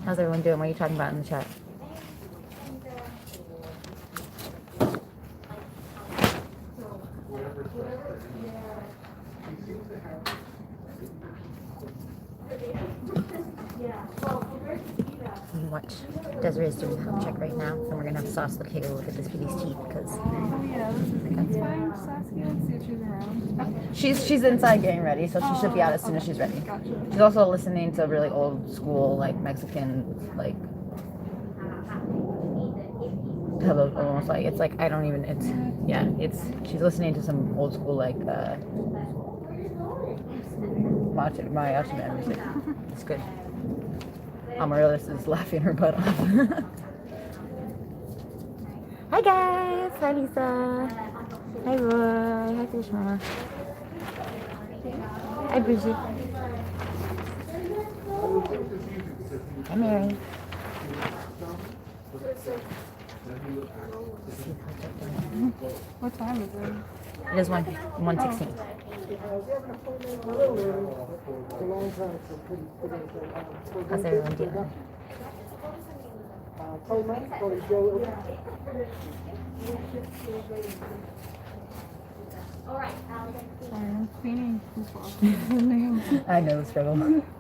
How's everyone doing? What are you talking about in the chat? Watch. Desiree's doing a health check right now, and we're gonna have Sauce look here look at this baby's teeth because. Oh yeah, that's fine. Saskia, see if she's around. She's inside getting ready, so she should be out as soon as she's ready. Gotcha. She's also listening to really old school, like Mexican, like. Hello, almost like it's like I don't even. It's yeah. It's she's listening to some old school like. Mariachi band music. It's good. Amaryllis is laughing her butt off. Hi guys! Hi Lisa! Hi Roy! Hi Fish Mama! Hi Bridget! Hi Mary! What time is it? It is 1:16. How's everyone doing? I'm cleaning. I know the struggle.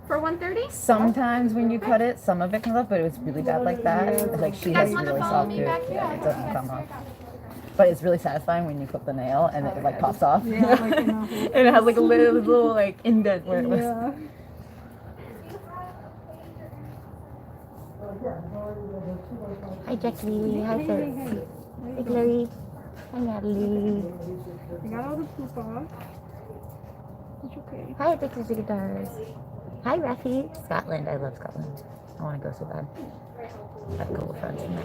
For 1:30? Sometimes when you cut it, some of it comes off, but it was really bad like that. Like she has really soft tooth. Yeah, it doesn't come off. But it's really satisfying when you clip the nail and it like pops off. Yeah, like, and it has like a little like indent where it was. Yeah. Hi Jackie. Hi Fitz. Hi Clary. Hi Natalie. You got all the poop off. It's okay. Hi Addicted to Guitars. Hi Rafi. Scotland. I love Scotland. I want to go so bad. I have a couple friends in there.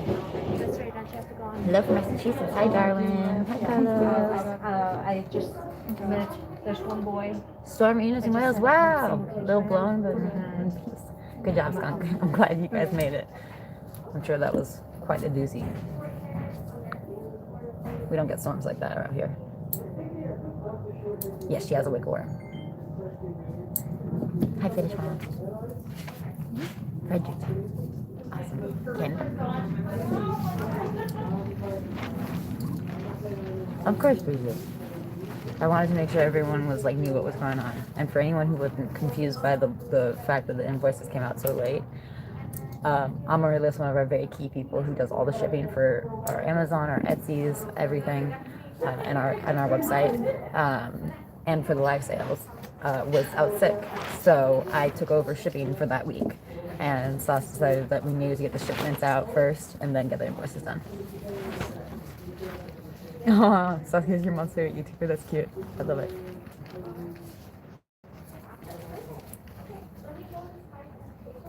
That's right, don't you have to go on? Hello from Massachusetts. Hi Darwin. Hi Carlos. I just, there's one boy. Storm Eunice in Wales. Wow. A little blown, but in peace. Good job, Skunk. I'm glad you guys made it. I'm sure that was quite a doozy. We don't get storms like that around here. Yes, she has a wiggle worm. Hi, Finish Mom. Frederick. Awesome. Ken. Of course, Bridget. I wanted to make sure everyone was like knew what was going on, and for anyone who wasn't confused by the fact that the invoices came out so late, Amaryllis, one of our very key people who does all the shipping for our Amazon, our Etsy's, everything, and our website, and for the live sales, was out sick. So I took over shipping for that week, and Sauce decided that we needed to get the shipments out first and then get the invoices done. Oh, Saskia's your mom's favorite YouTuber. That's cute. I love it.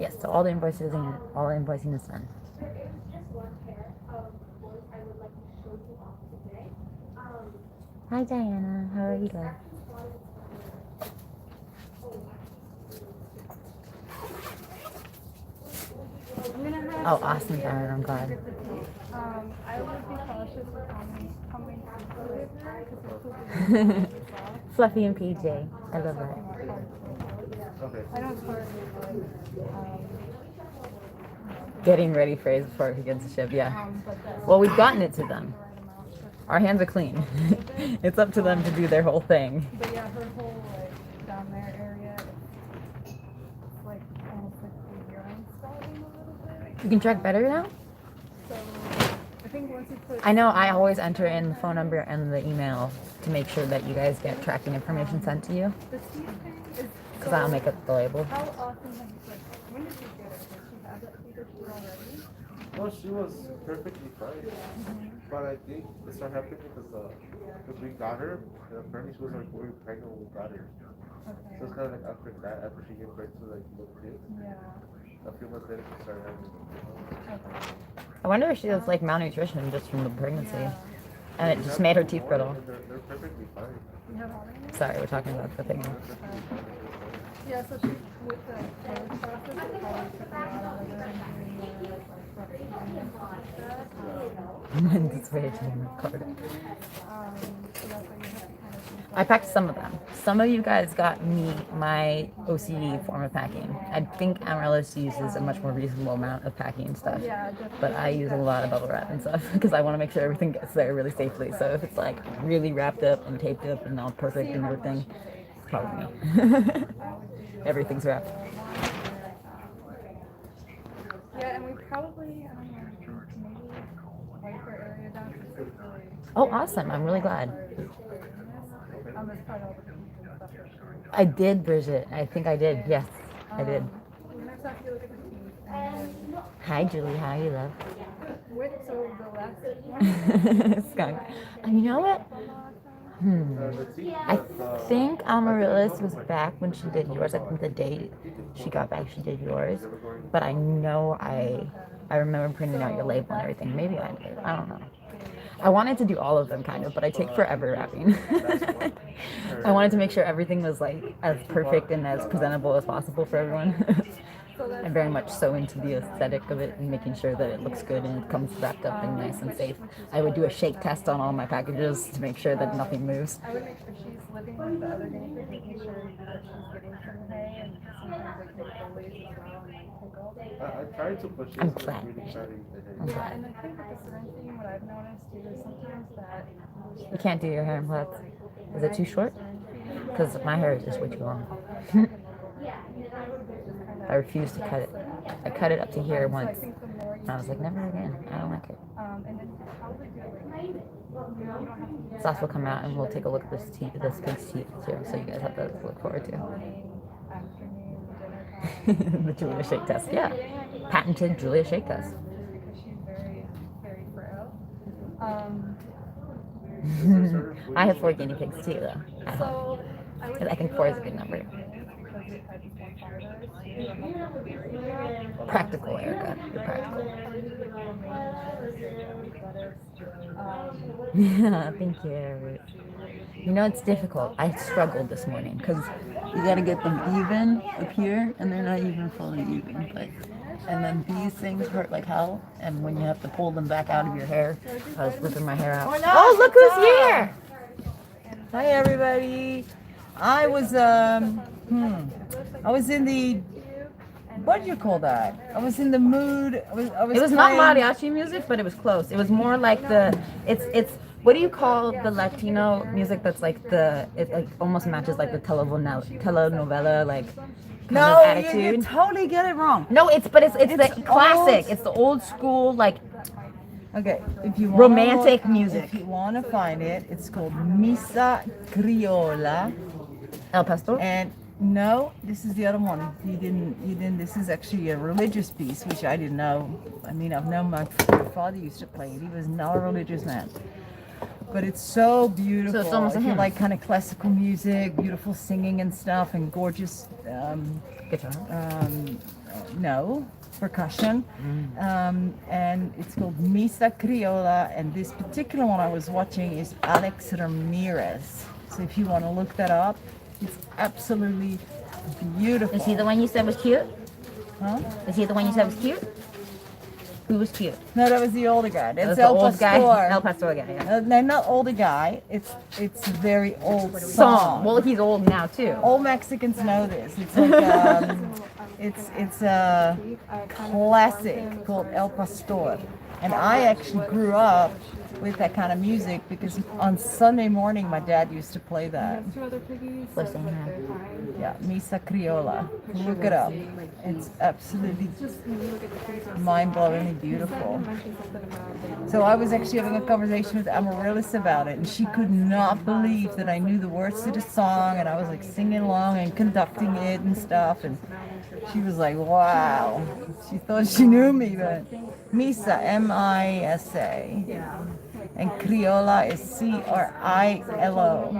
Yes, so all the invoices and all the invoicing is done. Hi Diana, how are you doing? Oh, awesome, Diana, I'm glad. I would be cautious with coming to Fluffy and PJ, I love that. Okay. I know it's hard. Getting ready phrase before it gets shipped, yeah. Well, we've gotten it to them. Our hands are clean. It's up to them to do their whole thing. But yeah, her whole like down there area, it's like almost like the urine spotting a little bit. You can track better now? So I think once you put. I know I always enter in the phone number and the email to make sure that you guys get tracking information sent to you. The teeth thing is. Because I'll make it the label. How often have you like? When did you get it? Did she have that teeth issue already? No, she was perfectly fine. But I think it started happening because we got her, and apparently she was like we were pregnant when we got her. Okay. So it's kind of like after that, after she gave birth to like little kids, Yeah. a few months later she started having. Okay. I wonder if she has like malnutrition just from the pregnancy. And it just made her teeth brittle. They're perfectly fine. You have all of it? Sorry, we're talking about the thing. Yeah, so she with the birth process, it probably took a lot of like Anticipation recording. So that's why you have to kind of I packed some of them. Some of you guys got me my OCD form of packing. I think Amaryllis uses a much more reasonable amount of packing stuff. yeah, definitely. But I use a lot of bubble wrap and stuff because I want to make sure everything gets there really safely. So if it's like really wrapped up and taped up and all perfect and everything, it's probably me. Everything's wrapped. Yeah, and we probably, I don't know, maybe wipe our area down to really. Oh, awesome. I'm really glad. That's probably all the pieces and stuff for sure. I did, Bridget. I think I did. Yes, I did. We're gonna have to look at the teeth. And Hi, Julie. How are you, love? wait, so the last one. Skunk. You know what? I think Amaryllis was back when she did yours. I think the day she got back, she did yours. But I know I remember printing out your label and everything. Maybe I did. I don't know. I wanted to do all of them kind of, but I take forever wrapping. I wanted to make sure everything was like as perfect and as presentable as possible for everyone. I'm very much so into the aesthetic of it and making sure that it looks good and it comes wrapped up and nice and safe. I would do a shake test on all my packages to make sure that nothing moves. I would make sure she's living with the other guinea pig, making sure that she's getting some hay and sometimes like make bullies as well and like take all day. I tried to push it. I'm so it's glad. really starting I'm to Yeah, and I think with the syringe thing, what I've noticed too is sometimes that You can't do your hair in plaits. Is it too short? Because my hair is just way too long. I refuse to cut it. I cut it up to here once. And I was like, never again. I don't like it. And then probably do like, you don't have to Sauce will come out and we'll take a look at this pig's teeth too. So you guys have to look forward to. afternoon, dinner time. The Julia shake test. Yeah. Patented Julia shake test. Because she's very, very frail. I have 4 guinea pigs too though. So I would I think 4 is a good number. because we've had one Practical, Erica. You're practical. Yeah, thank you, Eric. You know, it's difficult. I struggled this morning because you got to get them even up here, and they're not even fully even. But and then these things hurt like hell, and when you have to pull them back out of your hair, I was ripping my hair out. Oh, look who's here! Hi everybody. I was in the what do you call that? I was in the mood. I was It was not playing- mariachi music, but it was close. It was more like it's what do you call the Latino music that's like it like almost matches like the telenovela like kind No, of you attitude. totally get it wrong. No, it's the It's classic. old. It's the old school like Okay, if you want romantic music. If you want to find it, it's called Misa Criolla. El Pastor. And no, this is the other one. You didn't. This is actually a religious piece, which I didn't know. I mean, I've known my father used to play it. He was not a religious man. But it's so beautiful. So it's almost a if you hymn. like kind of classical music, beautiful singing and stuff, and gorgeous, Guitar. no, percussion. And it's called Misa Criolla. And this particular one I was watching is Alex Ramirez. So if you want to look that up, it's absolutely beautiful. Is he the one you said was cute? Huh? Is he the one you said was cute? Who was cute? No, that was the older guy. That was That's the El old guy. Pastor. El Pastor guy. Yeah. No, not older guy. It's a very old Song. song. Well, he's old now too. All Mexicans know this. It's like it's a classic called El Pastor, and I actually grew up with that kind of music because on Sunday morning my dad used to play that. Two other piggies. Listen here. Yeah, Misa Criolla. Look it up. It's absolutely mind-blowingly beautiful. So I was actually having a conversation with Amaryllis about it, and she could not believe that I knew the words to the song, and I was like singing along and conducting it and stuff, and she was like, wow. She thought she knew me, but Misa, M-I-S-A. Yeah. And Criolla is C-R-I-L-O.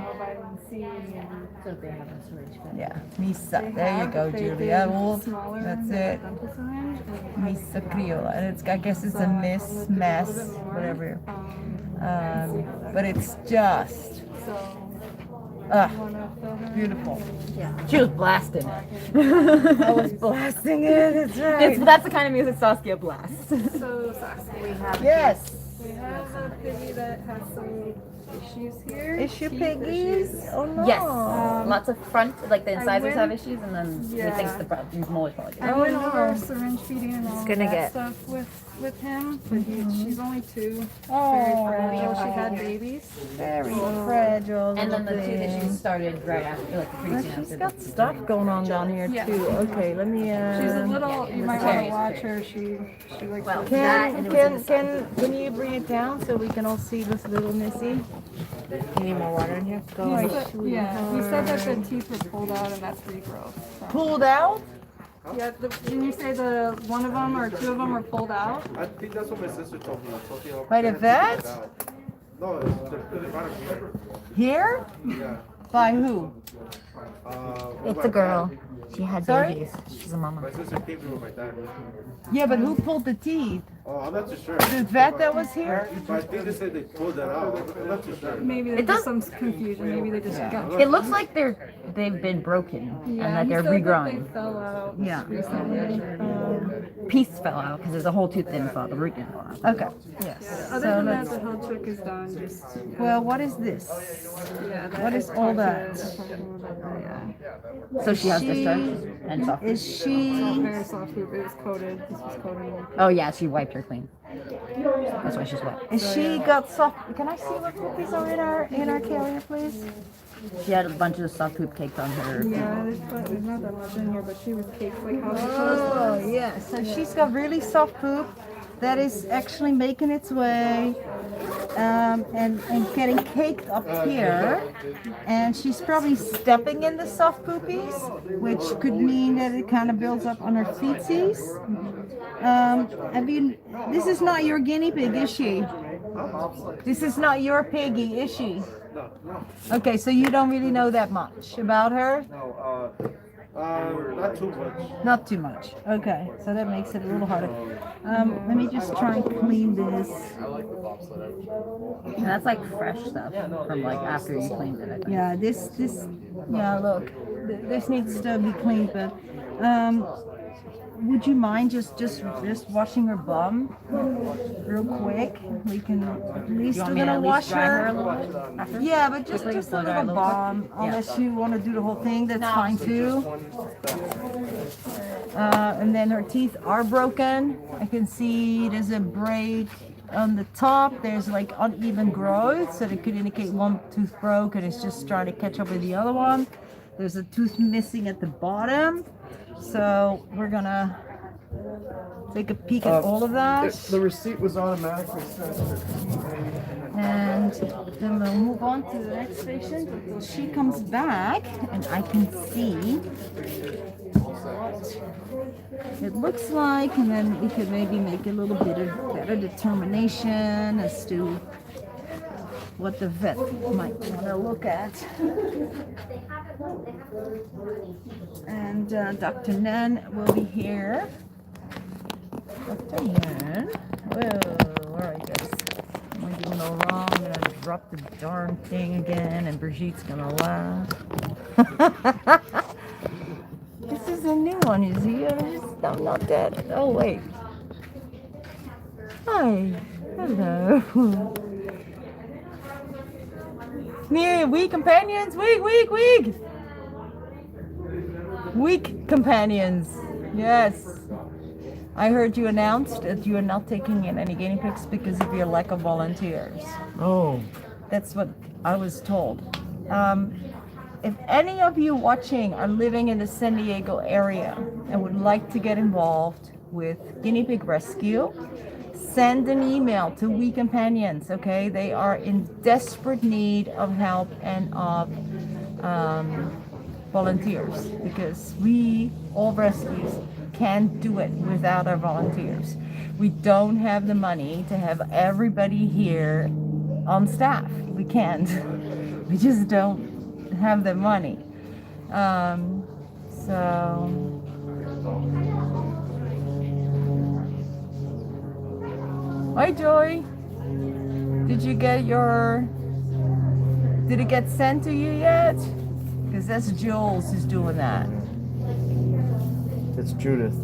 Yeah, Misa. There you go, Julia. Wolf. That's it. Misa Criolla. And it's, I guess it's a mess, whatever. But it's just Ah, You wanna film her? beautiful. She was blasting it. I was blasting it. It's right. That's the kind of music Saskia blasts. So Saskia, we have Yes. we have a piggy that has some issues here. Issue teeth piggies. issues. Oh no. Yes. Lots of front, like the incisors have went- issues, and then he Yeah. thinks the molars probably do. I Oh, went no. over syringe feeding and all gonna that get- stuff with him, but she's only 2, very Oh, fragile. She had babies. very fragile. And then the little two that she thing. started right after, like the Oh, pregnancy she's after. got stuff going on down here Yeah. too. Okay, let me. She's a little. You might want Cherries. to watch her. She likes. Well, to- that and it was Can you bring it down so we can all see this little Missy? You need more water in here? Go He ahead. said, yeah, he said that the teeth were pulled out and that's regrowth. So. Pulled out? Yeah, didn't you say the one of them or 2 of them were pulled out? I think that's what my sister told me. By the vet? No, they're about Here? Yeah. By who? It's a girl. She had Sorry? babies. She's a mama. My sister came here with my dad. Yeah, but who pulled the teeth? Oh, I'm not too sure. The vet that was here? But I think they said they pulled that out. I'm not too sure. Maybe there's It does- some confusion. Maybe they just got. It looks like they've been broken and that he they're said that regrowing. They fell out Yeah. recently. Piece fell out because there's a whole tooth didn't fall out. The root didn't fall out. Okay. Yes. Other So than that, let's. the health check is done. Just Well, what is this? yeah. What is all that? So she has She- discharge and soft. Is she? Very soft loop. It was coated. This was coated. Oh yeah, she wiped her clean. That's why she's wet. Is she got soft? Can I see what cookies are in our carrier, please? She had a bunch of soft poop cakes on her. Yeah, there's not that much in here, but she was caked like how she Oh, was. yeah. So she's got really soft poop that is actually making its way and getting caked up here. And she's probably stepping in the soft poopies, which could mean that it kind of builds up on her feetsies. I mean, this is not your guinea pig, is she? This is not your piggy, is she? No, no. Okay, so you don't really know that much about her? No, not too much. Not too much. Okay, so that makes it a little harder. Let me just try and clean this. And that's like fresh stuff from like after you cleaned it. I think. Yeah, yeah, look, this needs to be cleaned, but, would you mind just washing her bum real quick? We can, at least You want we're me to gonna at wash least dry her a her. little bit after? Yeah, but just Quickly a blow dry little a little balm, bit? Yeah. unless you want to do the whole thing, that's fine too. And then her teeth are broken. I can see there's a break on the top. There's like uneven growth, so that could indicate one tooth broke and it's just trying to catch up with the other one. There's a tooth missing at the bottom. So we're gonna take a peek at all of that. The receipt was automatically sent. And then we'll move on to the next patient until she comes back and I can see what it looks like, and then we could maybe make a little bit of better determination as to what the vet might want to look at. And Dr. Nan will be here. Dr. Nan. Whoa, alright guys. Am I doing all wrong? I'm gonna drop the darn thing again and Brigitte's gonna laugh. This is a new one, you see? I'm not dead. Oh wait. Hi. Hello. Here, we companions, weak. Weak companions. Yes. I heard you announced that you are not taking in any guinea pigs because of your lack of volunteers. Oh. That's what I was told. If any of you watching are living in the San Diego area and would like to get involved with Guinea Pig Rescue, send an email to We Companions, okay? They are in desperate need of help and of volunteers, because we, all rescues, can't do it without our volunteers. We don't have the money to have everybody here on staff. We can't. We just don't have the money. Hi Joy. Did you get your Did it get sent to you yet? Because that's Jules who's doing that. It's Judith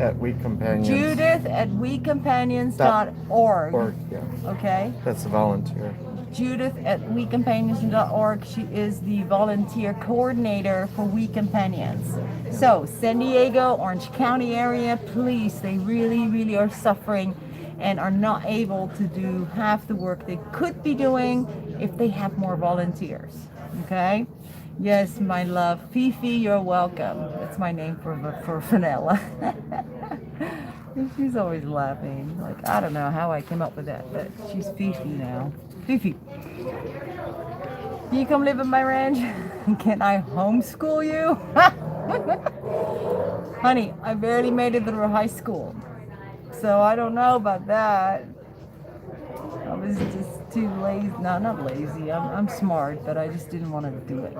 at We Companions. Judith at wecompanions.org. Org, yeah. Okay? That's the volunteer. Judith at wecompanions.org. She is the volunteer coordinator for We Companions. So, San Diego, Orange County area, please, they really, really are suffering and are not able to do half the work they could be doing if they have more volunteers. Okay? Yes, my love. Fifi, you're welcome. That's my name for Vanilla. She's always laughing. Like, I don't know how I came up with that, but she's Fifi now. Fifi. Can you come live at my ranch? Can I homeschool you? Honey, I barely made it through high school. So I don't know about that. I was just too lazy. No, not lazy. I'm smart, but I just didn't want to do it.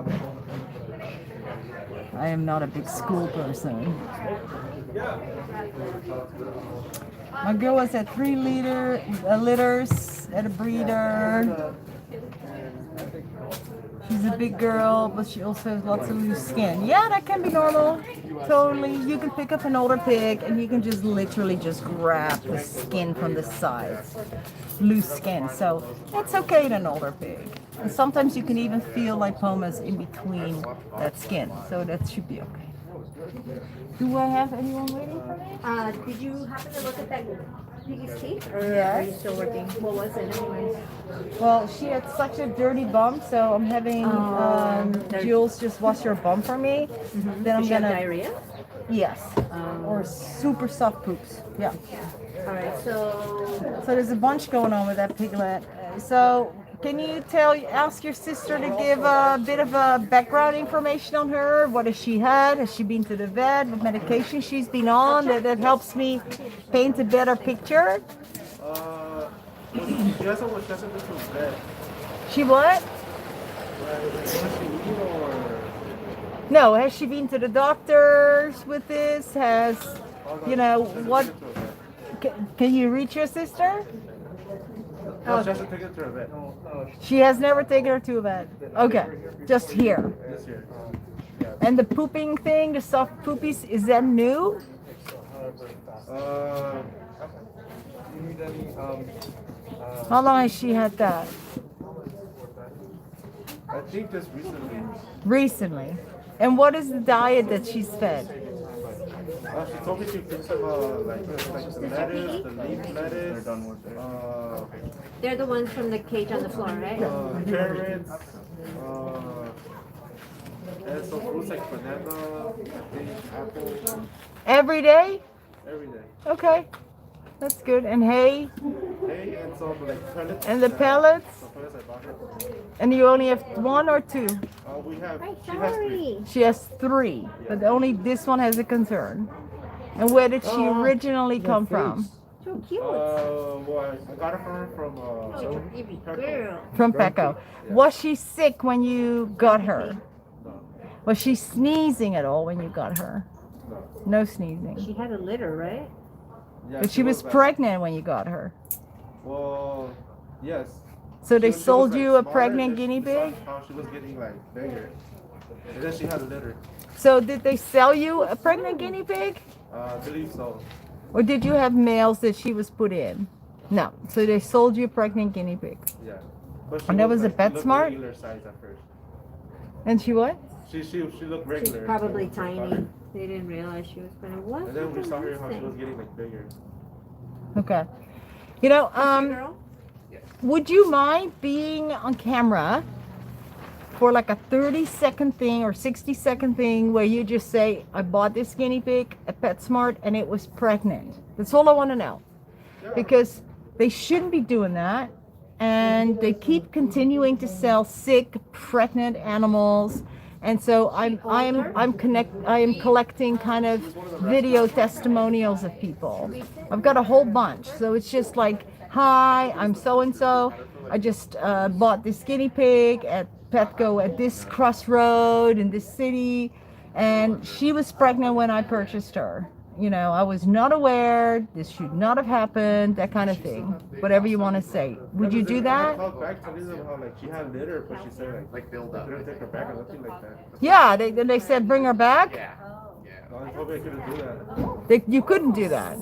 I am not a big school person. My girl was at 3 litters at a breeder. She's a big girl, but she also has lots of loose skin. Yeah, that can be normal. Totally. You can pick up an older pig and you can just literally just grab the skin from the sides. Loose skin. So it's okay in an older pig. And sometimes you can even feel lipomas in between that skin. So that should be okay. Do I have anyone waiting for me? Did you happen to look at that piggy's teeth? Or Yes. are you still working? What was it anyways? Well, she had such a dirty bum, so I'm having Jules just wash her bum for me. Then I'm Did she have gonna diarrhea? yes, or super soft poops. Yeah. Alright, so So there's a bunch going on with that piglet. So can you ask your sister to give a bit of a background information on her? What has she had? Has she been to the vet? What medication she's been on? That helps me paint a better picture. She hasn't been to the vet. She what? Does she eat or? No, has she been to the doctors with this? Has, you know, what? Can you reach your sister? No, she hasn't taken it to her vet. She has never taken her to a vet. Okay, just here. This year. And the pooping thing, the soft poopies, is that new? How long has she had that? I think just recently. Recently. And what is the diet that she's fed? She told me she picks up like the lettuce, the leaf lettuce, they're the ones from the cage on the floor, right? carrots, and some fruits like banana, I think apple, Every day? every day. Okay. That's good. And hay? Hay and some like pellets. And the pellets? Some pellets I bought her. And you only have 1 or 2? We have. Hi, She has 3. sorry. She has 3, but only this one has a concern. And where did she originally come from? So cute. Well, I got her from Baby Pepe. girl. From Peco. Was she sick when you got her? No, Was she sneezing at all when you got her? no. No sneezing. She had a litter, right? Yeah, But she was back. pregnant when you got her. Well, yes. So they She was, sold like, you a smaller, pregnant and guinea we saw pig? How she was getting like bigger, and then she had a litter. So did they sell you a pregnant guinea pig? I believe so. Or did you have males that she was put in? No. So they sold you a pregnant guinea pig. Yeah. But she And that was a like, she looked PetSmart? regular size at first. And she what? She looked She's regular. probably so we bought tiny. her. They didn't realize she was pregnant. What? And then we saw her happened how to she this was getting like bigger. Okay. You know, thing? Girl? would you mind being on camera for like a 30-second thing or 60-second thing where you just say, I bought this guinea pig at PetSmart and it was pregnant? That's all I want to know. Because they shouldn't be doing that. And they keep continuing to sell sick, pregnant animals. And so I am collecting kind of video testimonials of people. I've got a whole bunch. So it's just like, hi, I'm so-and-so. I just bought this guinea pig at Petco at this crossroad in this city. And she was pregnant when I purchased her. you know, I was not aware, this should not have happened, that kind of thing. Whatever you want to say. Would you do I that? called back telling them how like she had litter, but she said like build up. They couldn't take her back or nothing like that. Yeah, they said bring her back. No, I told me I couldn't do that. You couldn't do that.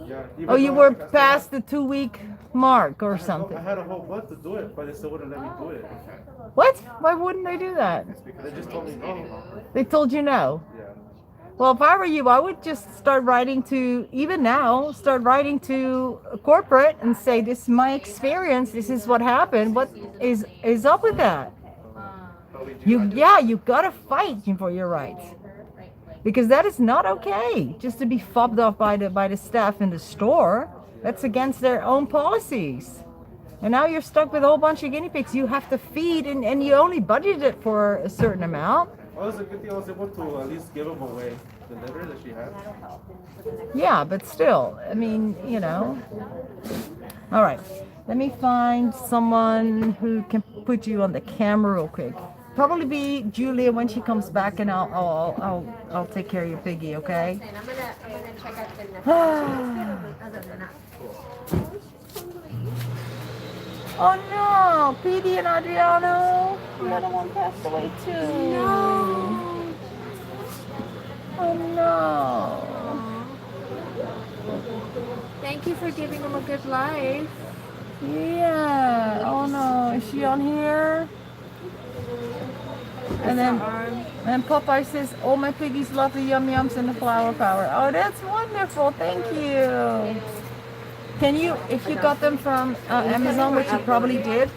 Yeah. even Oh, you though were I still past the 2-week mark or I something. had a whole month to do it, but they still wouldn't let me do it. What? Why wouldn't they do that? They just told me no. They told you no. Yeah. Well, if I were you, I would just start writing to, even now, start writing to corporate and say, this is my experience, this is what happened, what is up with that? You gotta fight for your rights. Because that is not okay, just to be fobbed off by the staff in the store. That's against their own policies. And now you're stuck with a whole bunch of guinea pigs you have to feed, and you only budgeted for a certain amount. Well, it's a good thing I was able to at least give them away, the litter that she had. Yeah, but still, I mean, you know. All right, let me find someone who can put you on the camera real quick. Probably be Julia when she comes back, and I'll take care of your piggy, okay? And I'm gonna check out the next other than that. Oh no, Petey and Adriano. The other one passed away too. No. Oh no. Thank you for giving him a good life. Yeah. Oh no. Is she on here? And then Popeye says, "Oh, my piggies love the yum yums and the flower power." Oh, that's wonderful. Thank you. Can you, if you got them from Amazon, which you probably did,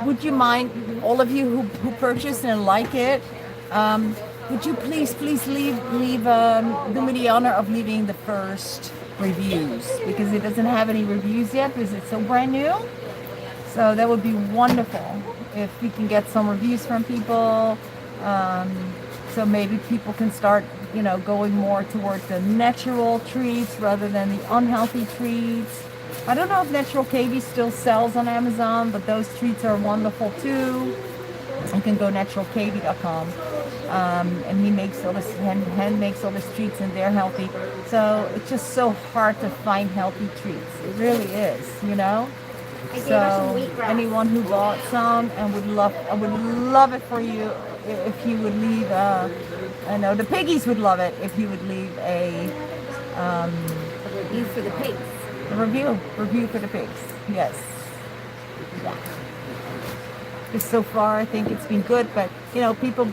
would you mind, all of you who purchased and like it, would you please leave do me the honor of leaving the first reviews, because it doesn't have any reviews yet because it's so brand new. So that would be wonderful if we can get some reviews from people. So maybe people can start, you know, going more towards the natural treats rather than the unhealthy treats. I don't know if Natural KB still sells on Amazon, but those treats are wonderful too. You can go naturalkb.com, and he makes all this hand makes all these treats, and they're healthy. So it's just so hard to find healthy treats. It really is, you know. So anyone who bought some and I would love it for you if you would leave. I know the piggies would love it if you would leave a Review for the pigs. a review for the pigs. Yes. Yeah. Because so far I think it's been good, but you know, people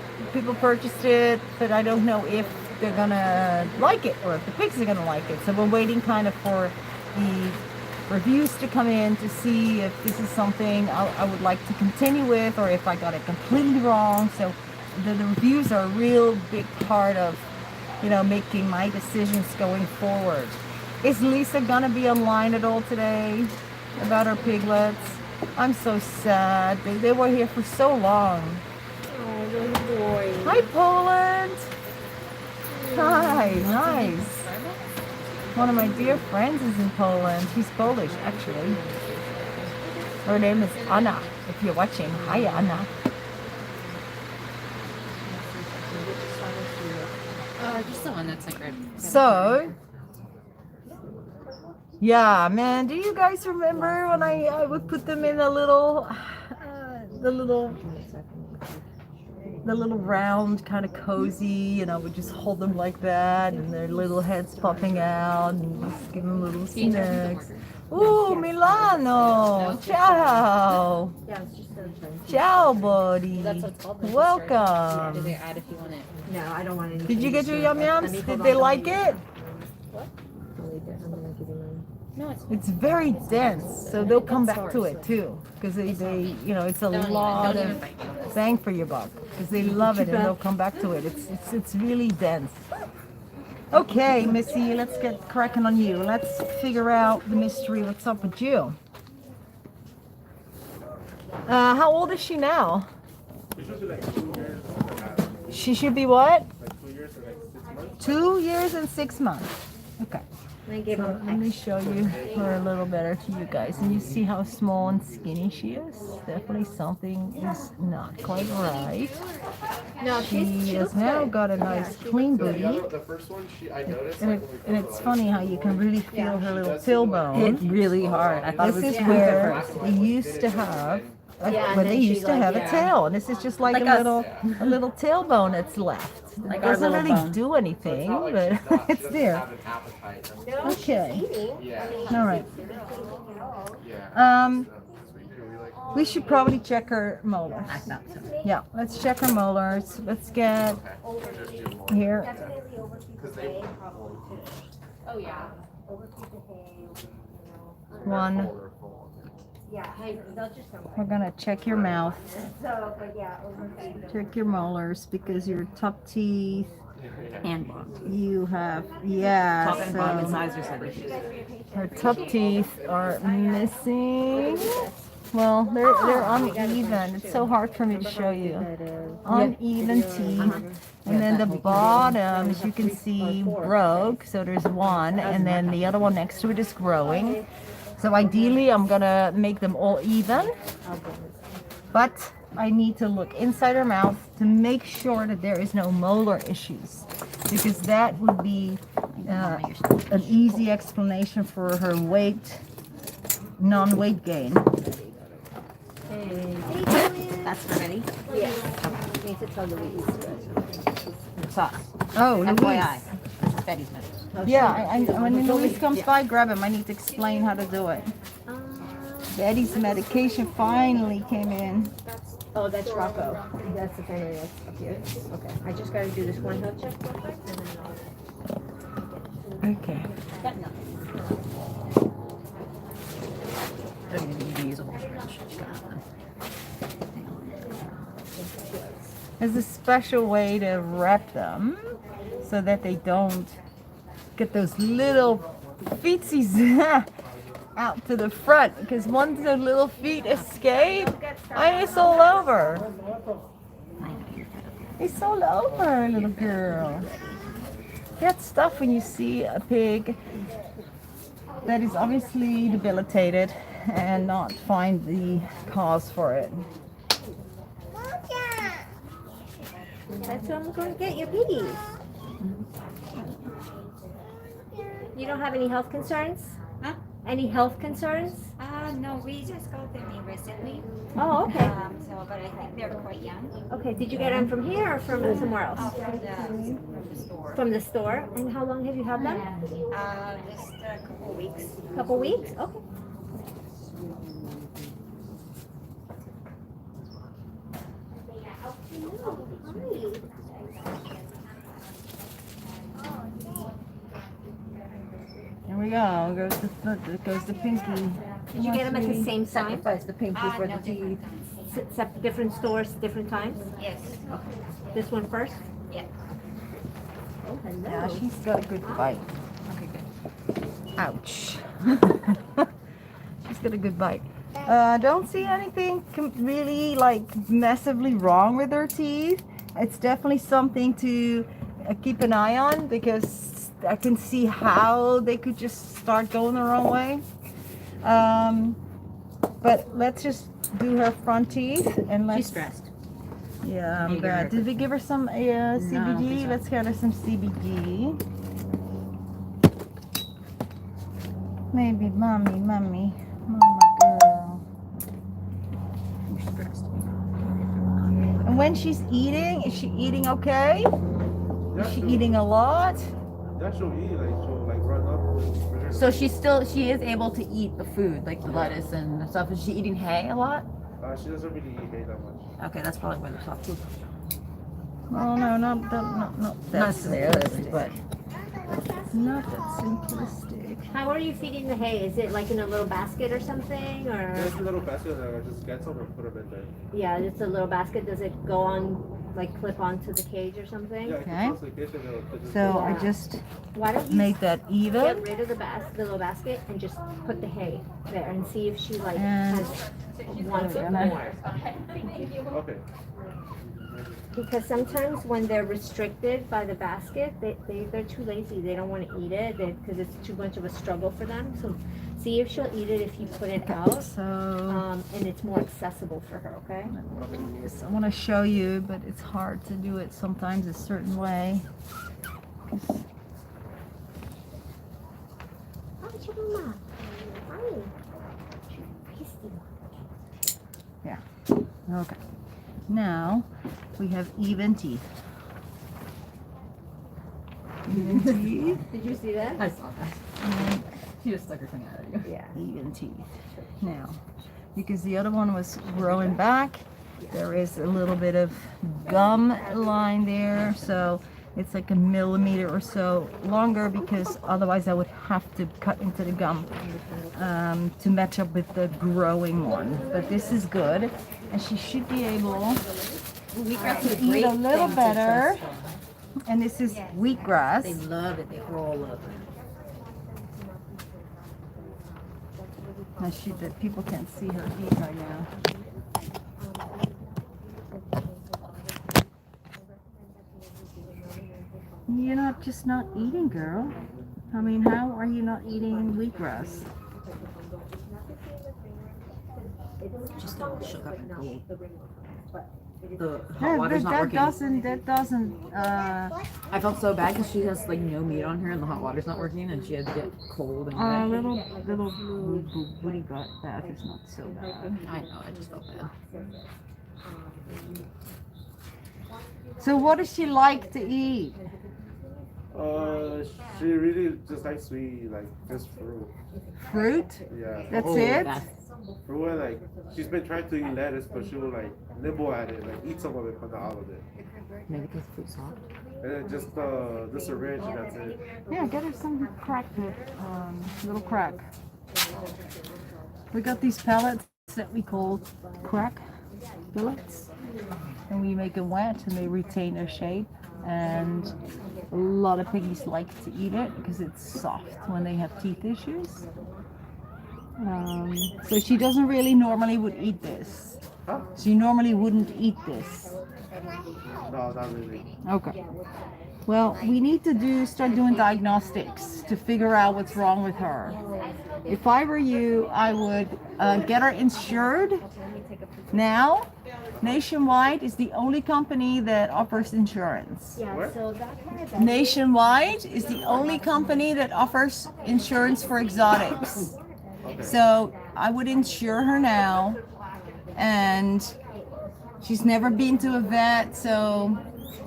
purchased it, but I don't know if they're gonna like it or if the pigs are gonna like it. So we're waiting kind of for the reviews to come in to see if this is something I would like to continue with, or if I got it completely wrong. So the reviews are a real big part of, you know, making my decisions going forward. Is Lisa gonna be online at all today about her piglets? I'm so sad. They were here for so long. Oh, little boy. Hi, Poland. Hi, nice. One of my dear friends is in Poland. She's Polish, actually. Her name is Anna. If you're watching, hi, Anna. Just the one that's like red. So, yeah, man, do you guys remember when I would put them in a little, the little round kind of cozy, and I would just hold them like that, and their little heads popping out, and just give them little snacks. Ooh, Milano! Ciao! Ciao, buddy! Welcome! Did they add if you want it? No, I don't want any. Did you get your yum yums? Did they like it? No, it's It's very dense, so they'll come back to it too, because they, you know, it's a lot of bang for your buck, because they love it and they'll come back to it. It's really dense. Okay, Missy, let's get cracking on you. Let's figure out the mystery. What's up with you? How old is she now? She should be like 2 years and a half. She should be what? Like 2 years and like 6 months. 2 years and 6 months. Okay. I gave So him let me show you her a little better to you guys, and you see how small and skinny she is. Definitely something is not quite right. No, She has looks now good. got a nice clean The booty. other, the first one, I noticed. And, like, and it's funny how you can really feel her little Hit tailbone. really hard. I thought it This was is pink where at first. they used to have, Yeah, where and they then she, used to like, have yeah. a tail, and this is just like, Like a us. little tailbone that's left. Like It our doesn't little really bone. do anything, but it's there. No, Okay. she's eating. Yeah. All right. Yeah. We should probably check her molars. I thought so. Yeah, let's check her molars. Let's get here. Oh yeah. One. Yeah, they'll just come We're gonna check your mouth. So, but yeah, overfeed. Check your molars because your top teeth. And bond. You have, yeah. Top and bond So incisors are issues. her top teeth are missing. Well, they're uneven. It's so hard for me to show you. Uneven teeth. And then the bottom, as you can see, broke. So there's one, and then the other one next to it is growing. So ideally, I'm gonna make them all even. But I need to look inside her mouth to make sure that there is no molar issues, because that would be an easy explanation for her non-weight gain. That's ready. Yeah. Need to tell Louise. Sauce. Oh, Louise. FYI. It's Betty's medicine. Yeah, when Louise comes by, grab him. I need to explain how to do it. Betty's medication finally came in. Oh, that's Rocco. That's the family that's up here. Okay. I just gotta do this one health check real quick and then I'll. Okay. Got nothing. Don't even need to use a whole brush. Just got one. There's a special way to wrap them so that they don't get those little feetsies out to the front, because once the little feet escape, it's all over. It's all over, little girl. That's stuff when you see a pig that is obviously debilitated and not find the cause for it. That's what I'm going to get your piggies. You don't have any health concerns? Huh? Any health concerns? No, we just got them in recently. Oh, okay. But I think they're quite young. Okay, did you get them from here or from somewhere else? From the store. From the store? And how long have you had them? Just a couple of weeks. Couple weeks? Okay. Here we go. Goes the pinky. Did you get them at the same time? Sacrifice the pinky for the teeth. Different stores, different times? Yes. This one first? Yeah. Oh, hello. Yeah, she's got a good bite. Okay, good. Ouch. She's got a good bite. Don't see anything really like massively wrong with her teeth. It's definitely something to keep an eye on, because I can see how they could just start going the wrong way. But let's just do her front teeth and let's. She's stressed. Yeah, I'm You give her glad. Did we give her some I don't think CBD? so. Let's get her some CBD. Maybe mommy, mama girl. She's stressed. And when she's eating, is she eating okay? Yeah, Is she eating a lot? Yeah, she'll eat, she'll run up. So she is able to eat the food, like the lettuce and stuff. Is she eating hay a lot? She doesn't really eat hay that much. Okay, that's probably why the soft tooth. Oh no, not that Not necessarily, but not that simplistic. How are you feeding the hay? Is it like in a little basket or something? Or There's a little basket that I just get some and put them in there. yeah, it's a little basket. Does it go on, like clip onto the cage or something? Yeah, Okay. it's also kitchen, they'll just So go I on. just Why don't you make that get even. rid of the little basket and just put the hay there and see if she And wants it gonna- more. Okay. Because sometimes when they're restricted by the basket, they're too lazy. They don't want to eat it because it's too much of a struggle for them. So see if she'll eat it if you put it out, So and it's more accessible for her. Okay. I want to show you, but it's hard to do it sometimes a certain way. Yeah. Okay. Now we have even teeth. Even teeth. Did you see that? I saw that. She just stuck her tongue out at you. Yeah. Even teeth. Now, because the other one was growing back, there is a little bit of gum line there, so it's like a millimeter or so longer, because otherwise I would have to cut into the gum to match up with the growing one. But this is good, and she should be able to eat a little better. And this is wheatgrass. They love it. They all love it. Now that people can't see her eat right now. You're not eating, girl. I mean, how are you not eating wheatgrass? Just don't shook up and cold. The hot Yeah, water's but not working. that doesn't, I felt so bad because she has like no meat on her and the hot water's not working and she had to get cold and wet. little booty gut bath is not so bad. I know, I just felt bad. So what does she like to eat? She really just likes to eat like just fruit. Fruit? Yeah. That's Oh, it? Fruit and like she's been trying to eat lettuce, but she will like nibble at it, like eat some of it, but not all of it. Maybe because the fruit's soft. And then just the syringe, and that's it. Yeah, get her some crack, little crack. We got these pellets that we call crack pellets, and we make them wet and they retain their shape. And a lot of piggies like to eat it because it's soft when they have teeth issues. So she doesn't really normally would eat this. Huh? She normally wouldn't eat this. No, not really. Okay. Well, we need to start doing diagnostics to figure out what's wrong with her. If I were you, I would get her insured. Now, Nationwide is the only company that offers insurance. Yeah. So that's Nationwide is the only company that offers insurance for exotics. Okay. So I would insure her now, and she's never been to a vet, so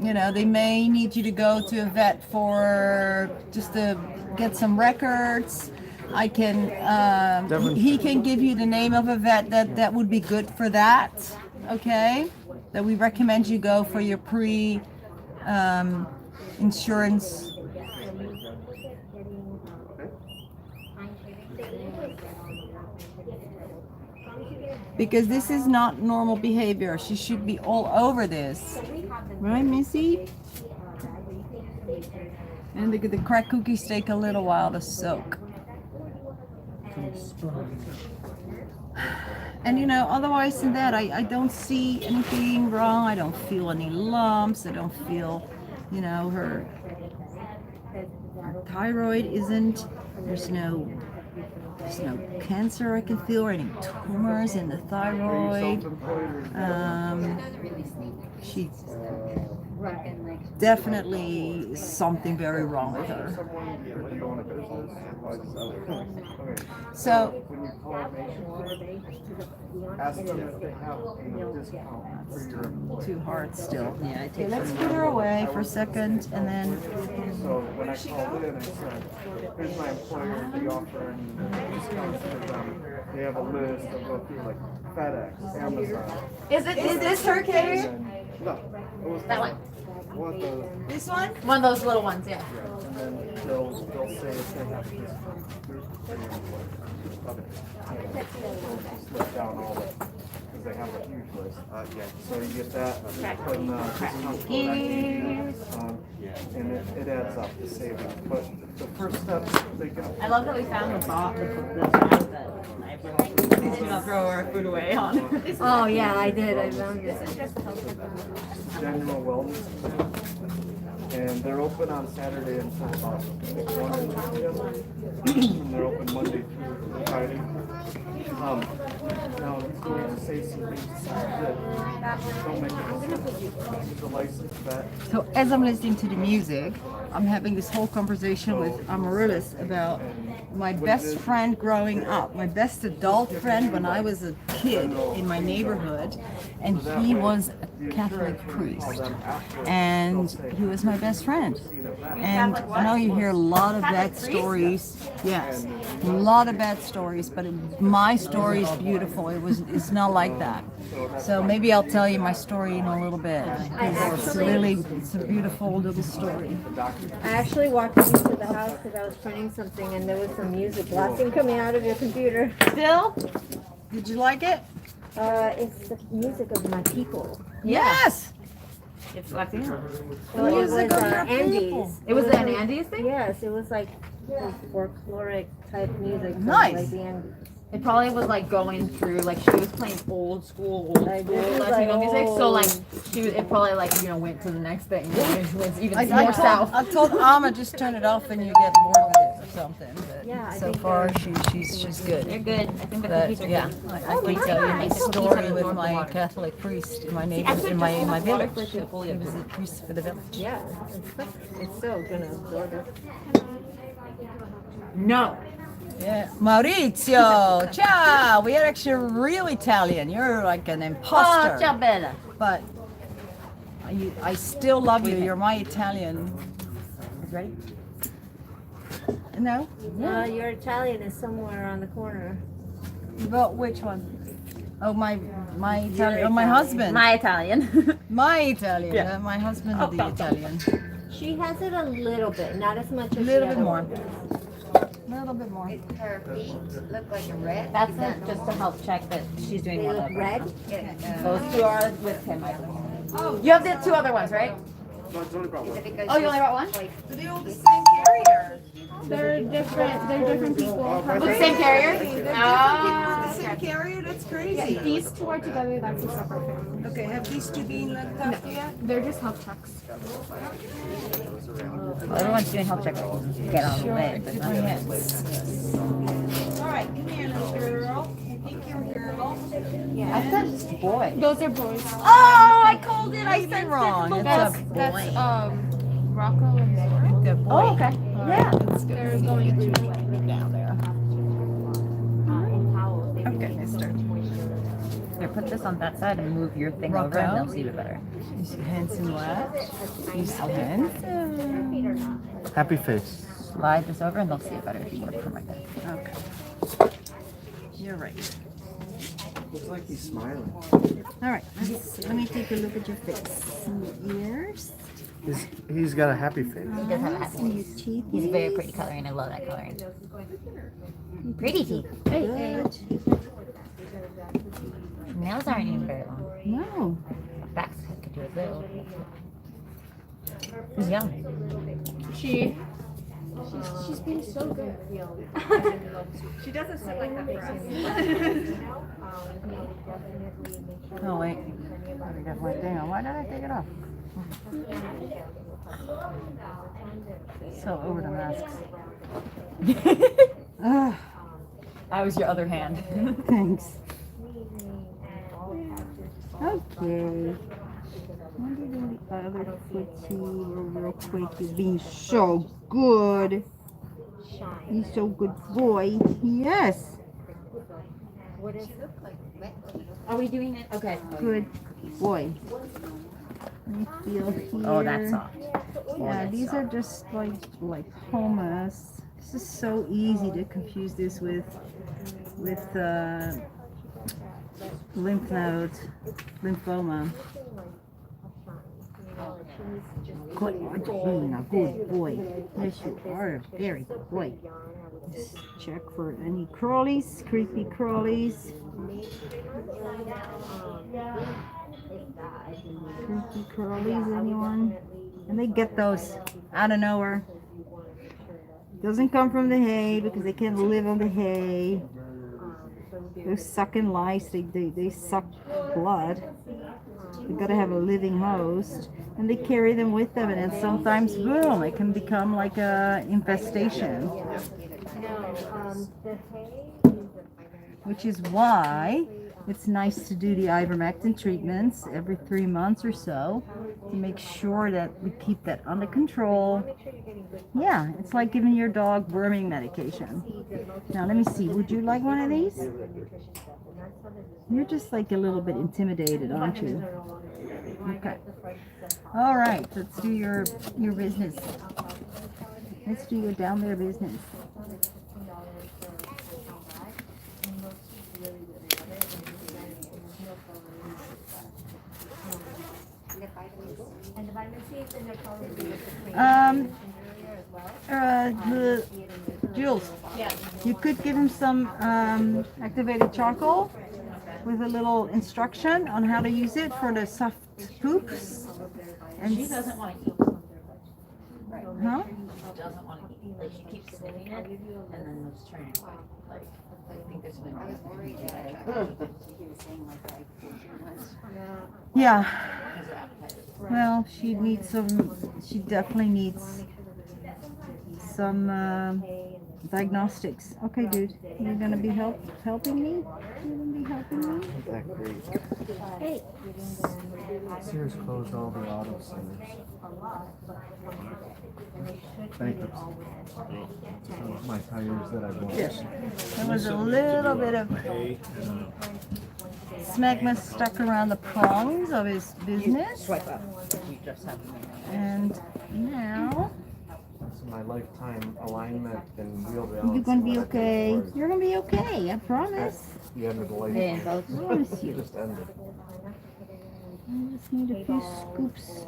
they may need you to go to a vet for just to get some records. I can he can give you the name of a vet that would be good for that. Okay, that we recommend you go for your insurance. Because this is not normal behavior. She should be all over this. Right, Missy? And the crack cookies take a little while to soak. And otherwise than that, I don't see anything wrong. I don't feel any lumps. I don't feel, her thyroid isn't, there's no cancer I can feel, or any tumors in the thyroid. She's definitely something very wrong with her. So Ask them if they have a discount for your too hard still. Yeah, it Okay, takes let's put her away for a second, and then So when I called in, I said, here's my employer, they offer any discounts for them. They have a list, they'll go through like FedEx, Amazon. is this her carrier? No, it was That one. what the This one? One of those little ones, yeah. Yeah, and then they'll say if they have a discount for your employer. okay. Slip down all of it. Because they have a huge list. Yeah. So you get that, put in and it adds up to savings. But the first step, they can. I love that we found the bot, the bag that everyone should not throw our food away on. Oh, yeah, I did. I found it. General wellness plan. And they're open on Saturday until about 1 or 2 p.m. And they're open Monday through Friday. Now, it's going to say some things that don't make sense. The license that. So as I'm listening to the music, I'm having this whole conversation with Amaryllis about my best friend growing up, my best adult friend when I was a kid in my neighborhood, and he was a Catholic priest, and he was my best friend. And I know you hear a lot of bad stories, yes, a lot of bad stories, but my story is beautiful. It's not like that. So maybe I'll tell you my story in a little bit. It's a beautiful little story. I actually walked into the house because I was printing something and there was some music blasting coming out of your computer. Still? Did you like it? It's the music of my people. Yes! It's Latino. So it was Music of your Andes. people. It was an Andes thing? Yes, it was like folkloric type music from Nice. like the Andes. It probably was like going through, like she was playing old school Like, this is Latino like music, so like old. it probably like went to the next thing, went even I more south. told Alma just turn it off and you get bored with it or something. But Yeah, I so think far they're- she's good. They're good. I think the But cookies are yeah, good. I can tell you my story with my Catholic priest in my neighbor in my village. He was a priest for the village. Yeah, it's so gonna absorb it. No. Yeah, Maurizio, ciao. We are actually real Italian. You're like an imposter. ciao bella. But I still love you. You're my Italian. Ready? No? Your Italian is somewhere on the corner. But which one? Oh, my Italian. Oh, my husband. My Italian. My Italian. Yeah. My husband Oh, the Italian. She has it a little bit, not as much as A little the bit other more. one. A little bit more. Her feet look like a red. That's it, just to help check that she's doing They one look of red. Those two are with him, I believe. You have the two other ones, right? No, it's only about one. Oh, you only got one? They're all the same carrier. They're different people. With the same carrier? Ah. The same carrier? That's crazy. These two are together, that's a separate family. Okay, have these two been looked after yet? They're just health checks. Well, everyone's doing health check. Get on the way, but not yet. All right, come here, little girl. I think you're a girl. I said boy. Those are boys. Oh, I called it. I said wrong. It's That's a boy. Rocco and Laura. The boy. Oh, okay. Yeah. They're going to Down there. In Powell, they Okay, mister. Here, put this on that side and move your thing over, and they'll see it better. You see handsome what? You see handsome. Happy face. Slide this over, and they'll see it better if you work from right there. Okay. You're right. Looks like he's smiling. All right, let me take a look at your face. And your ears. He's got a happy face. He does have a happy And your face. teeth. He's very pretty coloring. I love that coloring. Pretty teeth. Good. Nails aren't even very long. No. Backs could do a little. He's young. She's been so good. She doesn't sit like that for us. Oh wait. I got my thing on. Why did I take it off? So over the masks. Ah, I was your other hand. thanks. Okay. Wonder doing the other footy real quick. He's being so good. He's so good boy. Yes. Are we doing it? Okay. Good boy. Let me feel here. Oh, that's soft. Yeah, these are just like hummus. This is so easy to confuse this with lymph nodes, lymphoma. Good, Gina, good boy. Yes, you are a very good boy. check for any crawlies, creepy crawlies. Creepy crawlies, anyone? And they get those out of nowhere. Doesn't come from the hay because they can't live on the hay. They're sucking lice, they suck blood. They gotta have a living host. And they carry them with them, and then sometimes, boom, it can become like a infestation. Which is why it's nice to do the ivermectin treatments every 3 months or so to make sure that we keep that under control. Yeah, it's like giving your dog worming medication. Now let me see, would you like one of these? You're just like a little bit intimidated, aren't you? Okay. All right, let's do your business. Let's do your down there business. The Jules, you could give him some activated charcoal with a little instruction on how to use it for the soft poops. And She doesn't want to eat something. Right. Huh? She doesn't want to eat. Like she keeps sniffing it and then it's turning white. Like I think there's something wrong with Yeah. Well, she needs some. She definitely needs some diagnostics. Okay, dude, you're gonna be helping me. You're gonna be helping me. Isn't that great? Hey. Sears closed all the auto centers. Bankruptcy. My tires that I bought. Yes. There was a little bit of smegma stuck around the prongs of his business. Swipe up. You just have to make it. And now That's my lifetime alignment and wheel balance. you're gonna be okay. You're gonna be okay, I promise. The end of the life. Yeah, both. I promise you. Just ended. I just need a few scoops.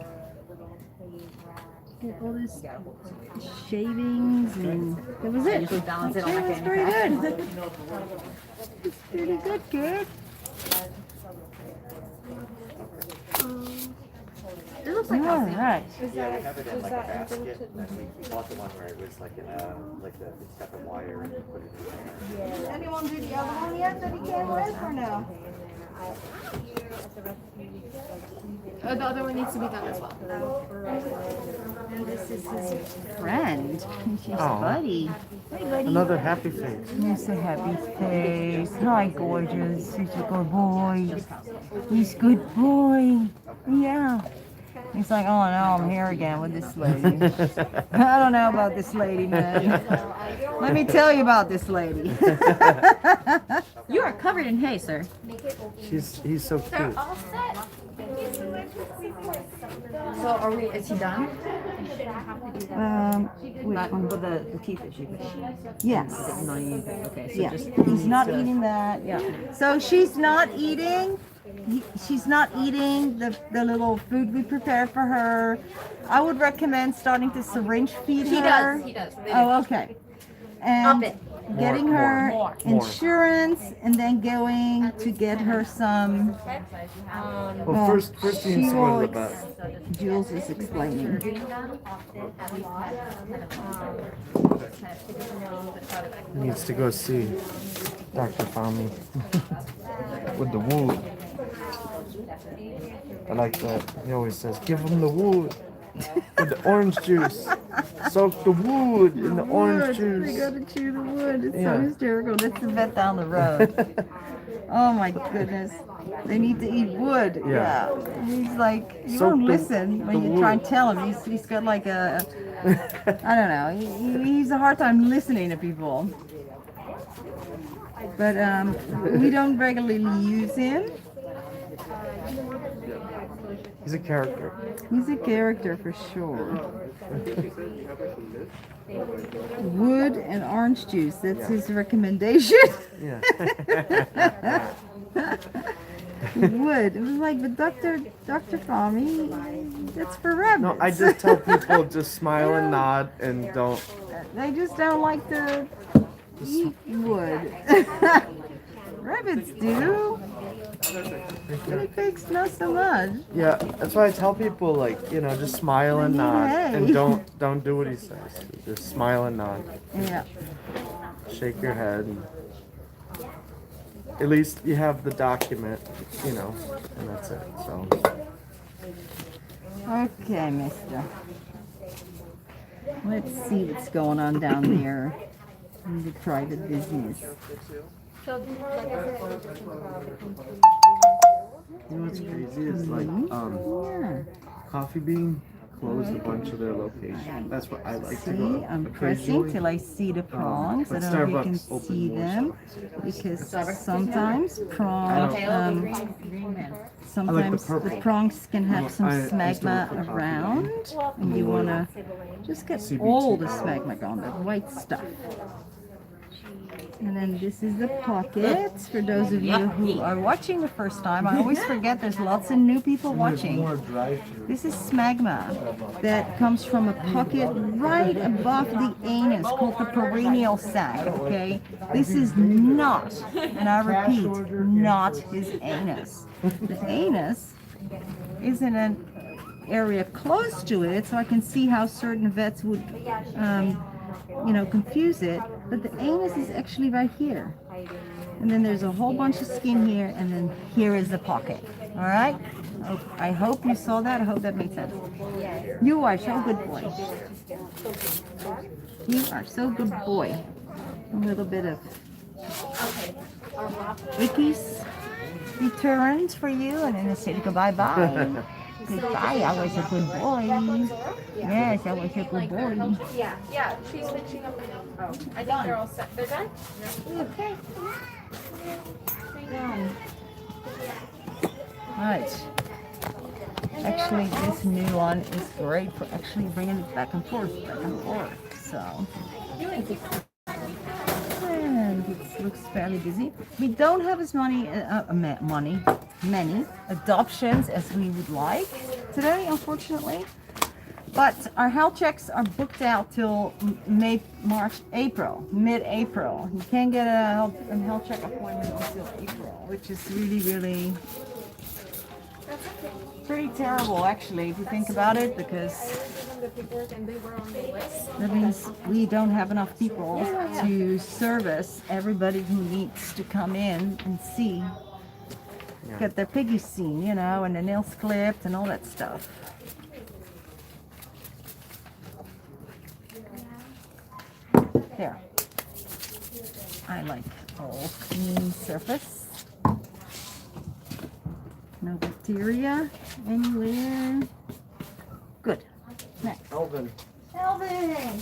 Get all this shavings and that was it. Usually balance it on Okay, my that's very good. It's pretty good, kid. It looks like All right. Yeah, we have it in like a basket, and then we bought the one where it was like in a, like the, it's got the wire and you put it in there. Did anyone do the other one yet that he came with or no? The other one needs to be done as well. And this is his friend. He's your Aw. buddy. Hey, buddy. Another happy face. He's a happy face. Hi, gorgeous. He's a good boy. He's a good boy. Yeah. He's like, oh no, I'm here again with this lady. I don't know about this lady, man. Let me tell you about this lady. You are covered in hay, sir. He's so cute. So are we, is he done? Which Not one? with the teeth issue. Yes. Not eating. Okay, so Yeah. just He's not to- eating that. Yeah. So she's not eating. She's not eating the little food we prepared for her. I would recommend starting to syringe feed her. He does. Oh, okay. And getting her More. insurance, and then going to get her some. Well, first you she need to will go to the vet. Jules is explaining. Needs to go see Dr. Fami with the wood. I like that. He always says, give him the wood with the orange juice. Soak the wood in the orange They juice. gotta chew the wood. It's Yeah. so hysterical. That's the vet down the road. Oh my goodness. They need to eat wood. Yeah. He's like, you Soak don't the- listen when the you try wood. and tell him. He's got like a, I don't know. He's a hard time listening to people. But we don't regularly use him. He's a character. He's a character for sure. Wood and orange juice. That's his recommendation. Yeah. Wood. It was like, but Dr. Fami, that's for rabbits. No, I just tell people just smile and nod and don't. They just don't like to Eat wood. Rabbits do. Guinea pigs not so much. Yeah, that's why I tell people, like, you know, just smile and nod, and don't do what he says. Just smile and nod. Yeah. Shake your head. And at least you have the document, you know, and that's it. So. Okay, mister. Let's see what's going on down there in the private business. So, like I said, You know what's crazy is like Yeah. Coffee Bean closed a bunch of their locations. That's what I like to See, go. I'm pressing occasionally. till I see the prawns. I But don't know if you can Starbucks open see more them because sometimes prawns, sometimes the purple. prawns can have some I used to work smegma for Coffee Bean. around, and you wanna just get all the smegma gone, the white stuff. And then this is the pockets for those of you who are watching the first time. I always forget there's lots of new people watching. This is smegma that comes from a pocket right above the anus called the perineal sac, okay? This is not, and I repeat, not his anus. The anus is in an area close to it, so I can see how certain vets would you know, confuse it, but the anus is actually right here. And then there's a whole bunch of skin here, and then here is the pocket. All right? I hope you saw that. I hope that made sense. You are so good boy. You are so good boy. A little bit of Ricky's returns for you, and then I say goodbye-bye. Goodbye, I was a good boy. Yes, I was a good boy. Yeah, she's fixing up. Oh, I think they're all set. They're done? okay. Right. Actually, this new one is great for actually bringing it back and forth, So, and it looks fairly busy. We don't have as many adoptions as we would like today, unfortunately. But our health checks are booked out till mid-April. You can't get a health check appointment until April, which is really pretty terrible, actually, if you think about it, because that means we don't have enough people to service everybody who needs to come in and see, get their piggies seen, you know, and the nails clipped and all that stuff. There. I like all clean surface. No bacteria anywhere. Good. Next. Alvin, Alvin!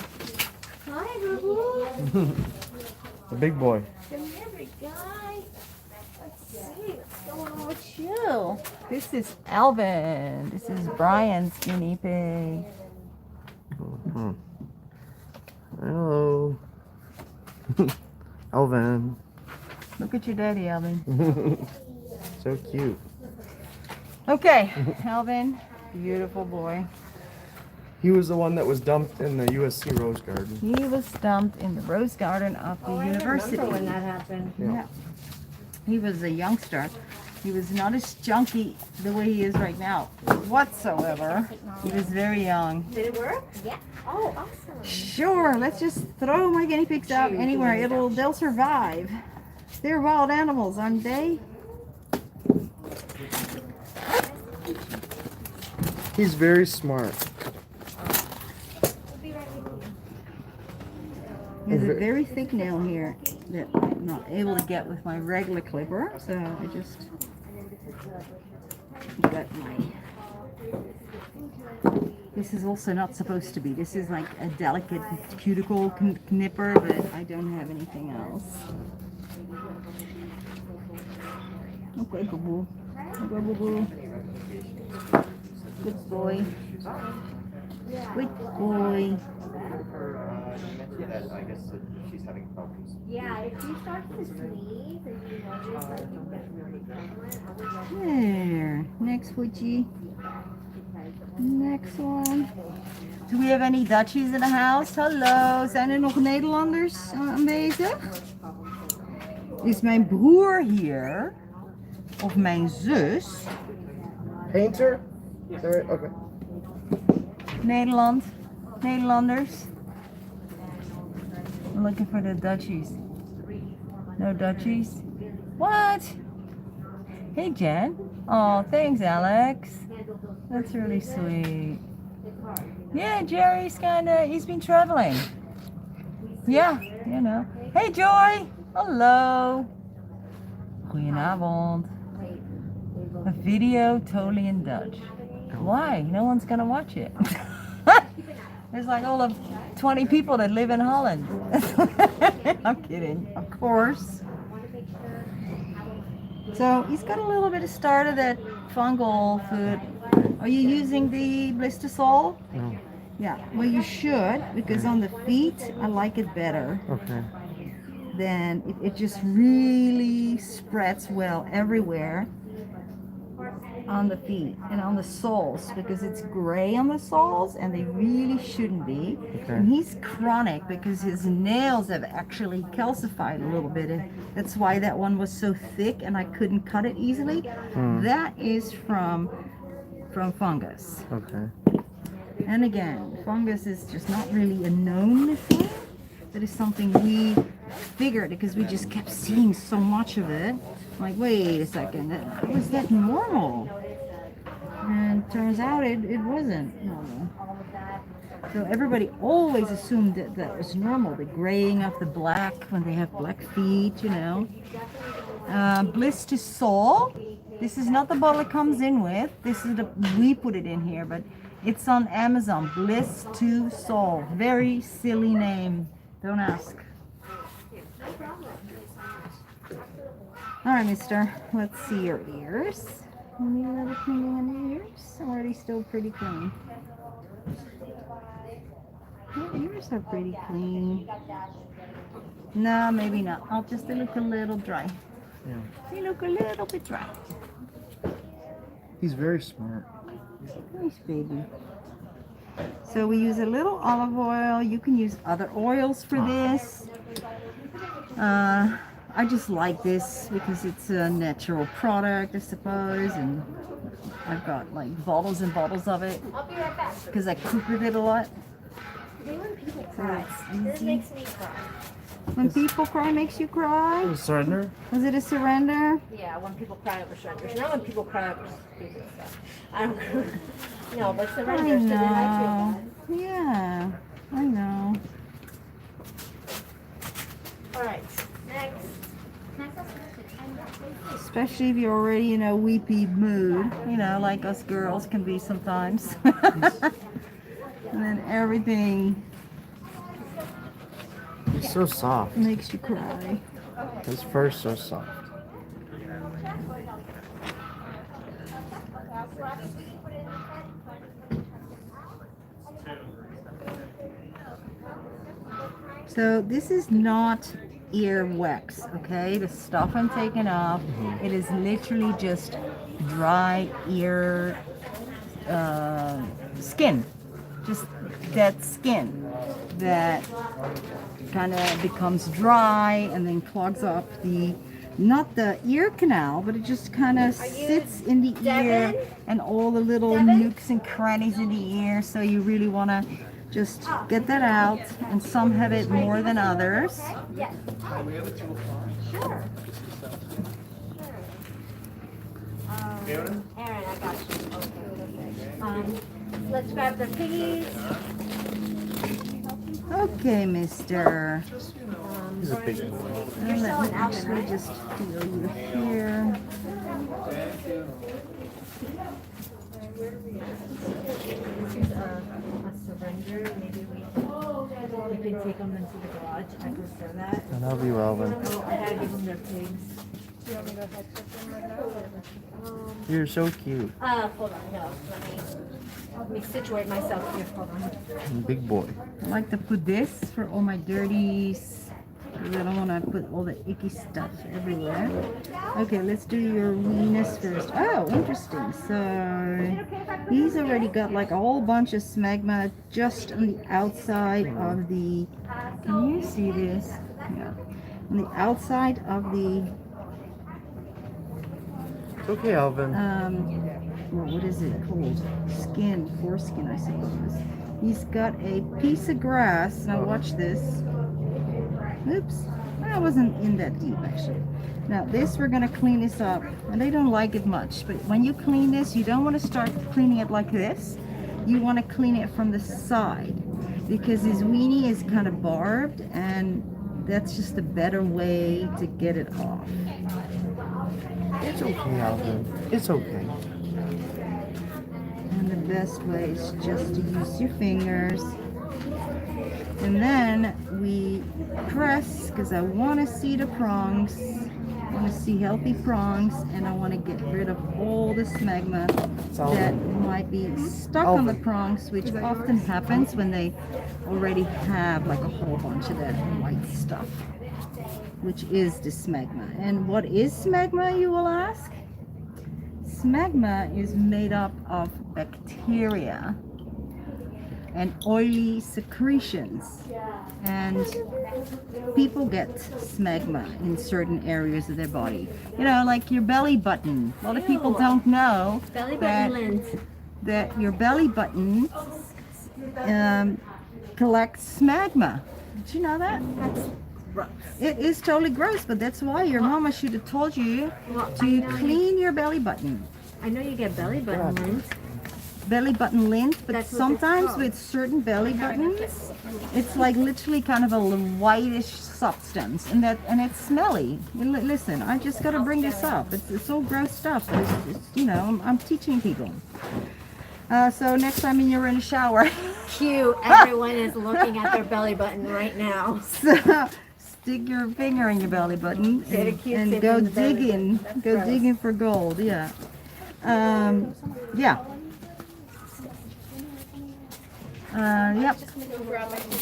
Hi, boo-boo. the big boy. Come here, big guy. Let's see what's going on with you. This is Alvin. This is Brian's guinea pig. Hello. Alvin. Look at your daddy, Alvin. So cute. Okay, Alvin. Beautiful boy. He was the one that was dumped in the USC Rose Garden. He was dumped in the Rose Garden of the university. I remember when that happened. Yeah. He was a youngster. He was not as chunky the way he is right now whatsoever. He was very young. Did it work? Yeah. Oh, awesome. Sure, let's just throw my guinea pigs out anywhere. They'll survive. They're wild animals, aren't they? He's very smart. He has a very thick nail here that I'm not able to get with my regular clipper, so I just got my... This is also not supposed to be. This is like a delicate cuticle knipper, but I don't have anything else. Okay, boo-boo. Okay, boo-boo. Good boy. Good boy. I guess she's having problems. Yeah, if you start to sneeze and you notice like you get really prevalent, I would like There. Next, Witchy. Next one. Do we have any Dutchies in the house? Hallo, zijn er nog Nederlanders aanwezig? Is mijn broer hier? Of mijn zus? Painter? Sorry, okay. Nederland? Nederlanders? I'm looking for the Dutchies. No Dutchies? What? Hey Jen. Oh, thanks Alex. That's really sweet. Yeah, Jerry's he's been traveling. Yeah, you know. Hey Joy. Hello. Goedenavond. A video totally in Dutch. Why? No one's gonna watch it. There's like all of 20 people that live in Holland. I'm kidding, of course. So he's got a little bit of start of that fungal food. Are you using the blister salt? No. Yeah, well you should, because on the feet I like it better. Okay. Then it just really spreads well everywhere on the feet and on the soles, because it's gray on the soles and they really shouldn't be. Okay. And he's chronic because his nails have actually calcified a little bit, and that's why that one was so thick and I couldn't cut it easily. That is from fungus. Okay. And again, fungus is just not really a known thing. That is something we figured because we just kept seeing so much of it. Like, wait a second, how was that normal? And turns out it wasn't normal. So everybody always assumed that was normal, the graying of the black when they have black feet, you know. Bliss to Soul. This is not the bottle it comes in with. This is we put it in here, but it's on Amazon. Bliss to Soul. Very silly name. Don't ask. All right, mister. Let's see your ears. Any little cleaning on the ears? Or are they still pretty clean? Your ears are pretty clean. No, maybe not. They look a little dry. Yeah. They look a little bit dry. He's very smart. Nice baby. So we use a little olive oil. You can use other oils for this. I just like this because it's a natural product, I suppose, and I've got like bottles and bottles of it I'll be right back. because I cook with it a lot. When people So cry. it's This easy. makes me cry. When people cry makes you cry? Surrender? Was it a surrender? Yeah, when people cry over surrenders. Not when people cry over stupid stuff. I don't No, but I surrenders, so then I feel know. bad. Yeah, I know. Alright, next. Especially if you're already in a weepy mood, you know, like us girls can be sometimes. And then everything He's so soft. makes you cry. His fur's so soft. So this is not ear wax, okay? The stuff I'm taking off, it is literally just dry ear skin. Just dead skin that kind of becomes dry and then clogs up not the ear canal, but it just kind of sits in the ear Devin? and all the little nooks and crannies in the ear. So you really want to just get that out, and some have it more than others. Yes. Sure. Aaron, I got you. Okay. Let's grab the piggies. Okay, mister. He's a big boy. And let me actually just feel you here. This is a surrender. Maybe we can take them into the garage. I prefer that. I love you, Alvin. Oh, I gotta give them their pigs. Do you want me to help with them right now? You're so cute. Hold on. No, let me situate myself here. Hold on. Big boy. I like to put this for all my dirty 'cause I don't want to put all the icky stuff everywhere. Okay, let's do your weenus first. Oh, interesting. So he's already got like a whole bunch of smegma just on the outside of the. Can you see this? Yeah, on the outside of the. It's okay, Alvin. What is it called? Skin, foreskin, I suppose. He's got a piece of grass. Now watch this. Oops, I wasn't in that deep actually. Now this, we're gonna clean this up, and they don't like it much. But when you clean this, you don't want to start cleaning it like this. You want to clean it from the side because his weenie is kind of barbed, and that's just a better way to get it off. It's okay, Alvin. It's okay. And the best way is just to use your fingers. And then we press, because I want to see the prongs. I want to see healthy prongs, and I want to get rid of all the smegma that might be stuck on the prongs, which often happens when they already have like a whole bunch of that white stuff, which is the smegma. And what is smegma, you will ask? Smegma is made up of bacteria and oily secretions, and people get smegma in certain areas of their body. You know, like your belly button. A lot of people don't know Belly button lint. that your belly button collects smegma. Did you know that? That's gross. It is totally gross, but that's why your mama should have told you to clean your belly button. I know you get belly button lint. Belly button lint, but That's what it's sometimes called. with certain belly buttons, it's like literally kind of a whitish substance, and it's smelly. Listen, I just got to bring this up. It's all gross stuff. It's, you know, I'm teaching people. So next time you're in the shower, Cute. Everyone is looking at their belly button right now. so stick your finger in your belly button Get a cute and tip go in the belly digging. button. Go That's digging for gold. Yeah. Yeah. Yep.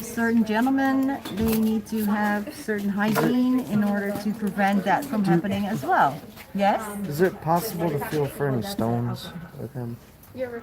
Certain gentlemen, they need to have certain hygiene in order to prevent that from happening as well. Yes? Is it possible to feel for any stones with him?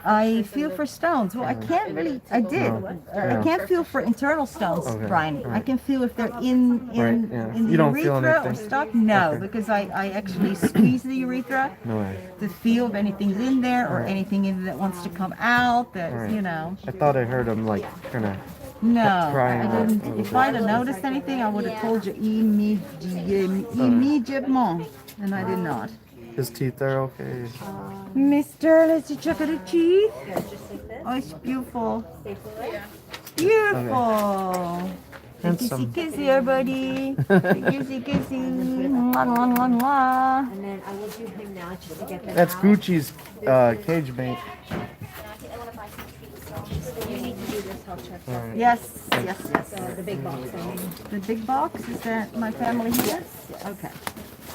I feel for stones. Well, I can't really. I did. I can't feel for internal stones, Okay, Brian. I right. can feel if they're in Right, yeah. in the You don't feel urethra or anything? stuck. No, Okay. because I actually squeeze the urethra No way. to feel if anything's in there or Right. anything in that wants to come out. That Right. you know. I thought I heard him like kind of. No, Crying I out a didn't. little If bit. I'd have noticed anything, I would have told you immediately, and I did not. His teeth are okay. Mister, let's check out the teeth. Oh, it's beautiful. Beautiful. Handsome. Kissy, kissy, everybody. Kissy, kissy. Mwah, mwah, mwah, mwah. And then I will do him now just to get them That's out. Gucci's cage mate. You need to do this health check. Alright. Yes, yes, yes. The big box, I mean. The big box, is that my family here? Okay.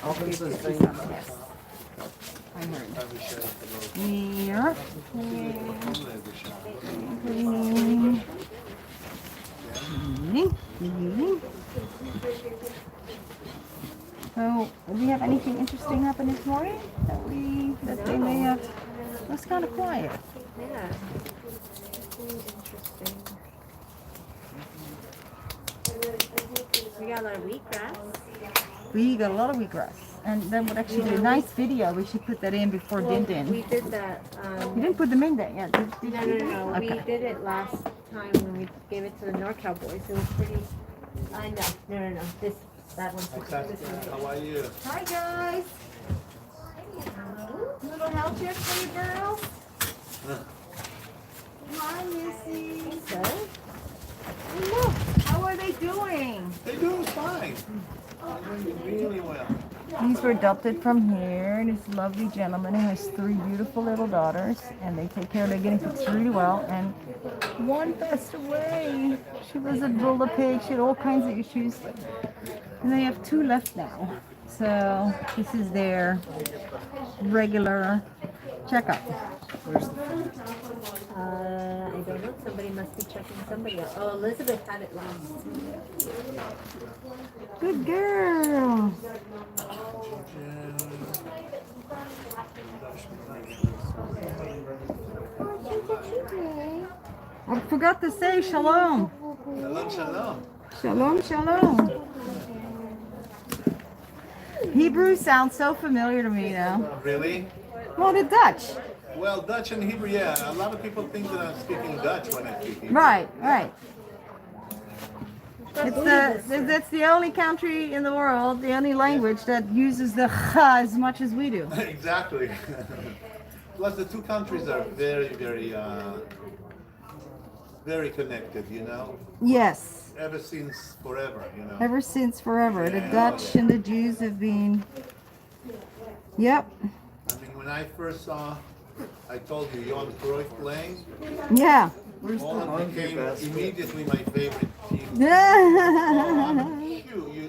Alvin's his thing. Yes. I heard. Here. Cleaning. Cleaning. So, do we have anything interesting happen this morning that they may have? It was kind of quiet. Yeah. Interesting. We got a lot of wheatgrass. We got a lot of wheatgrass, and that would actually be a nice video. We should put that in before Well, Din we Din. did that. You didn't put them in there yet. Did No, you? no, no. We Okay. did it last time when we gave it to the Norcal boys. It was pretty. I know. No. That one's. How are you? Hi guys. Little help here for you girls. Hi Missy. So, Look, how are they doing? They do fine. Really well. These were adopted from here. This lovely gentleman who has 3 beautiful little daughters, and they take care of their guinea pigs really well. And one passed away. She was a bull pig. She had all kinds of issues. And they have 2 left now. So this is their regular checkup. I don't know. Somebody must be checking somebody else. Oh, Elizabeth had it last. Good girl. I forgot to say shalom. Shalom, shalom. Shalom, shalom. Hebrew sounds so familiar to me now. Really? Well, the Dutch. Well, Dutch and Hebrew, yeah. A lot of people think that I'm speaking Dutch when I speak Hebrew. Right, right. That's the only country in the world, the only language that uses the cha as much as we do. Exactly. Plus, the two countries are very, very connected, you know? Yes, Ever since forever, you know? ever since forever. The Yeah. Dutch and the Jews have been, yep, I mean, when I first saw, I told you, Johan Cruyff playing, yeah. Holland became immediately my favorite team.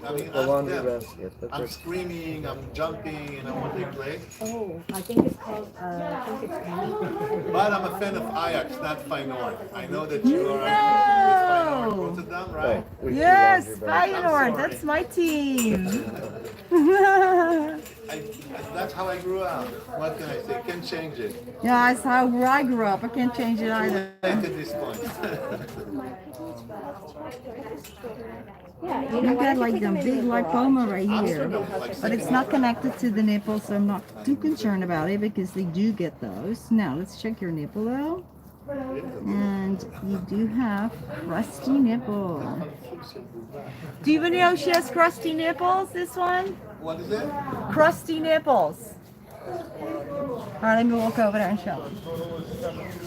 I mean, The ask laundry them. basket. I'm screaming, I'm jumping, you know, when they play. Oh, I think it's called, But I'm a fan of Ajax, not Feyenoord. I know that you are with Feyenoord Rotterdam, right? Yes, Feyenoord, that's my team. That's how I grew up. What can I say? Can't change it. Yeah, that's how I grew up. I can't change it either. At this point. yeah, you I know what? got I like could the take them in big the garage. lipoma right here, but it's not connected to the nipple, so I'm not too concerned about it because they do get those. Now let's check your nipple though, and you do have crusty nipple. Do you even know she has crusty nipples? This one, What is it? crusty nipples. All right, let me walk over there and show them.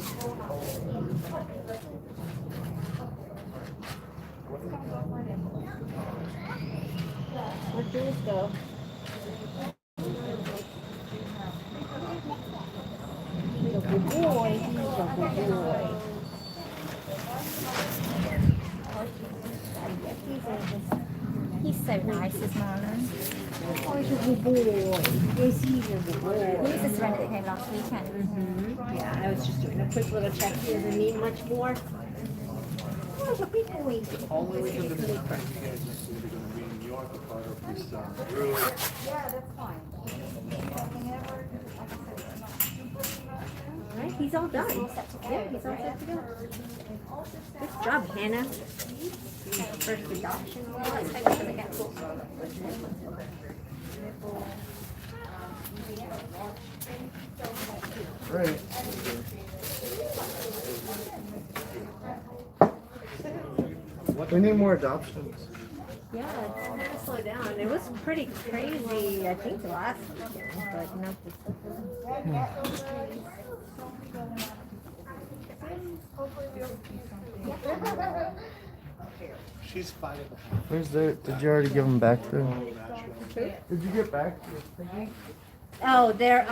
Where'd yours go? He's a good boy. He's a good boy. He's so nice, his Marlon. Oh, he's a good boy. Yes, he's a good boy. Who's the surrender that came last weekend? Yeah, I was just doing a quick little check. He doesn't need much more. Oh, he's a big boy. Only we can do this. You guys next week are going to be in New York, a part of this group. Yeah, that's fine. Nothing ever, like I said, it's not super emotion. All right, he's all done. He's all set to go. Yeah, he's all set to go. Good job, Hannah. First adoption. Let's hope it doesn't get caught. Right. We need more adoptions. Yeah, it's kind of slowed down. It was pretty crazy, I think, the last weekend, but not this She's 5.5. Where's the? Did you already give them back to? Did you get back? Oh, they're,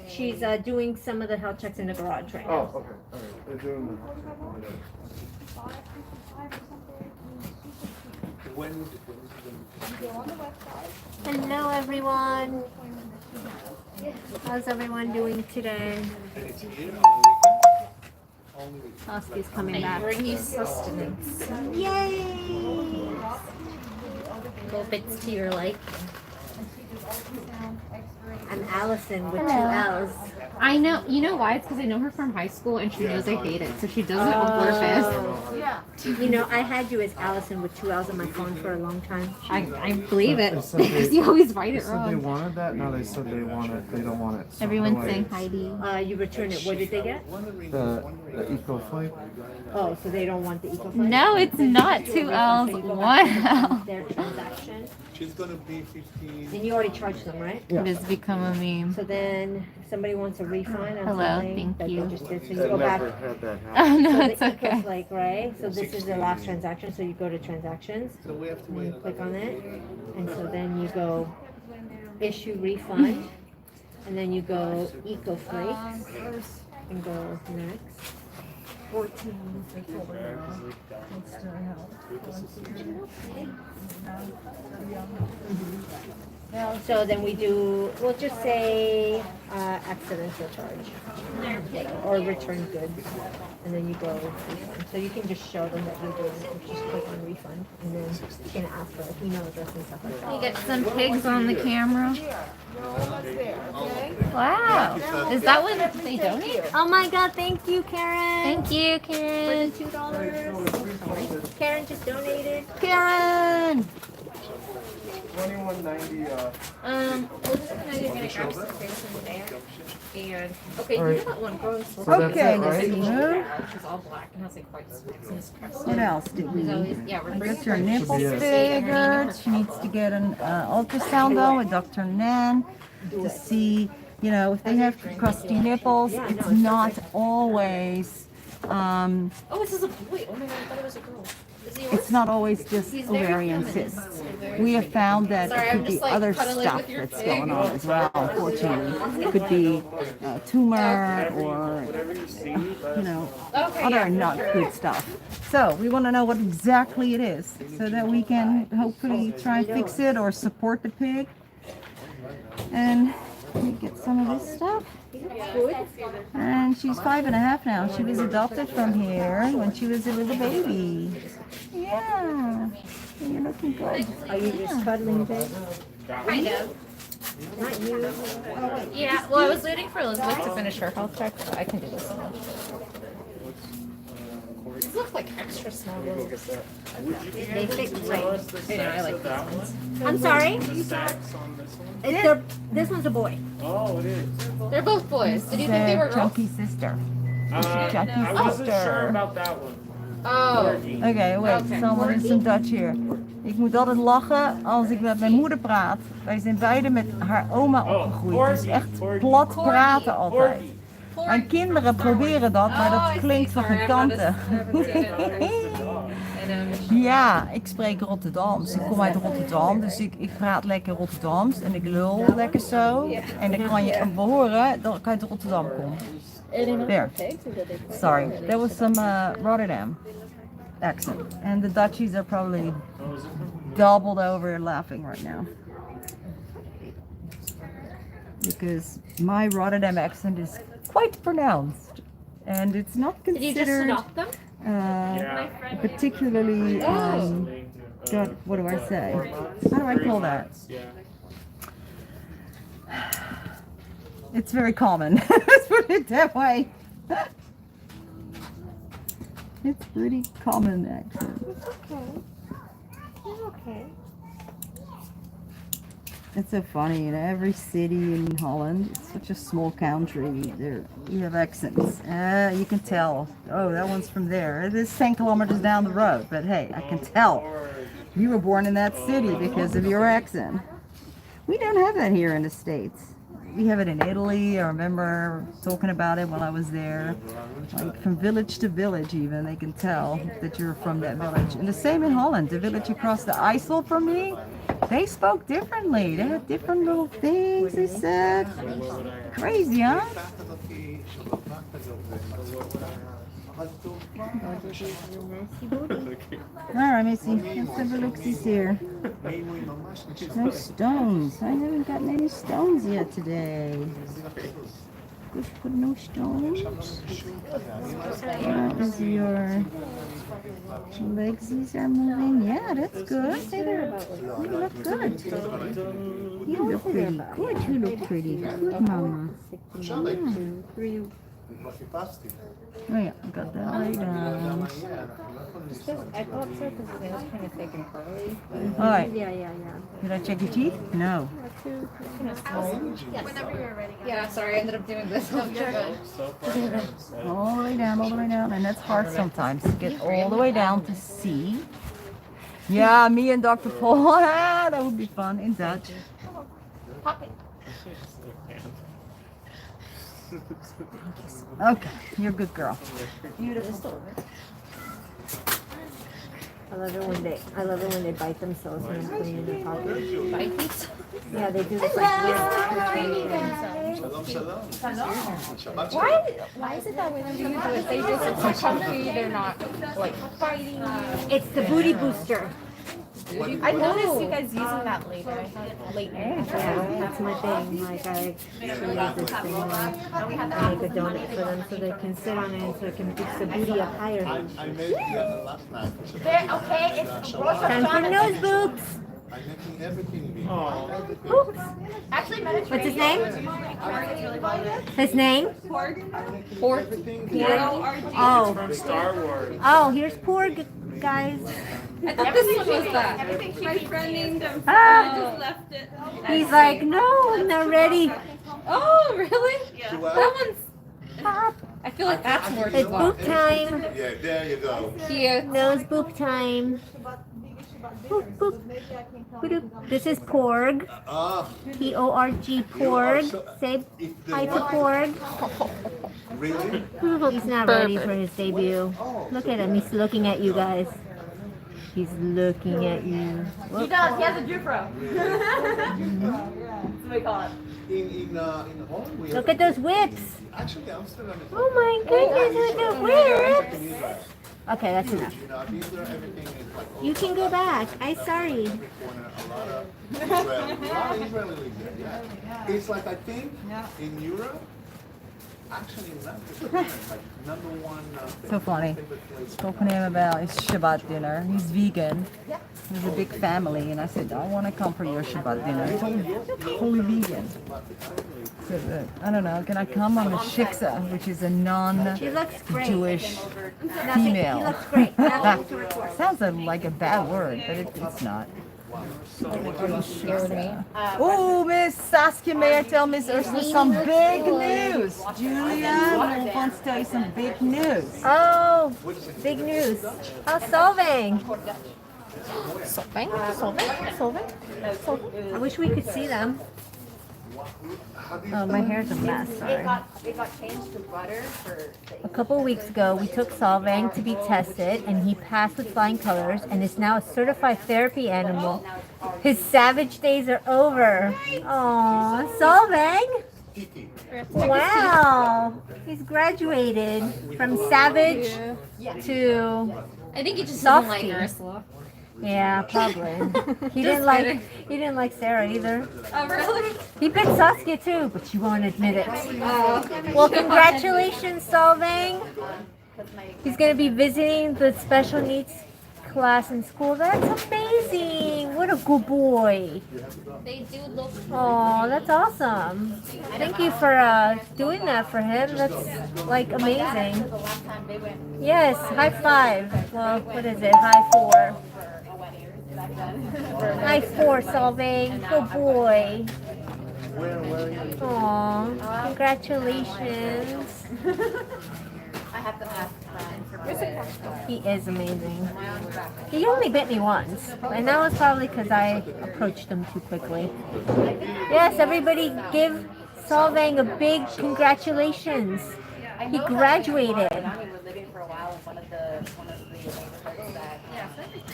she's doing some of the health checks in the garage right Oh, now. okay. All right. They're doing When is it? Hello, everyone. How's everyone doing today? And it's here on the weekend? Only weekend. Saskia's coming back. Bring you sustenance. Yay! Little bits to your life. I'm Alison with two Hello. L's. I know. You know why? It's because I know her from high school, and she knows I hate it, so she does it on purpose. You know, I had you as Alison with two L's on my phone for a long time. I believe it They said they- because you always write They it said they wrong. wanted that. Now they said they want it. They don't want it. So Everyone's no way. saying Heidi. You returned it. What did they get? The eco flake. Oh, so they don't want the eco No, it's not two L's, one L. Their transaction. She's going to be 15. And you already charged them, right? It has become a meme. So then somebody wants a refund on Hello, something thank that you. they just did. So you I go back. never had that happen. Oh no, So it's the eco okay. flake, right? So this is the last transaction. So you go to transactions. So we have to And wait. you click on it, and so then you go issue refund, and then you go eco flakes, and go next. 14 before now. It's still help. So then we do, we'll just say accidental charge or return goods, and then you go refund. So you can just show them that you're doing it. You just click on refund, and then you can ask for like email address and stuff like that. You get some pigs on the camera. We're almost there, okay? Wow. Is that what they donate? Oh my God! Thank you, Karen. Thank you, Karen. For the $2. Karen just donated. Karen! 2190. We're just gonna grab some pigs from there. And okay, you know that one gross. So that's Okay, it, let's right? see her. Which is all black and has like white specks and it's crusty. What else did we There's need? always, yeah, we're bringing Gets her her nipples Yeah. figured. She needs to get an ultrasound though with Dr. Nan to see, you know, if they have crusty nipples. It's not always, Oh, this is a boy. Oh my god, I thought it was a girl. Is he yours? it's not always just He's very ovarian feminine. cysts. Very We have found that Sorry, it I'm could be just, like, other cuddling stuff with your that's pig. going on as well, unfortunately. It could be a tumor or, Whatever you see, you know, Okay, other yeah, not good stuff. So we want to know what exactly it is so that we can hopefully try and fix it or support the pig. And we get some of this stuff. And she's 5.5 now. She was adopted from here when she was a little baby. Yeah. You're looking good. Are you just cuddling, babe? Kind of. Not you. Yeah, well, I was waiting for Elizabeth to finish her health check, so I can do this one. These look like extra small little. They fit great. I know, I like these ones. I'm sorry. This one's a boy. Oh, it is. They're both boys. Did you think they were girls? Chunky sister. Chunky I wasn't sure sister. about that one. Oh. Oké, wait, Oké. someone is some Dutch hier. Ik moet altijd lachen als ik met mijn moeder praat. Wij zijn beide met haar oma opgegroeid. Het is echt plat praten altijd. Mijn kinderen proberen dat, maar dat klinkt van geen kanten. Ja, ik spreek Rotterdams. Ik kom uit Rotterdam, dus ik praat lekker Rotterdams en ik lul lekker zo. En dan kan je horen dat ik uit Rotterdam kom. There. Sorry, there was some Rotterdam accent. And the Dutchies are probably doubled over laughing right now. Because my Rotterdam accent is quite pronounced. And it's not Did you just considered adopt them? particularly, what do I say? How do I call that? It's very common. Let's put it that way. It's pretty common accent. Okay. It's so funny, in every city in Holland, it's such a small country, you have accents. You can tell, oh, that one's from there. It is 10 kilometers down the road, but hey, I can tell you were born in that city because of your accent. We don't have that here in the States. We have it in Italy. I remember talking about it while I was there. Like from village to village even, they can tell that you're from that village. And the same in Holland, the village across the IJssel from me, they spoke differently. They had different little things they said. Crazy, huh? Alright, Missy, let's have a look here. No stones. I haven't gotten any stones yet today. Just put no stones. That is your legsies are moving. Yeah, that's good. You look good. You look pretty good. You look pretty good, Mama. Oh yeah, I got that right down. I thought so because the nails kind of thick and curly. Alright, Yeah. did I check your teeth? No. Whenever you're ready. Yeah, sorry, I ended up doing this. Oh, you're good. All the way down, and that's hard sometimes to get all the way down to see. Yeah, me and Dr. Paul, that would be fun in Dutch. Okay, you're a good girl. Beautiful. I love it when they bite themselves when I'm cleaning their pocket. Bite these? Yeah, they do this like Why is it that way when you do it? They just, it's so comfy, they're not like fighting. It's the booty booster. I noticed you guys using that later. Later. Yeah, that's my thing. Like I use this thing and I make a donut for them so they can sit on it so it can fix the booty up higher. I made the last night. Okay, it's Time for nose boops. I'm making everything big. Boops. actually What's his name? His name? Oh. From Star Wars. Oh, here's Porg, guys. I thought this one was that. My friend named him. Ah. I just left it. He's like, no, I'm not ready. Oh, really? Yeah. That one's. I feel like that's more It's boop time. Yeah, there you go. cute. Nose boop time. Boop, boop. Boop. This is Porg. P-O-R-G, Porg. Say hi to Porg. Really? He's not ready for his debut. Look at him. He's looking at you guys. He's looking at you. He does. He has a Jufro. That's what we call it. In home, we Look at those whips. actually Amsterdam is Oh my goodness, look at the whips. Okay, that's enough. you know, these are everything is like You can go back. I'm sorry. corner, a lot of Israeli live there, yeah. It's like I think in Europe, actually Memphis, like number one. So funny. Spoken to him about his Shabbat dinner. He's vegan. He's a big family, and I said, I want to come for your Shabbat dinner. He's totally vegan. So, I don't know, can I come on the shiksa, which is a She looks great. non-Jewish Nothing, he female? looks great. Nothing to report. Sounds like a bad word, but it's not. Oh, Miss Saskia, may I tell Miss Ursula some big news? Julia wants to tell you some big news. Oh, big news. Oh, Solvang. I wish we could see them. Oh, my hair's a mess. Sorry. It got changed to butter for A couple weeks ago, we took Solvang to be tested, and he passed with flying colors, and is now a certified therapy animal. His savage days are over. Aww, Solvang! Wow, he's graduated from savage to I think he just doesn't like Softy. Ursula. yeah, probably. He didn't like Sarah either. Oh, really? He picked Saskia too, but she won't admit it. Well, congratulations, Solvang. He's going to be visiting the special needs class in school. That's amazing. What a good boy. They do look. Oh, that's awesome. Thank you for doing that for him. That's like amazing. Yes, high five. Well, what is it? High four. High four, Solvang. Good boy. Aw, congratulations. I have to ask He is amazing. He only bit me once, and that was probably because I approached him too quickly. Yes, everybody give Solvang a big congratulations. He graduated.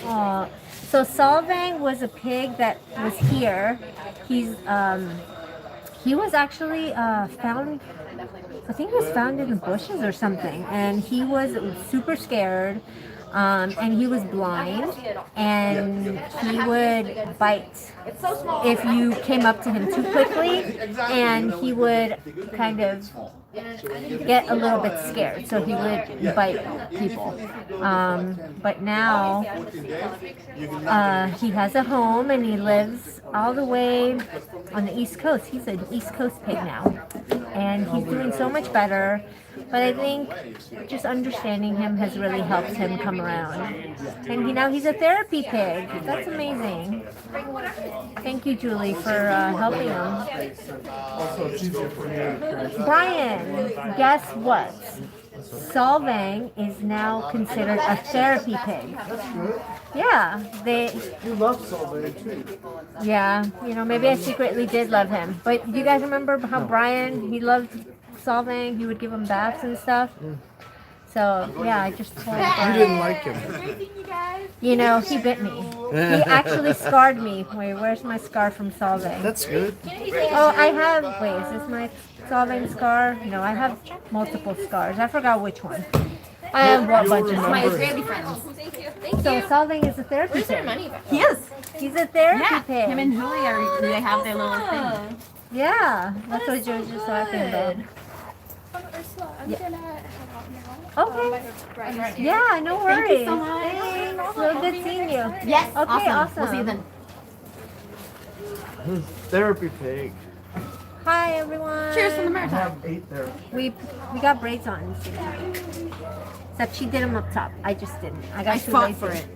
Aw. So Solvang was a pig that was here. He was actually found, I think he was found in the bushes or something, and he was super scared, and he was blind, and he would bite if you came up to him too quickly, and he would kind of get a little bit scared, so he would bite people. But now he has a home, and he lives all the way on the East Coast. He's an East Coast pig now, and he's doing so much better. But I think just understanding him has really helped him come around. And now he's a therapy pig. That's amazing. Thank you, Julie, for helping him. Brian, guess what? Solvang is now considered a therapy pig. Yeah, You love Solvang too. yeah, maybe I secretly did love him. But you guys remember how Brian, he loved Solvang, he would give him baths and stuff? So, yeah, I just told him. You didn't like him. He bit me. He actually scarred me. Wait, where's my scar from Solvang? That's good. Oh, I have, wait, is this my Solvang scar? No, I have multiple scars. I forgot which one. I have what You'll bunch of My remember. Israeli friends. Thank you. Thank So you. Solvang is a therapy Where's their pig. money back? He is. He's a therapy Yeah. pig. Him and Julie are. They have their little thing. Yeah, that's what George was talking about. Ursula, I'm Yeah. gonna head out now. Okay. I have to Yeah, no worries. Thank you so much. Thanks. So good seeing you. Yes. Okay, awesome. We'll see you then. Therapy pig. Hi everyone. Cheers from the I maritime. have 8 there. We got braids on. Except she did them up top. I just didn't. I got I too fought lazy. for it.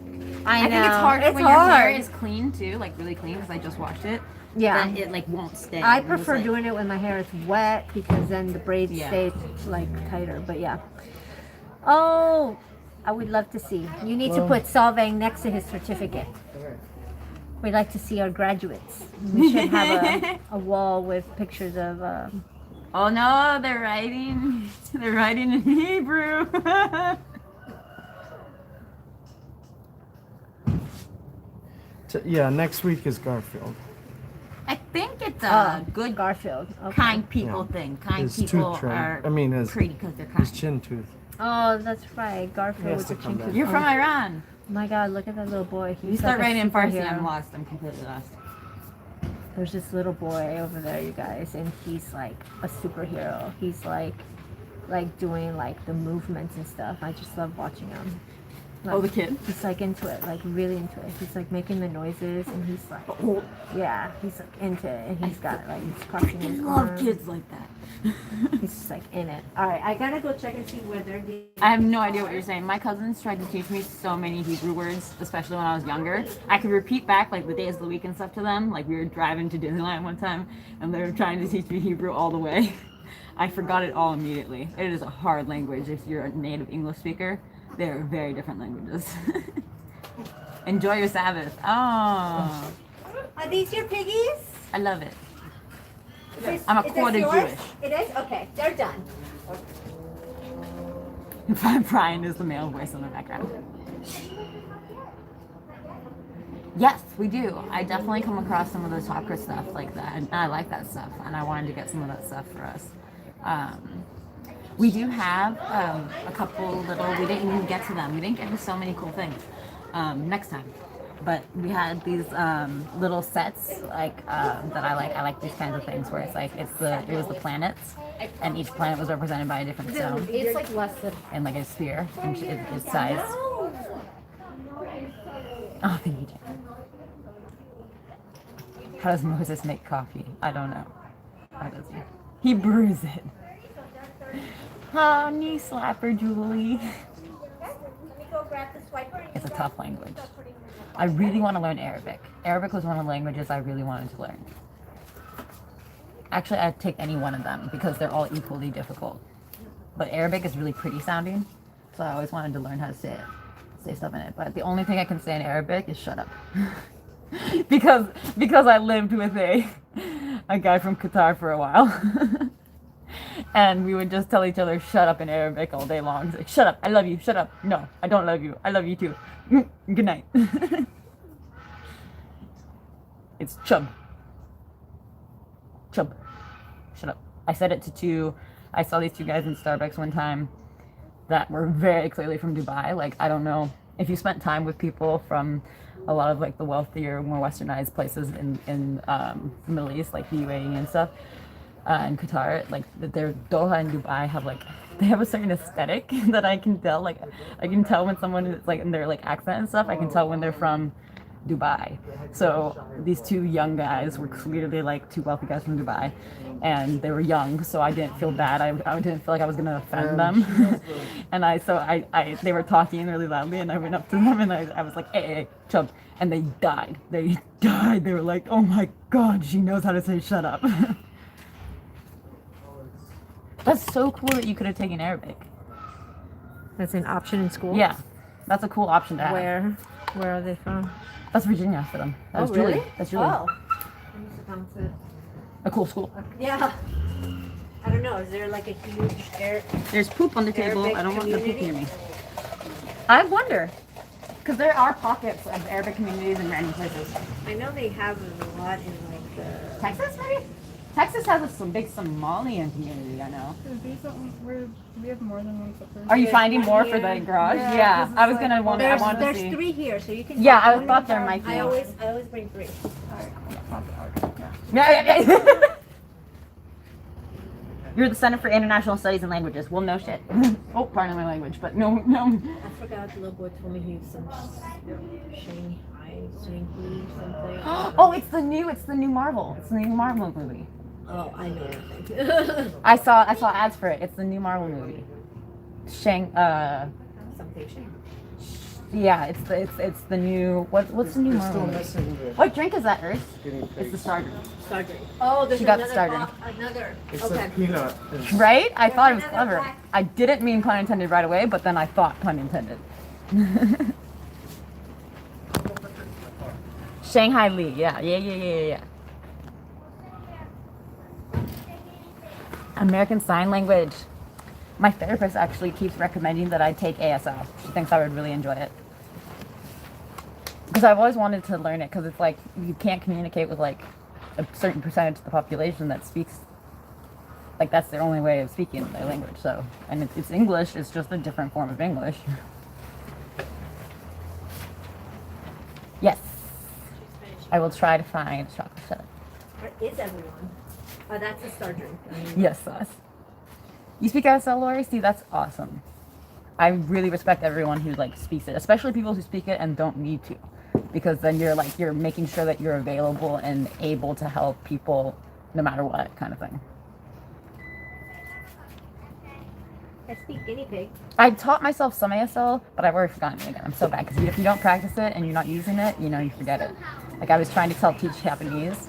I know. think it's hard It's when your hair hard. is clean too, like really clean, because I just washed it. Yeah. Then it like won't stay. I It was, prefer like- doing it when my hair is wet because then the braids Yeah. stay like tighter. But yeah. Oh, I would love to see. You need to put Solvang next to his certificate. We'd like to see our graduates. We should have a wall with pictures of. Oh no, they're writing. They're writing in Hebrew. Yeah, next week is Garfield. I think it's a good, Garfield. Okay. kind people Yeah. thing. Kind His people tooth trim. are I mean, his pretty because they're his kind. chin tooth. Oh, that's right. He Garfield has with to the come chinky. back. You're from Iran. My God, look at that little boy. He's You start like a writing in Farsi, superhero. I'm lost. I'm completely lost. There's this little boy over there, you guys, and he's like a superhero. He's like doing like the movements and stuff. I just love watching him. Oh, the kid? He's like into it, like really into it. He's like making the noises, and he's like, yeah, he's like into it, and he's got like he's crossing his I love arms. kids like that. He's just like in it. All right, I gotta go check and see where they're. I have no idea what you're saying. My cousins tried to teach me so many Hebrew words, especially when I was younger. I could repeat back like the days of the week and stuff to them. Like we were driving to Disneyland one time, and they were trying to teach me Hebrew all the way. I forgot it all immediately. It is a hard language if you're a native English speaker. They're very different languages. Enjoy your Sabbath. Oh, Are these your piggies? I love it. I'm a quarter Jewish. It is? Okay, they're done. Brian is the male voice in the background. Yes, we do. I definitely come across some of the chakra stuff like that, and I like that stuff, and I wanted to get some of that stuff for us. We do have a couple little, we didn't even get to them. We didn't get to so many cool things next time. But we had these little sets like that I like. I like these kinds of things where it's like it was the planets, and each planet was represented by a different stone It's like less than. and like a sphere and its size. Oh, thank you, Jack. How does Moses make coffee? I don't know. How does he? He brews it. Oh, knee slapper, Julie. It's a tough language. I really want to learn Arabic. Arabic was one of the languages I really wanted to learn. Actually, I'd take any one of them because they're all equally difficult. But Arabic is really pretty sounding, so I always wanted to learn how to say stuff in it. But the only thing I can say in Arabic is shut up. because I lived with a guy from Qatar for a while. And we would just tell each other shut up in Arabic all day long. It's like, shut up, I love you, shut up. No, I don't love you. I love you too. Good night. It's chub. Chub. Shut up. I said it to two. I saw these two guys in Starbucks one time that were very clearly from Dubai. Like, I don't know if you spent time with people from a lot of like the wealthier, more westernized places in the Middle East, like the UAE and stuff, and Qatar, like their Doha and Dubai have like, they have a certain aesthetic that I can tell. Like, I can tell when someone is like in their like accent and stuff. I can tell when they're from Dubai. So these two young guys were clearly like two wealthy guys from Dubai, and they were young, so I didn't feel bad. I didn't feel like I was gonna offend them. And they were talking really loudly, and I went up to them and I was like, hey, chub, and they died. They died. They were like, oh my God, she knows how to say shut up. That's so cool that you could have taken Arabic. That's an option in school? Yeah, that's a cool option to have. Where are they from? That's Virginia for them. That's really? Julie. That's Julie. Oh. A cool school. Yeah. I don't know. Is there like a huge There's poop on the table. Arabic I don't want the poop near me. I wonder. Because there are pockets of Arabic communities in random places. I know they have a lot in like the Texas, maybe? Texas has a big Somalian community, I know. We have more than one footprint. Are you finding more for the garage? Yeah, I was gonna want. I wanted to There's see. 3 here, so you can. Yeah, take I one. thought there might be. I always bring 3. Yeah. You're the Center for International Studies and Languages. Well, no shit. Oh, pardon my language, but no. I forgot the little boy told me he was some Shanghai something. Oh, it's the new Marvel. It's the new Marvel movie. Oh, I know nothing. I saw ads for it. It's the new Marvel movie. Something Shang. Yeah, it's the new what's the new Marvel movie? What drink is that, Earth? It's the Star drink. Star drink. Oh, there's She got the another. Star drink. Another. It's Okay. a peanut. Right? I thought it was another clever. black- I didn't mean pun intended right away, but then I thought pun intended. Shanghai Lee, yeah. American Sign Language. My therapist actually keeps recommending that I take ASL. She thinks I would really enjoy it. Because I've always wanted to learn it, because it's like you can't communicate with like a certain percentage of the population that speaks, like that's their only way of speaking their language. So, and it's English, it's just a different form of English. Yes. I will try to find chocolate shut up. Where is everyone? Oh, that's a Star drink. Yes, sus. You speak ASL, Lori? See, that's awesome. I really respect everyone who like speaks it, especially people who speak it and don't need to, because then you're making sure that you're available and able to help people no matter what kind of thing. I speak guinea pig. I taught myself some ASL, but I've already forgotten it again. I'm so bad because if you don't practice it and you're not using it, you forget it. Like I was trying to teach Japanese.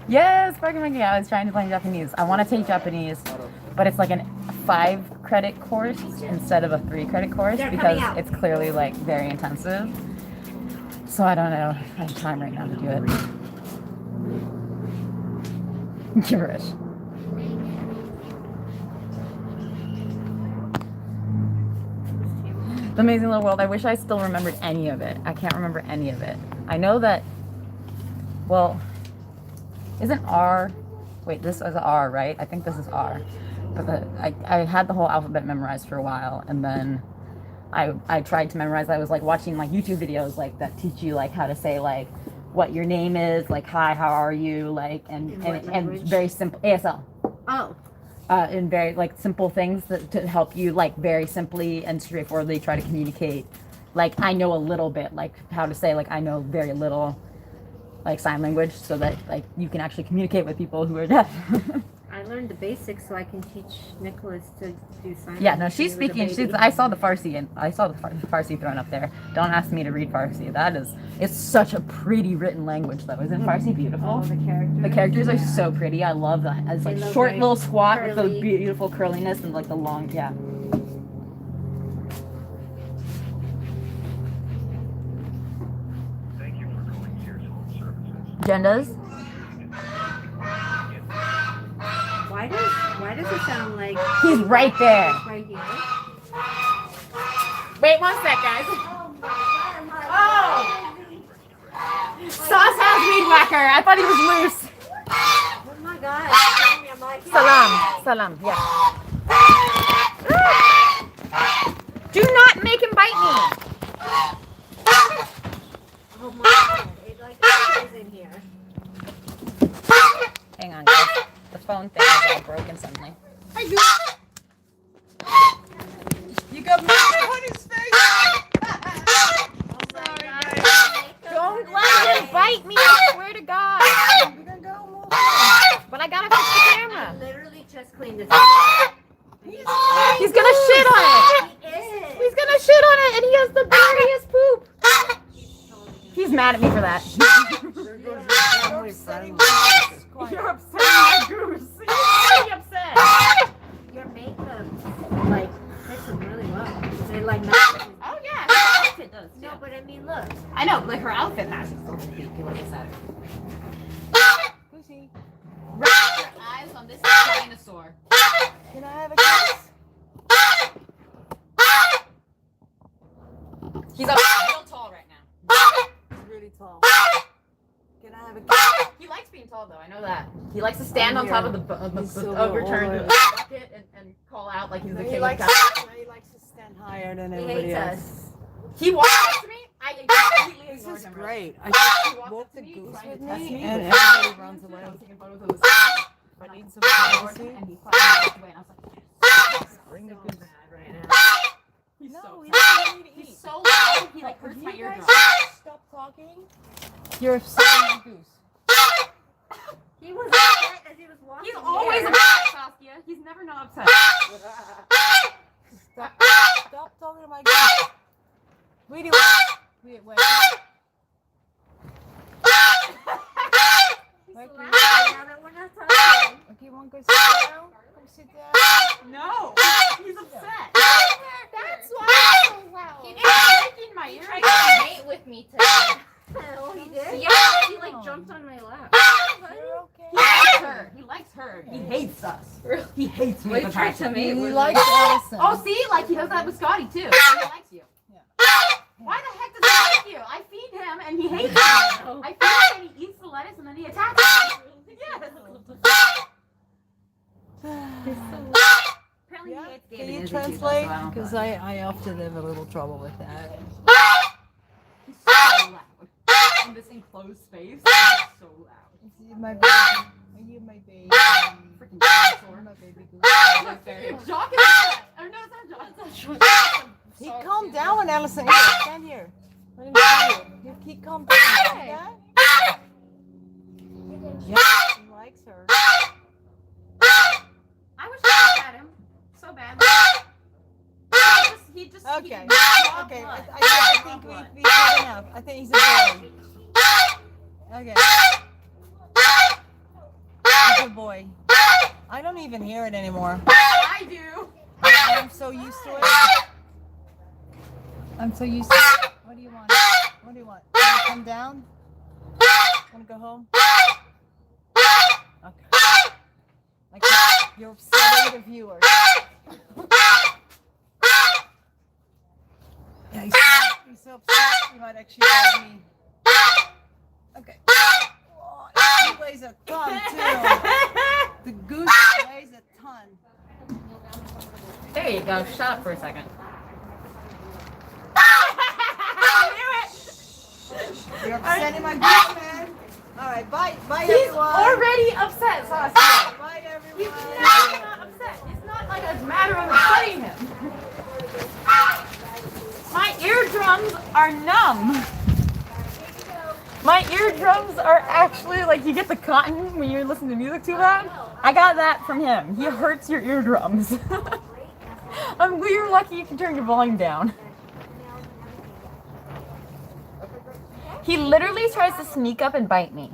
Yes, I was trying to learn Japanese. I want to take Japanese, but it's like a 5-credit course instead of a 3-credit course because it's clearly like very intensive. So I don't know if I have time right now to do it. Gibberish. The Amazing Little World. I wish I still remembered any of it. I can't remember any of it. I know that, well, isn't R, wait, this is R, right? I think this is R. But I had the whole alphabet memorized for a while, and then I tried to memorize. I was like watching like YouTube videos like that teach you like how to say like what your name is, like hi, how are you, like and very simple ASL. Oh. And very like simple things to help you like very simply and straightforwardly try to communicate. Like I know a little bit like how to say like I know very little like sign language so that like you can actually communicate with people who are deaf. I learned the basics so I can teach Nicholas to do sign Yeah, no, language she's when he was a speaking. baby. I saw the Farsi and I saw the Farsi thrown up there. Don't ask me to read Farsi. It's such a pretty written language though. Isn't Farsi beautiful? Oh, the characters. The characters are so pretty. I love that. It's like look short very little squat with curly. the beautiful curliness and like the long, yeah. Thank you for calling Sears Home Services. Agendas? Why does it sound like He's right there. right here? Wait 1 sec, guys. Oh! Sauce has Weedwacker. I thought he was loose. Oh my god. I'm like, Salam, yeah. Do not make him bite me. oh my god. It like is in here. Hang on, guys. The phone thing is all broken suddenly. You got mustard on his face. Don't let him bite me, I swear to God. We're gonna go move. But I gotta fix the camera. Literally just cleaned this. He's gonna shit on it. He is. He's gonna shit on it and he has the dirtiest poop. He's mad at me for that. You're upset my goose. You're really upset. Your makeup like fits him really well. They like match. Oh yeah, her outfit does. No, but I mean look. I know, like her outfit matches the whole like I said. Lucy, Wrap your eyes on this dinosaur. can I have a kiss? He's up real tall right now. He's really tall. Can I have a kiss? He likes being tall. call though. I know that. He likes to stand on top of the overturned bucket and call out like he's the king of likes cows. he likes to stand higher than He everybody hates else. us. He walks next to me. I completely This ignored is him. great. I He just walks walk next the to me, goose trying with to test me, me, and but everybody runs away. I was taking photos of the sun. I need some I privacy. and he walked away, and I was like, Bring the goose. he's No, so he upset. doesn't need to eat. He's so loud. He like hurts If my you guys eardrum. stop talking, you're upsetting the goose. He was upset as he was walking. He's always there. upset, Saskia. He's never not upset. Stop talking to my goose. Weedwacker. Wait. He's so loud now that we're not talking. Okay, you want to go sit down? Come sit down. No, he's upset. That's why he's so loud. He's breaking my He ear. tried to mate with me today. Oh, he did? Yeah, he like jumped on my lap. You're okay. He likes her. He likes her. He hates us. He hates me. He with tried to passion. mate He with likes me. Alison. Oh, see, like he does that with Scotty too. He likes you. Why the heck does he like you? I feed him and he hates me. I feed him and he eats the lettuce and then he attacks me. Yes. Apparently Yeah? he hates Can David you Izzy too, translate? as well, Because but I often have a little trouble with that. he's so loud. In this enclosed space, he's so loud. Is he my baby? Are you my baby? Freaking dinosaur. My baby goose. Jock is upset. Or no, it's not Jock. He calmed down when Alison. Here, stand here. Let him see you. He calmed down. Like that? Yeah, he likes her. I wish I had him so bad. He just Okay. he draw Okay. blood. I think we've had enough. I think he's a boy. Okay. He's a boy. I don't even hear it anymore. I do. I'm so used to it. I'm so used to it. What do you want? What do you want? You wanna come down? Wanna go home? Okay. Like that. You're upsetting the viewers. Yeah, he's so upset. He might actually bite me. Okay. Oh, he weighs a ton too. The goose weighs a ton. There you go. Shut up for a second. You're upsetting my goose, man. All right, bye, He's everyone. already upset, Saskia. Bye, He's everyone. never not upset. It's not like a matter of upsetting him. My eardrums are numb. My eardrums are actually like you get the cotton when you're listening to music too loud. I got that from him. He hurts your eardrums. You're lucky you can turn your volume down. He literally tries to sneak up and bite me.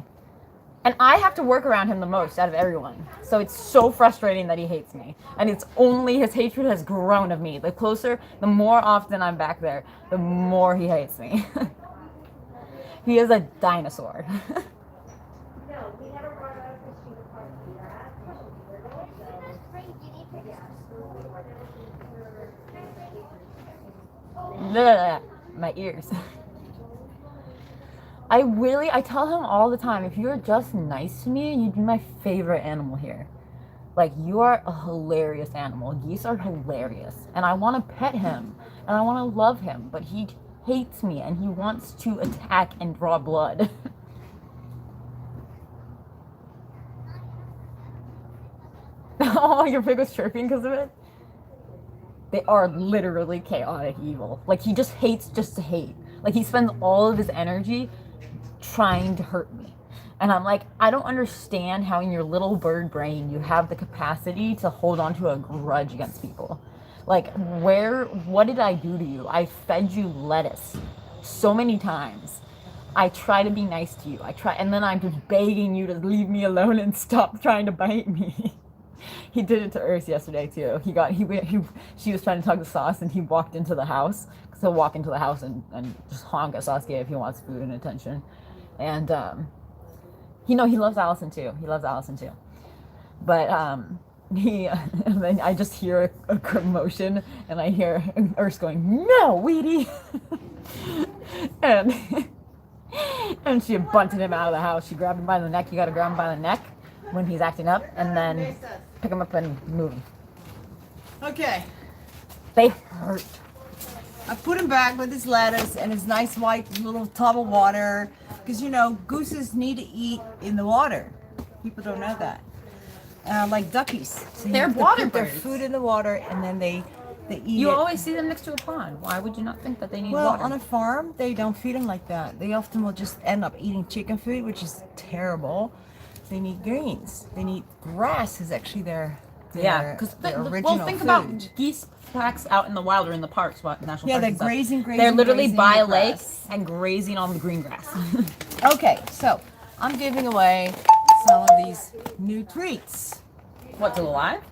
And I have to work around him the most out of everyone. So it's so frustrating that he hates me. And it's only his hatred has grown of me. The closer, the more often I'm back there, the more he hates me. He is a dinosaur. My ears. I tell him all the time, if you're just nice to me, you'd be my favorite animal here. Like, you are a hilarious animal. Geese are hilarious. And I want to pet him. And I want to love him. But he hates me and he wants to attack and draw blood. Oh, your pig was chirping because of it? They are literally chaotic evil. Like, he just hates just to hate. Like, he spends all of his energy trying to hurt me. And I'm like, I don't understand how in your little bird brain you have the capacity to hold on to a grudge against people. Like, what did I do to you? I fed you lettuce so many times. I try to be nice to you. And then I'm just begging you to leave me alone and stop trying to bite me. He did it to Urs yesterday too. She was trying to talk to Sauce and he walked into the house. So he'll walk into the house and just honk at Saskia if he wants food and attention. And he loves Alison too. But and then I just hear a commotion and I hear Urs going, "No, Weedy!" And And she bunted him out of the house. She grabbed him by the neck. You gotta grab him by the neck when he's acting up, and then pick him up and move him. Okay. They hurt. I put him back with his lettuce and his nice white little tub of water. Because, you know, gooses need to eat in the water. People don't know that. Like duckies. So They're you have to water put their birds. food in the water and then they eat You it. always see them next to a pond. Why would you not think that they need Well, water? on a farm, they don't feed them like that. They often will just end up eating chicken food, which is terrible. They need greens. They need grass is actually their because original think food. about geese packs out in the wild or in the parks, national Yeah, parks. they're and stuff. grazing. They're literally grazing by the a lake grass. and grazing on the green grass. Okay, so I'm giving away some of these new treats. What, to the live?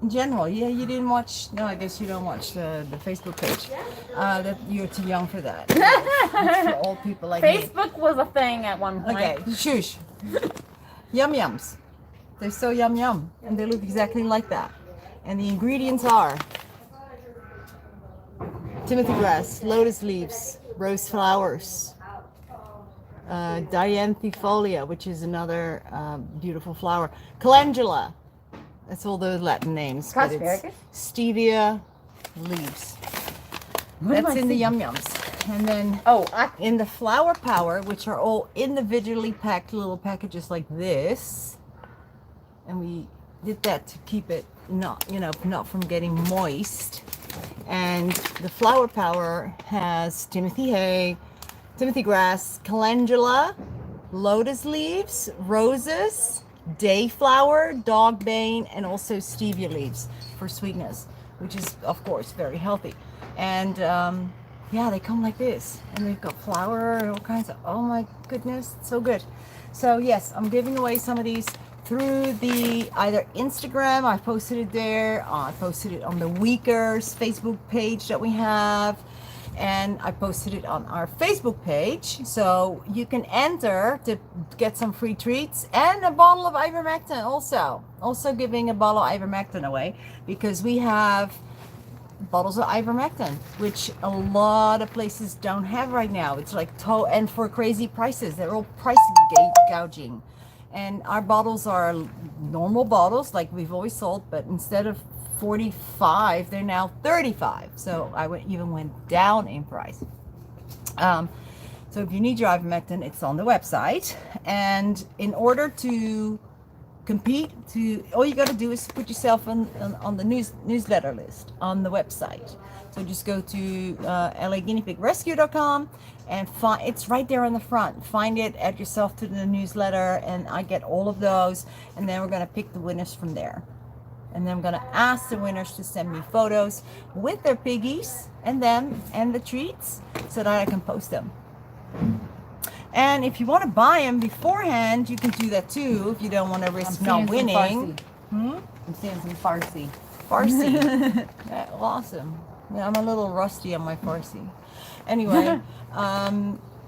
In general, yeah, you didn't watch. No, I guess you don't watch the Facebook page. That you're too young for that. It's for old people like me. Facebook was a thing at one point. Okay, shush. Yum yums. They're so yum yum, and they look exactly like that. And the ingredients are Timothy grass, lotus leaves, rose flowers, dianthifolia, which is another beautiful flower, calendula. That's all those Latin names. But it's Asparagus? stevia leaves. What am That's I in the seeing? yum yums. And then Oh, in the flower power, which are all individually packed little packages like this. And we did that to keep it not from getting moist. And the flower power has Timothy hay, Timothy grass, calendula, lotus leaves, roses, dayflower, dogbane, and also stevia leaves for sweetness, which is of course very healthy. And yeah, they come like this, and they've got flour and all kinds of, oh my goodness, so good. So yes, I'm giving away some of these through the either Instagram, I posted it there, I posted it on the Weakers Facebook page that we have, and I posted it on our Facebook page. So you can enter to get some free treats and a bottle of ivermectin also giving a bottle of ivermectin away, because we have bottles of ivermectin, which a lot of places don't have right now. It's like and for crazy prices. They're all price gouging. And our bottles are normal bottles like we've always sold, but instead of 45, they're now 35. So I even went down in price. So if you need your ivermectin, it's on the website. And in order to compete, all you got to do is put yourself on the newsletter list on the website. So just go to laguineapigrescue.com and it's right there on the front. Find it, add yourself to the newsletter, and I get all of those. And then we're going to pick the winners from there. And then I'm going to ask the winners to send me photos with their piggies and the treats so that I can post them. And if you want to buy them beforehand, you can do that too if you don't want to risk not winning. I'm seeing some Farsi. Farsi. Yeah, awesome. Yeah, I'm a little rusty on my Farsi. Anyway,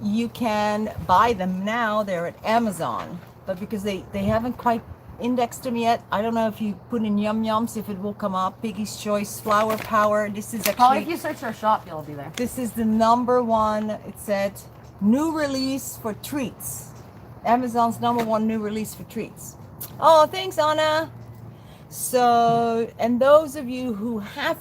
you can buy them now. They're at Amazon. But because they haven't quite indexed them yet, I don't know if you put in Yum Yums if it will come up. Piggy's Choice, Flower Power. This is Probably if actually, you search our shop, you'll be there. this is the #1. It said new release for treats. Amazon's #1 new release for treats. Oh, thanks, Anna. So, and those of you who have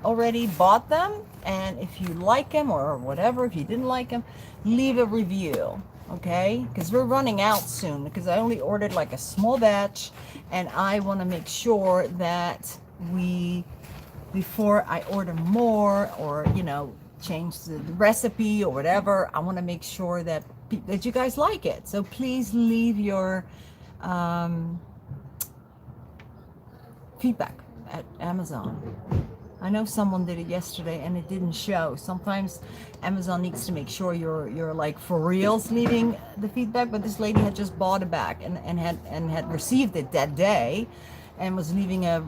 already bought them, and if you like them or whatever, if you didn't like them, leave a review, okay? Because we're running out soon, because I only ordered like a small batch, and I want to make sure that before I order more or, change the recipe or whatever, I want to make sure that you guys like it. So please leave your feedback at Amazon. I know someone did it yesterday and it didn't show. Sometimes Amazon needs to make sure you're like for reals leaving the feedback, but this lady had just bought a bag and had received it that day and was leaving a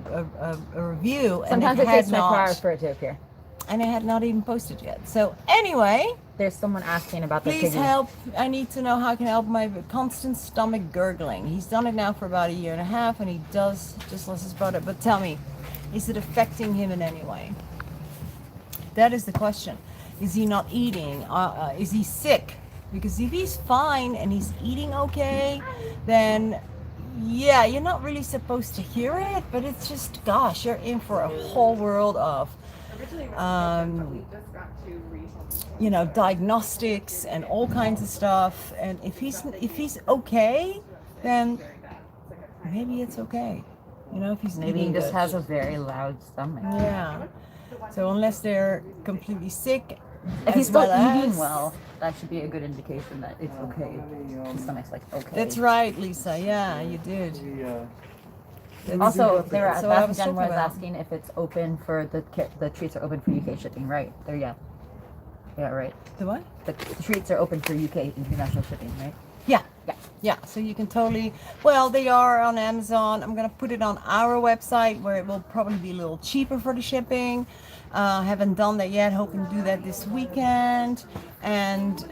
review. Sometimes and it takes 24 hours for it to appear. And it had not even posted yet. So anyway, there's someone asking about the please piggy. help. I need to know how I can help my constant stomach gurgling. He's done it now for about 1.5 years, and he does just less about it. But tell me, is it affecting him in any way? That is the question. Is he not eating? Is he sick? Because if he's fine and he's eating okay, then yeah, you're not really supposed to hear it, but it's just, gosh, you're in for a whole world of you know, diagnostics and all kinds of stuff. And if he's okay, then maybe it's okay. You know, if he's Maybe he eating just good. has a very loud stomach. Yeah. So unless they're completely sick, If he's as still well eating as- well, that should be a good indication that it's okay. His stomach's like okay. That's right, Lisa. Yeah, you did. That's Also, exactly there what I was Jen talking was about. asking if it's open for the treats are open for UK shipping. Right there, yeah. Yeah, right. The what? The treats are open for UK international shipping, right? Yeah. Yeah. Yeah, so you can totally, well, they are on Amazon. I'm going to put it on our website where it will probably be a little cheaper for the shipping. Haven't done that yet, hoping to do that this weekend. And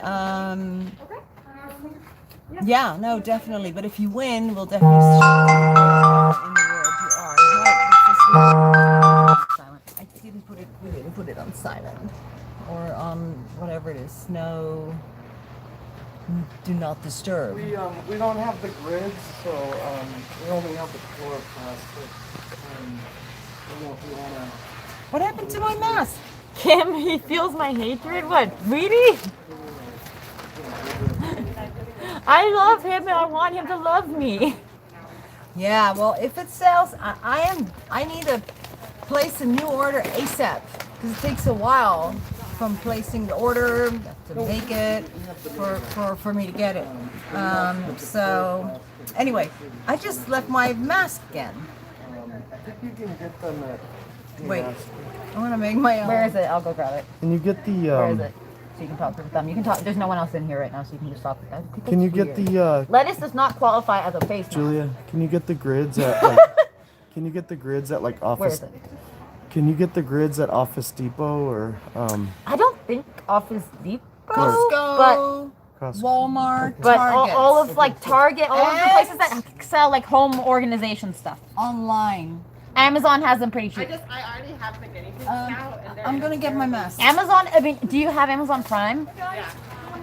yeah, no, definitely. But if you win, we'll definitely show you in the world you are. Right, Silent. I didn't put it on silent or on whatever it is. No, do not disturb. We don't have the grids, so we only have the chloroplast. I don't know if you wanna. What happened to my mask? Kim, he feels my hatred. What, really? I love him and I want him to love me. Yeah, well, if it sells, I need to place a new order ASAP because it takes a while from placing the order to make it for me to get it. So anyway, I just left my mask again. I think you can get them at. Wait, I want to make my own. Where is it? I'll go grab it. Can you get the? Where is it? So you can talk with them. You can talk. There's no one else in here right now, so you can just talk with them. Can you get the? Lettuce does not qualify as a face mask. Julia, can you get the grids at? Like, can you get the grids at like Office? Where is it? Can you get the grids at Office Depot or I don't think Office Depot, Costco, Costco? Walmart, but Target, all of like Target, all of the places that sell like home organization stuff. online. Amazon has them pretty cheap. I already have the guinea pigs now, and they're I'm gonna get my mask. Amazon, I mean, do you have Amazon Prime? yeah.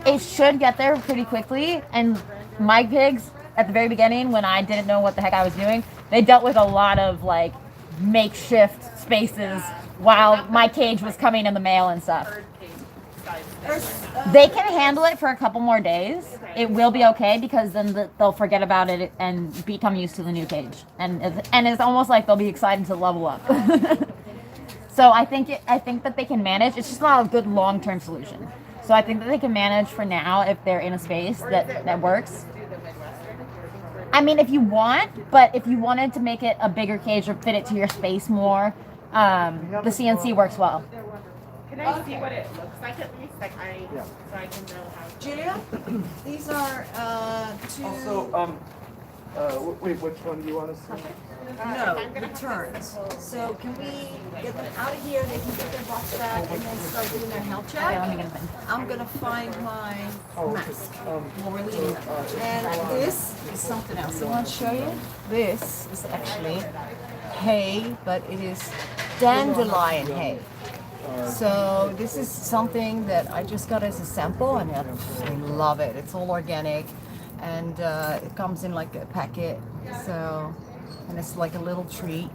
It should get there pretty quickly. And my pigs, at the very beginning, when I didn't know what the heck I was doing, they dealt with a lot of like makeshift spaces while my cage was coming in the mail and stuff. They can handle it for a couple more days. It will be okay because then they'll forget about it and become used to the new cage. And it's almost like they'll be excited to level up. So I think that they can manage. It's just not a good long-term solution. So I think that they can manage for now if they're in a space that works. I mean, if you want, but if you wanted to make it a bigger cage or fit it to your space more, the CNC works well. Can I see what it looks like at least? Like so I can know how. Julia, these are two. Also, wait, which one do you want to see? No, returns. So can we get them out of here? They can get their box back and then start doing their health check. Yeah, let me get them. I'm gonna find my mask while we're leaving them. So, And this is something else I want to show you. This is actually hay, but it is dandelion hay. So this is something that I just got as a sample and I love it. It's all organic and it comes in like a packet. So, and it's like a little treat,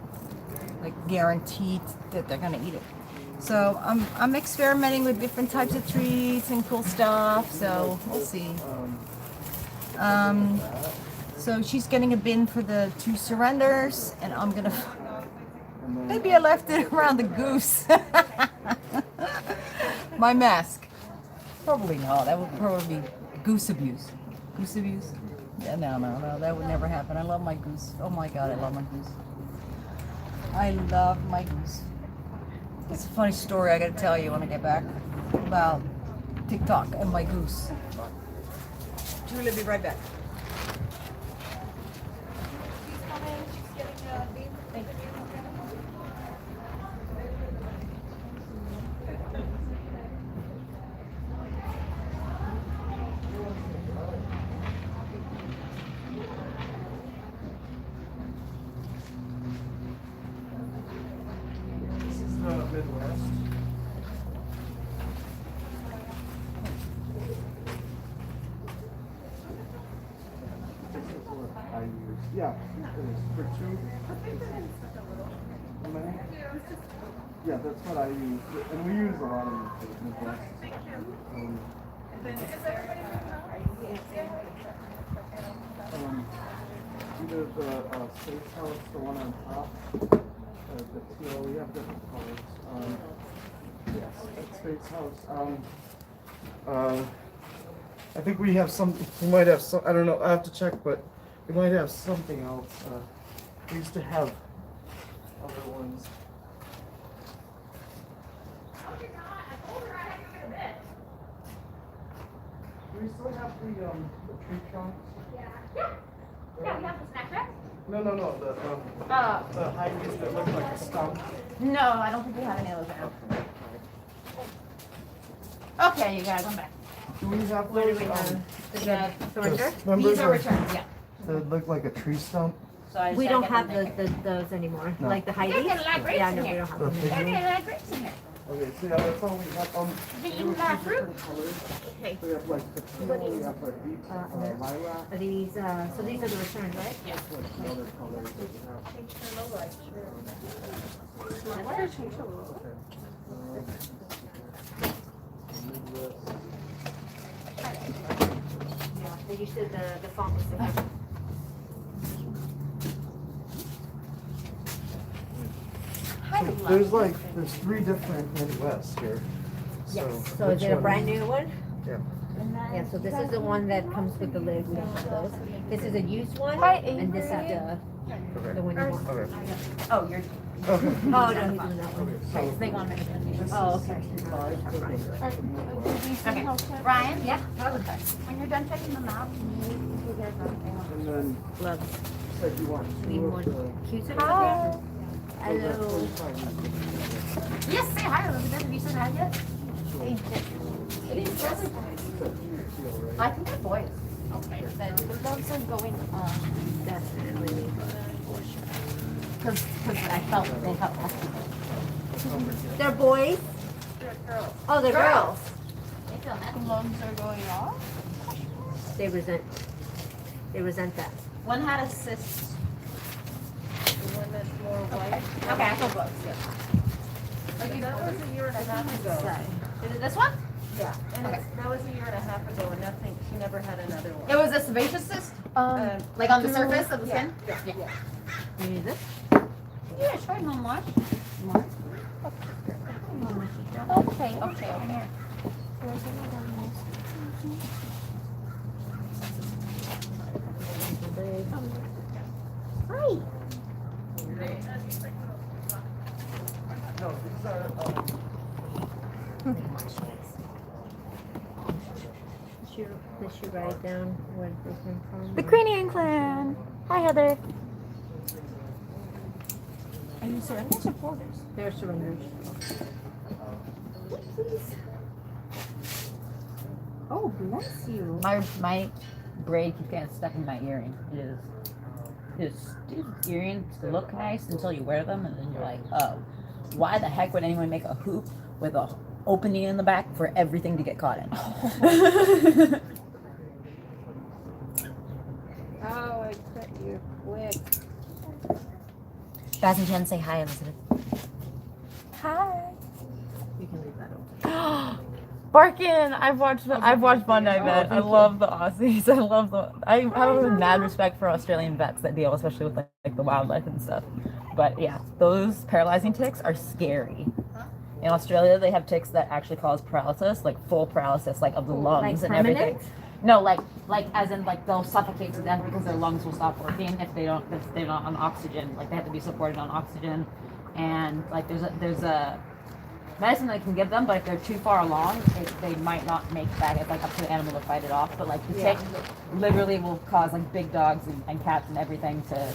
like guaranteed that they're gonna eat it. So I'm experimenting with different types of treats and cool stuff. So we'll see. So she's getting a bin for the 2 surrenders, and I'm gonna. Maybe I left it around the goose. My mask. Probably not. That would probably be goose abuse. Goose abuse? Yeah, no. That would never happen. I love my goose. Oh my god, I love my goose. I love my goose. It's a funny story I gotta tell you when I get back about TikTok and my goose. Julia, be right back. This is the Midwest. use. Yeah, it is for two. How many? Yeah, that's what I use, and we use a lot of these things. Either the States House, the one on top, the teal, we have different colors. Yes, at States House. I think we have some, we might have some, I don't know, I have to check, but we might have something else. We used to have other ones. Do we still have the tree trunks? Yeah, we have the snack wrap. No, the high-vis that look like a stump. No, I don't think we have any of those now. Okay, you guys, I'm back. Do we have What do those? we have? Surrender? These are returns, yeah. That look like a tree stump? So I We just don't gotta have get them those anymore, No. like the high There's a lot of grapes Yeah, in no, we here. don't have The them. piggy? There's a lot of grapes in here. Okay, so yeah, that's all we have. They there eating were that two fruit? different colors. Okay. We have like the teal, we have like deep lilac. Are these, so these are the returns, right? Yeah. Like some other colors that we have. Yeah, they used to, the font was different. There's three different Midwest here. Yes, so is which it a one? brand new one? Yeah. Yeah, so this is the one that comes with the lid, we don't have those. This is a used one, Hi, and this is the one you want. Okay. Oh, you're. Okay. Oh, no, he's doing that one. Okay, so they want me to finish. Oh, okay. Okay, Ryan, yeah, when you're done checking them out, And then Gloves. said you want We two want of the. Q-tips. Hi. Hello. Yes, say hi, Elizabeth. Have you said hi yet? It is just, I think they're boys. Okay. Then the gloves are going on. Definitely. Because I felt they felt lucky. They're boys? Oh, they're girls. They feel that. Gloves are going off? They resent that. One had a cyst. The one that's more white? Okay, I feel gloves, yeah. Like, that was a year and a half ago. Is it this one? Yeah, and Okay. that was a year and a half ago, and nothing, she never had another one. It was a sebaceous cyst? Like on the surface of the skin? Yeah. You need this? Yeah, try one more. More? Okay, okay, over here. Hi. No, these are, They should write down where they came from. The Cranian clan. Hi, Heather. Are you surrenders or porters? They're surrenders. Oh, bless you. My braid keeps getting stuck in my earring. These earrings look nice until you wear them, and then you're like, oh, why the heck would anyone make a hoop with a opening in the back for everything to get caught in? Oh, I cut you quick. Baz and Jen, say hi, Elizabeth. Hi. You can leave that open. Barkin! I've watched Bondi Vet. I love the Aussies. I have a mad respect for Australian vets that deal especially with like the wildlife and stuff. But yeah, those paralyzing ticks are scary. In Australia, they have ticks that actually cause paralysis, like full paralysis, like of the lungs and everything. No, like as in like they'll suffocate to death because their lungs will stop working if they're not on oxygen. Like they have to be supported on oxygen, and like there's a medicine that can give them, but if they're too far along, they might not make it back. It's like up to the animal to fight it off. But like the tick literally will cause like big dogs and cats and everything to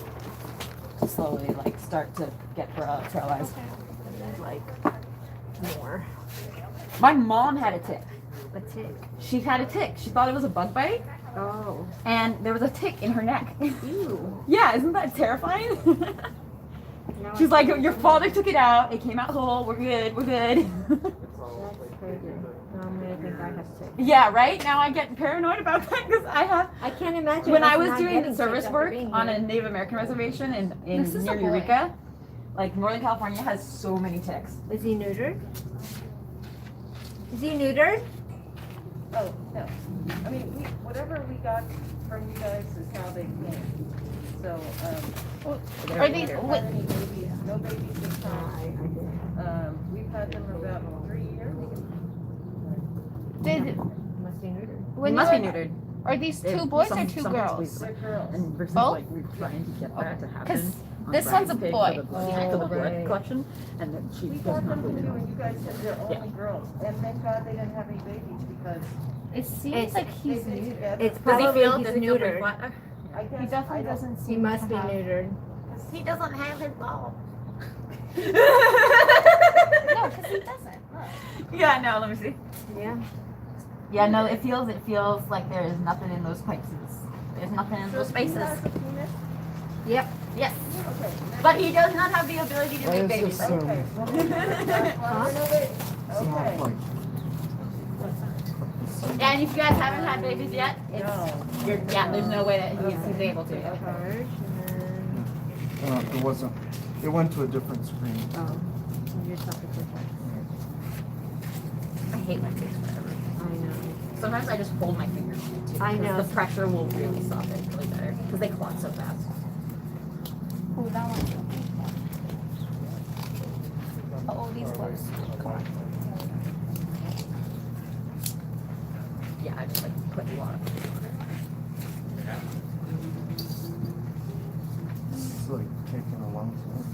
slowly like start to get paralyzed. Like more. My mom had a tick. A tick. She had a tick. She thought it was a bug bite, Oh. and there was a tick in her neck. Ew. Yeah, isn't that terrifying? Now She's like, your father took it out. It came out whole. We're good. We're good. That's crazy. Now I'm gonna think I have ticks. Yeah, right? Now I get paranoid about that because I can't imagine. when us I was not doing getting service ticks work after being on a here. Native American reservation in This is near a boy. Eureka, like Northern California has so many ticks. Is he neutered? Is he neutered? Oh, no. I mean, whatever we got from you guys is how they came. So, Are these, there what, aren't any babies, no babies this time. We've had them about 3 years. did, Must be neutered. when It you must be were, neutered. are these two boys or two girls? They're girls. And versus Both? like we're trying to get that to happen. Because on this one's a Brian's pig boy. For the, for the blood right. collection, and then she We does got not them from really you know. and you guys said they're only girls. And thank God they didn't have any babies because It seems It's- like he's they neutered. together. It's Does he probably feel? he's Does he feel neutered. Weedwacker? I guess, He definitely I don't- doesn't He seem must to be have. neutered. He doesn't have his ball. No, because he doesn't. Look. Yeah, no, let me see. Yeah. Yeah, no, it feels like there is nothing in those places. There's nothing in those spaces. Yep. Yes. But he does not have the ability to make babies. Okay. Okay. And if you guys haven't had babies yet, it's No. yeah, there's no way that he's able to. Charge and It wasn't, it went to a different screen. then, you're self-protect. I hate my face forever. I know. Sometimes I just hold my fingers too. I 'Cause know. The pressure will really soften it really better because they clot so fast. Oh, that one's okay. Oh, these gloves. Come on. Yeah, I just like put a lot of It's like taking a long time.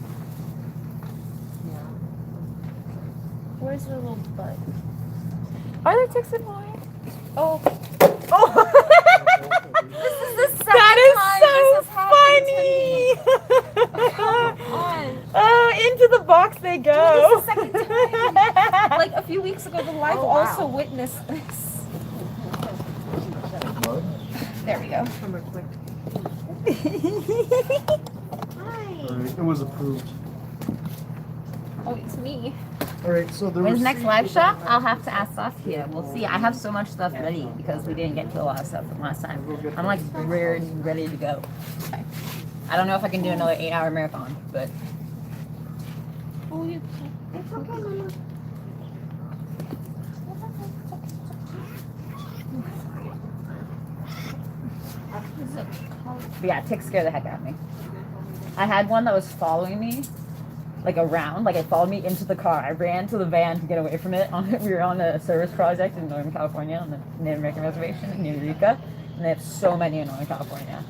Where's the little butt? Are there ticks in mine? Oh, Oh! this is the second That time is so funny! Come on. Oh, into the box they go. This is the second time. Like a few weeks ago, the wife Oh, wow. also witnessed this. There we go. Come on, quick. Alright, it was approved. Oh, it's me. Alright, so there When's was. next live shop? I'll have to ask Saskia. We'll see. I have so much stuff ready because we didn't get to a lot of stuff from last time. I'm like ready to go. I don't know if I can do another 8-hour marathon, but Oh, you. It's okay, Mama. But yeah, ticks scare the heck out of me. I had one that was following me, like around, like it followed me into the car. I ran to the van to get away from it. We were on a service project in Northern California on the Native American reservation in Eureka, and they have so many in Northern California.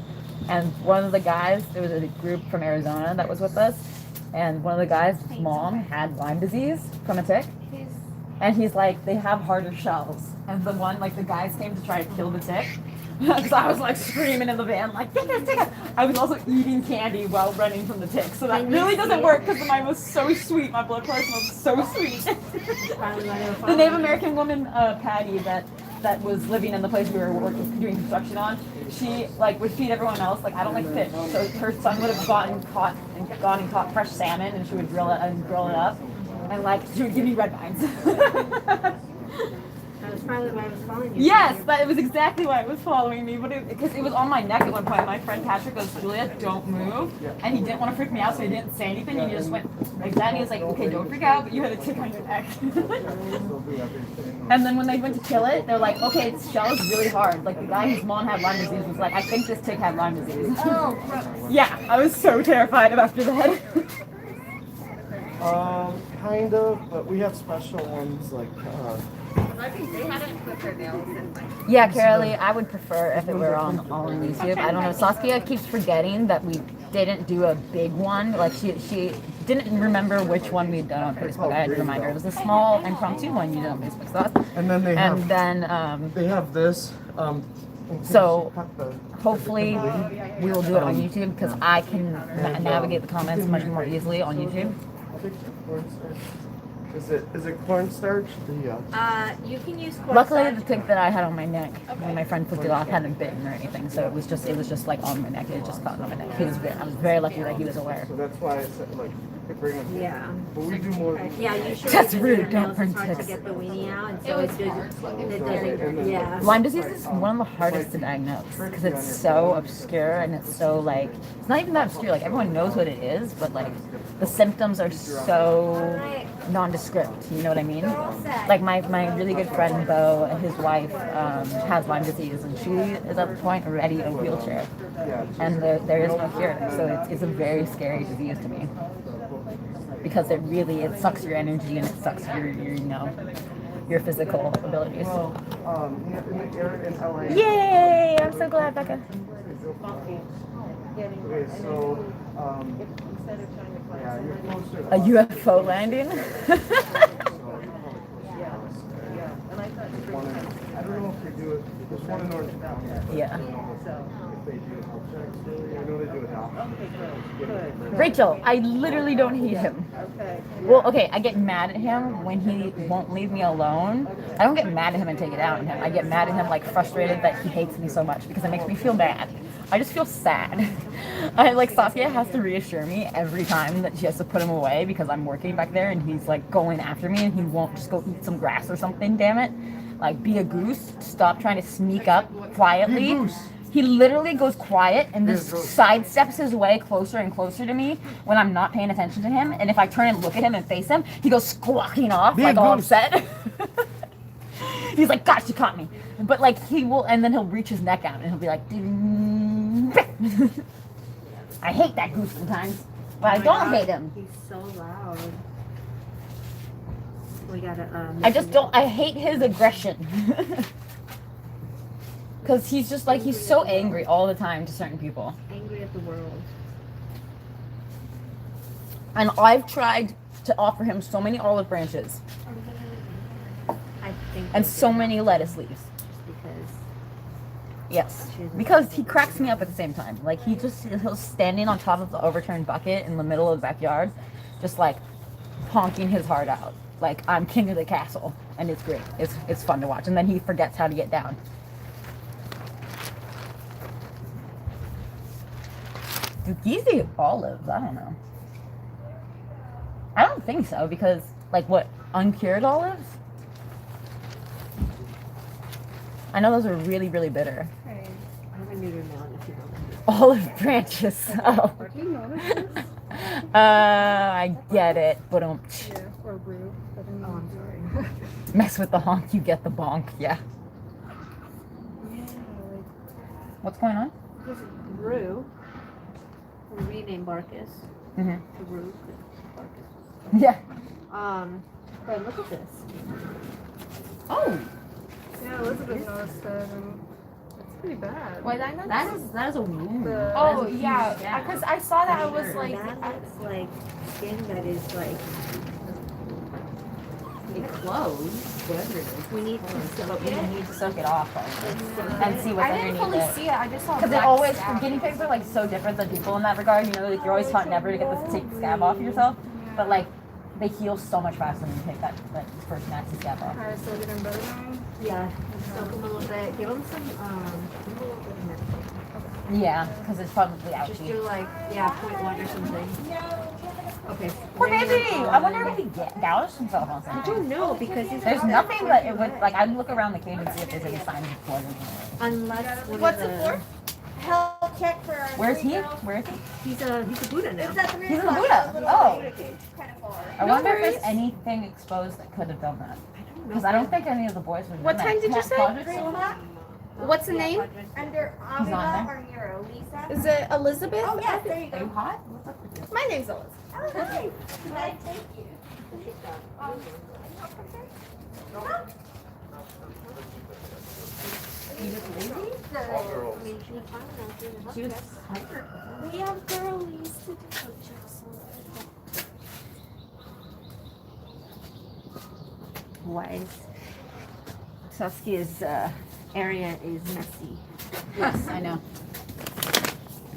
And one of the guys, there was a group from Arizona that was with us, and one of the guys' mom had Lyme disease from a tick. And he's like, they have harder shells. And the one, like the guys came to try to kill the tick. Because I was like screaming in the van, like, get this tick! I was also eating candy while running from the tick. So that really doesn't work because mine was so sweet. My blood pressure was so sweet. The Native American woman, Patty, that was living in the place we were doing construction on, she like would feed everyone else. Like I don't like fish, so her son would have gone and caught fresh salmon, and she would grill it up, and like she would give me red vines. That's probably why I was following you. Yes, but it was exactly why it was following me. But because it was on my neck at one point. My friend Patrick goes, Julia, don't move. And he didn't want to freak me out, so he didn't say anything. And he just went like that. And he was like, okay, don't freak out, but you had a tick on your neck. And then when they went to kill it, they're like, okay, its shell is really hard. Like the guy whose mom had Lyme disease was like, I think this tick had Lyme disease. Oh, gross. Yeah, I was so terrified after that. Kind of, but we have special ones like, Yeah, Carolee, I would prefer if it were all on YouTube. I don't know. Saskia keeps forgetting that we didn't do a big one. Like she didn't remember which one we'd done on Facebook. I had to remind her. It was a small impromptu one you did on Facebook. So and then they have, and then they have this, so hopefully we will do it on YouTube because I can navigate the comments much more easily on YouTube. Is it cornstarch? You can use cornstarch. Luckily, the tick that I had on my neck when my friend flicked it off hadn't bitten or anything, so it was just like on my neck. It just caught on my neck. I was very lucky that he was aware. So that's why I said like They bring them. Yeah. But we do more. Yeah, usually That's the rude, females, don't bring it's hard to ticks. get the weenie out, and so it doesn't, yeah. Lyme disease is one of the hardest to diagnose because it's so obscure and it's so like, it's not even that obscure, like everyone knows what it is, but like the symptoms are so nondescript, you know what I mean? Like my really good friend Bo, his wife has Lyme disease and she is at the point already in a wheelchair and there is no cure, so it's a very scary disease to me. Because it sucks your energy and it sucks your physical abilities. Well, in the area in LA. Yay! I'm so glad, Becca. Okay, so, yeah, you're closer. A UFO landing? I don't know if they do it. There's one in Orange County. Yeah. If they do health checks, I know they do adoption. Rachel, I literally don't hate him. Well, okay, I get mad at him when he won't leave me alone. I don't get mad at him and take it out on him. I get mad at him, like frustrated that he hates me so much because it makes me feel bad. I just feel sad. Saskia has to reassure me every time that she has to put him away because I'm working back there and he's like going after me and he won't just go eat some grass or something, damn it. Like, be a goose, stop trying to sneak up quietly. He literally goes quiet and just sidesteps his way closer and closer to me when I'm not paying attention to him. And if I turn and look at him and face him, he goes squawking off, like all upset. He's like, gosh, you caught me. But like he will, and then he'll reach his neck out and he'll be like, I hate that goose sometimes, but I don't hate him. He's so loud. We gotta, I hate his aggression. Because he's just like, he's so angry all the time to certain people. Angry at the world. And I've tried to offer him so many olive branches. I think. And so many lettuce leaves. Because. Yes. Because he cracks me up at the same time. Like, he'll standing on top of the overturned bucket in the middle of the backyard, just like honking his heart out. Like, I'm king of the castle. And it's great. It's fun to watch. And then he forgets how to get down. Do geese eat olives? I don't know. I don't think so, because, like, what, uncured olives? I know those are really, really bitter. Hey, I'm a neuter now if you know. Olive branches. Oh. Do you notice this? I get it, but Yeah, or rue. Oh, I'm sorry. mess with the honk, you get the bonk. Yeah. Yeah, What's going on? This is Rue. We renamed Barkus Mm-hmm. to Rue. Yeah. But look at this. Oh. yeah, Elizabeth noticed it, and it's pretty bad. Why did I know That is a wound. The- Oh yeah, because I saw that. I was like, That looks like skin that is like. It closed, whatever it is. We need to soak But we it. need to soak it off And and see what's I didn't underneath fully it. see it. I just saw. Because it always, guinea pigs are like so different than people in that regard. You know, like you're always taught never to take the scab off yourself. But like, they heal so much faster when you take that first nasty scab off. Alright, so we're getting better now? Yeah, soak them a little bit. Give them some. Give them a little bit of medicine. Yeah, because it's probably Just ouchy. do like 0.1 or something. Okay. Poor bring baby! it I wonder on. if he gouged himself on I something. don't know because he's There's nothing that it would, like, I'd look around the cage and see if there's any signs of poison. Unless one What's of it the, for? Health check for. Where's he? Where is he? He's a Buddha now. It's at the He's a Buddha. Buddha. Oh. Kind of far. I wonder if there's anything exposed that could have done that. Because I don't think any of the boys would have What done time that. did you say? Podrick still in that? What's the name? Under He's Avila on or Nero, Lisa? Is it Elizabeth? Oh, yes, there you Are you go. hot? What's up with you? My name's Elizabeth. Oh, nice. Can I take you? You just lazy? I mean, she was fine when I was doing the She was health hyper. We have girlies to do health checks. Wise. Saskia's area is messy. Yes, I know.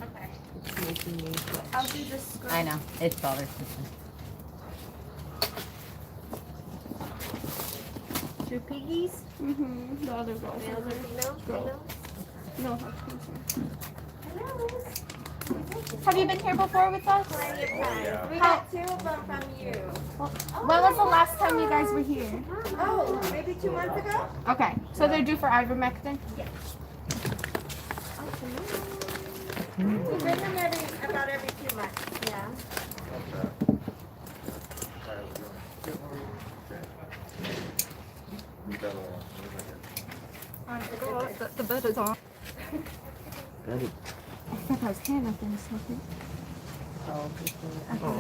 Okay. It's making me sweat. I'll do this. I know. It's bothers me. 2 piggies? Mm-hmm. The other girls. Males or females? Females? No. Hello. Have you been here before with us? Plenty of times. We How- got 2 of them from you. When was the last time you guys were here? Oh, maybe 2 months ago? Okay, so they're due for ivermectin? We bring them about every 2 months. Yeah. The bed is on. I thought I was hand up in something.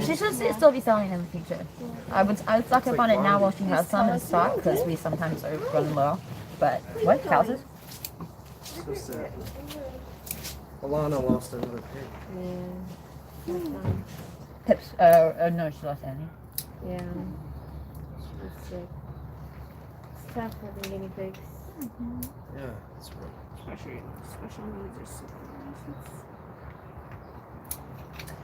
She should still be selling in the future. I would stock up on it now while she has some in stock because we sometimes are running low. But what? Houses? So sad. Alana lost another pig. Yeah. Pips. No, she lost Annie. Yeah. She's sick. It's tough having guinea pigs. Yeah, that's right. Especially special needs or situations.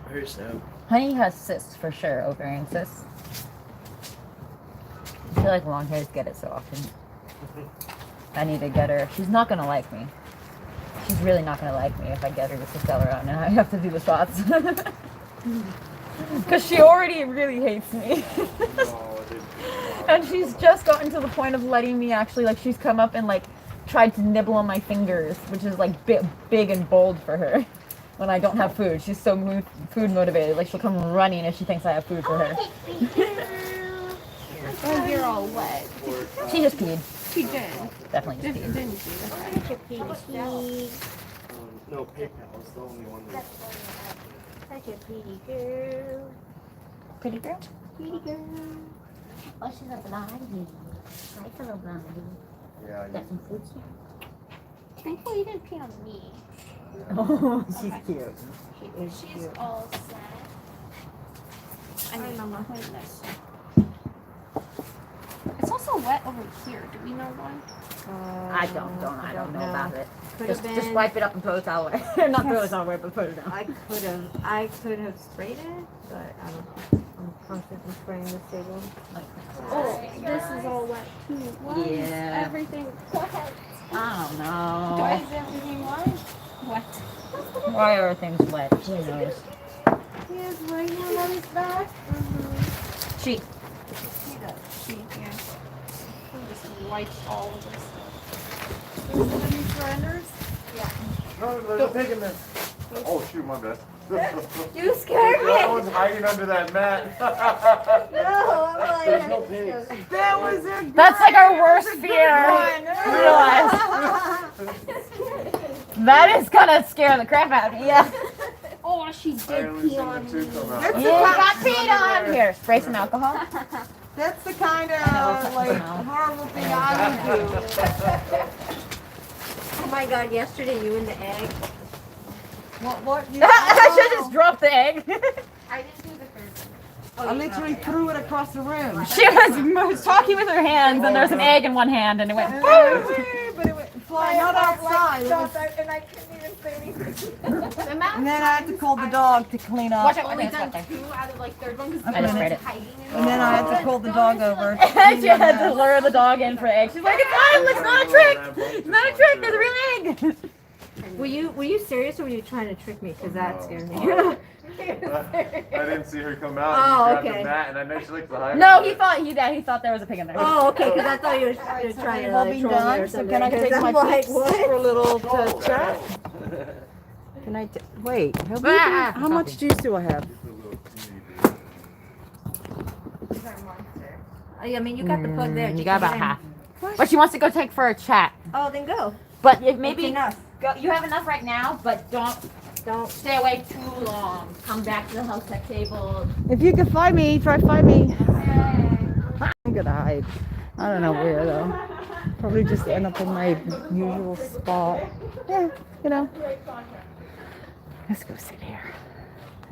Very sad. Honey has cysts for sure, ovarian cysts. I feel like long hairs get it so often. I need to get her. She's not gonna like me. She's really not gonna like me if I get her just to sell her out. Now I have to do the shots. Because she already really hates me. And she's just gotten to the point of letting me actually, like, she's come up and, like, tried to nibble on my fingers, which is, like, big and bold for her when I don't have food. She's so food motivated. Like, she'll come running if she thinks I have food for her. Oh, you're all wet. She just peed. She did. Definitely just peed. Didn't she? No, PayPal is the only one that. Such a pretty girl. Pretty girl? Pretty girl. Oh, she's a blondie. Nice little blondie. Yeah, Got some food here? Thankfully, you didn't pee on me. Oh, she's cute. She's all set. I mean, I'm not holding this. It's also wet over here. Do we know why? I don't know about it. Could've Just wipe it up and throw a towel away. Not throw a towel away, but put it down. I could have sprayed it, but I don't. I'm constantly spraying the table. Oh, this is all wet too. Why is Yeah. everything wet? I don't know. Why is everything wet? Wet. Why are things wet? Who knows? He has rain on his back. She. She does. She, yeah. Just wipes all of this. Those are the new surrenders? Yeah. No, there's a pig in there. Oh shoot, my bad. You scared me. I was hiding under that mat. No, I'm like. There's no pigs. That was a That's like our worst fear. Realize. That is gonna scare the crap out of me. Yeah. Oh, she I did only pee seen on the me. two come out. That's You got peed on. Here, spray some alcohol. That's the kind of like horrible thing I would do. Oh my God! Yesterday, you and the egg. What? You, I should just drop the egg. I didn't do the third one. I literally threw it across the room. She was talking with her hands, and there's an egg in one hand, and it went. But it went flying not outside. It was- And I couldn't even say anything. And then I had to call the dog to clean up. Watch out! Only Okay, done it's 2 out of like third one because I just sprayed it. hiding in And then I had to call the dog over. And she had to lure the dog in for eggs. She's like, it's not a trick. It's not a trick. There's a real egg. Were you serious or were you trying to trick me? Because that scared me. I didn't see her come out. Oh, She grabbed okay. the mat, and I know she likes to hide. No, he thought there was a pig in there. Oh, okay. Because I thought you were trying to All like, been troll me or done. So something. can I take 'cause my I'm like, tips what? for a little chat? Can I wait? How much juice do I have? I mean, you got the plug there. You got about half. But she wants to go take for a chat. Oh, then go. But if maybe It's enough. you have enough right now, but don't stay away too long. Come back to the health tech table. If you can find me, try to find me. I'm gonna hide. I don't know where though. Probably just end up in my usual spot. Yeah, you know. Let's go sit here.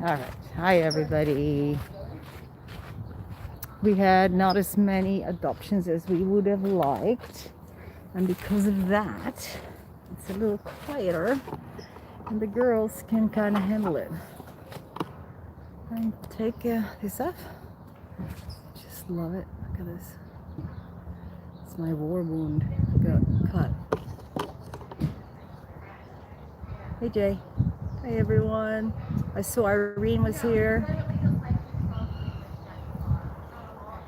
All right. Hi, everybody. We had not as many adoptions as we would have liked. And because of that, it's a little quieter. And the girls can kind of handle it. I take this off. Just love it. Look at this. It's my war wound. Got cut. Hey, Jay. Hey everyone. I saw Irene was here.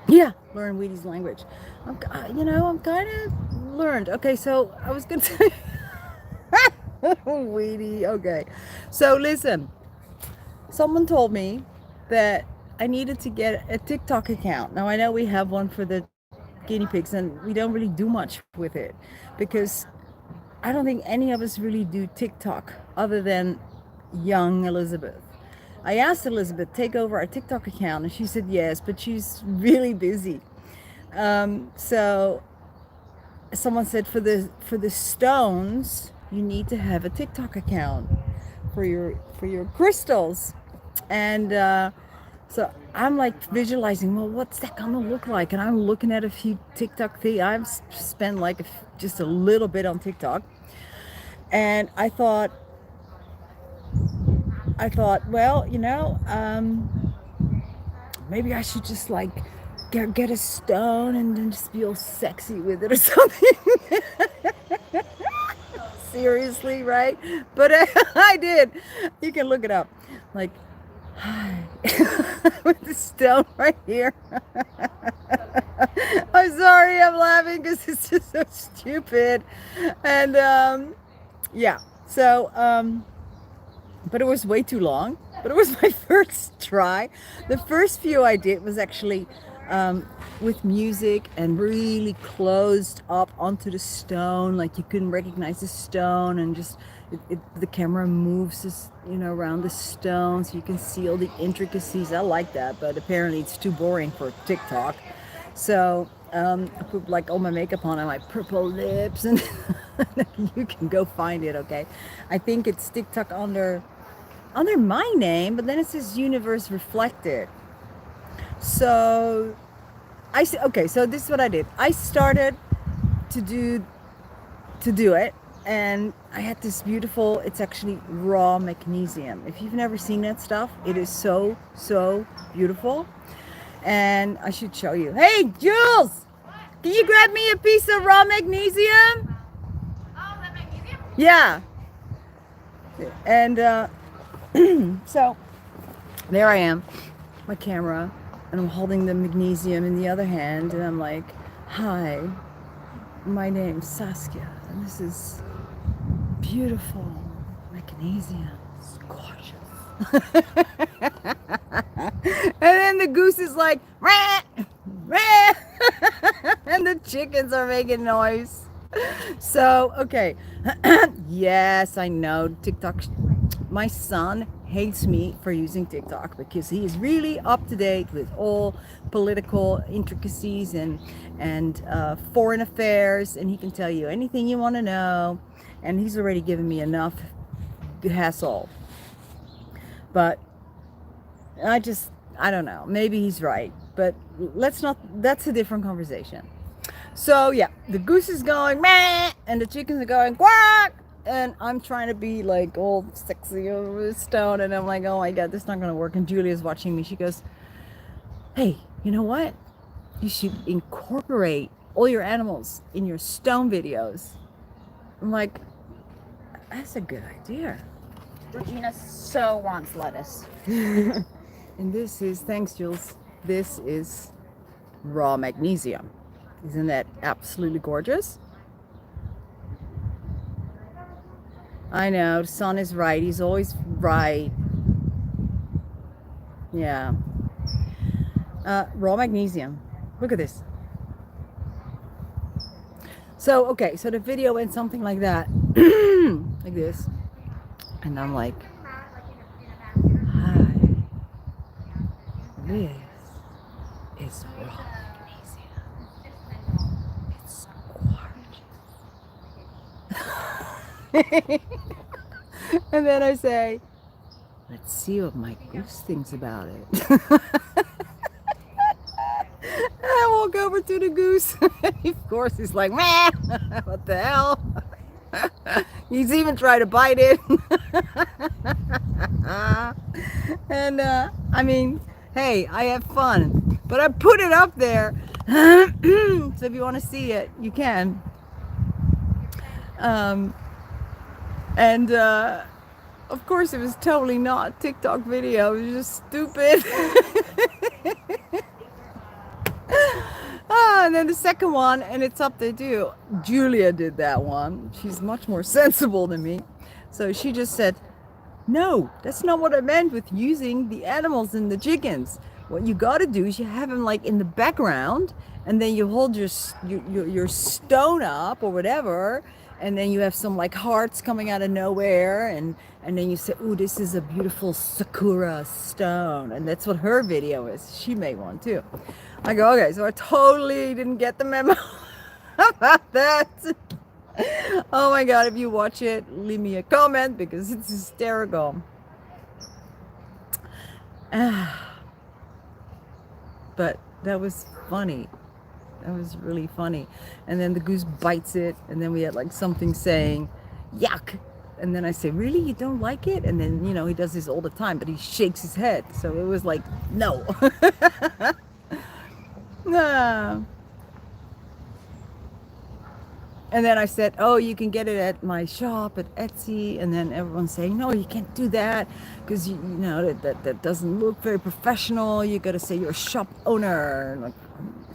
Yeah, learn Weedy's language. I'm kind of learned. Okay, so I was gonna say Weedy. Okay, so listen. Someone told me that I needed to get a TikTok account. Now I know we have one for the guinea pigs, and we don't really do much with it because I don't think any of us really do TikTok other than young Elizabeth. I asked Elizabeth take over our TikTok account, and she said yes, but she's really busy. So someone said for the stones you need to have a TikTok account for your crystals, and so I'm like visualizing, well, what's that gonna look like? And I'm looking at a few TikTok things. I've spent like just a little bit on TikTok, and I thought, well, maybe I should just like get a stone and then just be all sexy with it or something. Seriously, right? But I did. You can look it up. Like, hi, with the stone right here. I'm sorry, I'm laughing because it's just so stupid. And yeah, so but it was way too long. But it was my first try. The first few I did was actually with music and really closed up onto the stone, like you couldn't recognize the stone, and just the camera moves around the stone so you can see all the intricacies. I like that, but apparently it's too boring for TikTok. So I put like all my makeup on and my purple lips, and you can go find it. Okay, I think it's TikTok under my name, but then it says Universe Reflected. So so this is what I did. I started to do it, and I had this beautiful, it's actually raw magnesium. If you've never seen that stuff, it is so beautiful, and I should show you. Hey Jules, can you grab me a piece of raw magnesium? Oh, the magnesium? Yeah. And so there I am, my camera, and I'm holding the magnesium in the other hand, and I'm like, hi, my name's Saskia, and this is beautiful magnesium. It's gorgeous. And then the goose is like, rah, rah, and the chickens are making noise. So, okay. Yes, I know TikTok. My son hates me for using TikTok because he is really up to date with all political intricacies and foreign affairs, and he can tell you anything you want to know, and he's already given me enough hassle. But I don't know, maybe he's right, but that's a different conversation. So yeah, the goose is going meh, and the chickens are going quack, and I'm trying to be like all sexy over the stone, and I'm like, oh my god, this is not gonna work. And Julia's watching me. She goes, hey, you know what? You should incorporate all your animals in your stone videos. I'm like, that's a good idea. Regina so wants lettuce. And this is, thanks Jules, this is raw magnesium. Isn't that absolutely gorgeous? I know, the son is right. He's always right. Yeah. Raw magnesium. Look at this. So, okay, so the video went something like that. Like this. And I'm like, hi. This is raw magnesium. It's gorgeous. And then I say, let's see what my goose thinks about it. I walk over to the goose. Of course, he's like, meh, what the hell? He's even tried to bite it. And I mean, hey, I have fun, but I put it up there. So if you want to see it, you can. And of course, it was totally not a TikTok video. It was just stupid. And then the second one, and it's up there too. Julia did that one. She's much more sensible than me. So she just said, no, that's not what I meant with using the animals and the chickens. What you got to do is you have them like in the background, and then you hold your stone up or whatever, and then you have some like hearts coming out of nowhere, and then you say, ooh, this is a beautiful sakura stone. And that's what her video is. She made one too. I go, okay, so I totally didn't get the memo about that. Oh my God, if you watch it, leave me a comment because it's hysterical. But that was funny. That was really funny. And then the goose bites it, and then we had like something saying, yuck. And then I say, really, you don't like it? And then, you know, he does this all the time, but he shakes his head. So it was like, no. No. And then I said, oh, you can get it at my shop at Etsy. And then everyone's saying, no, you can't do that because, you know, that doesn't look very professional. You got to say you're a shop owner. And like,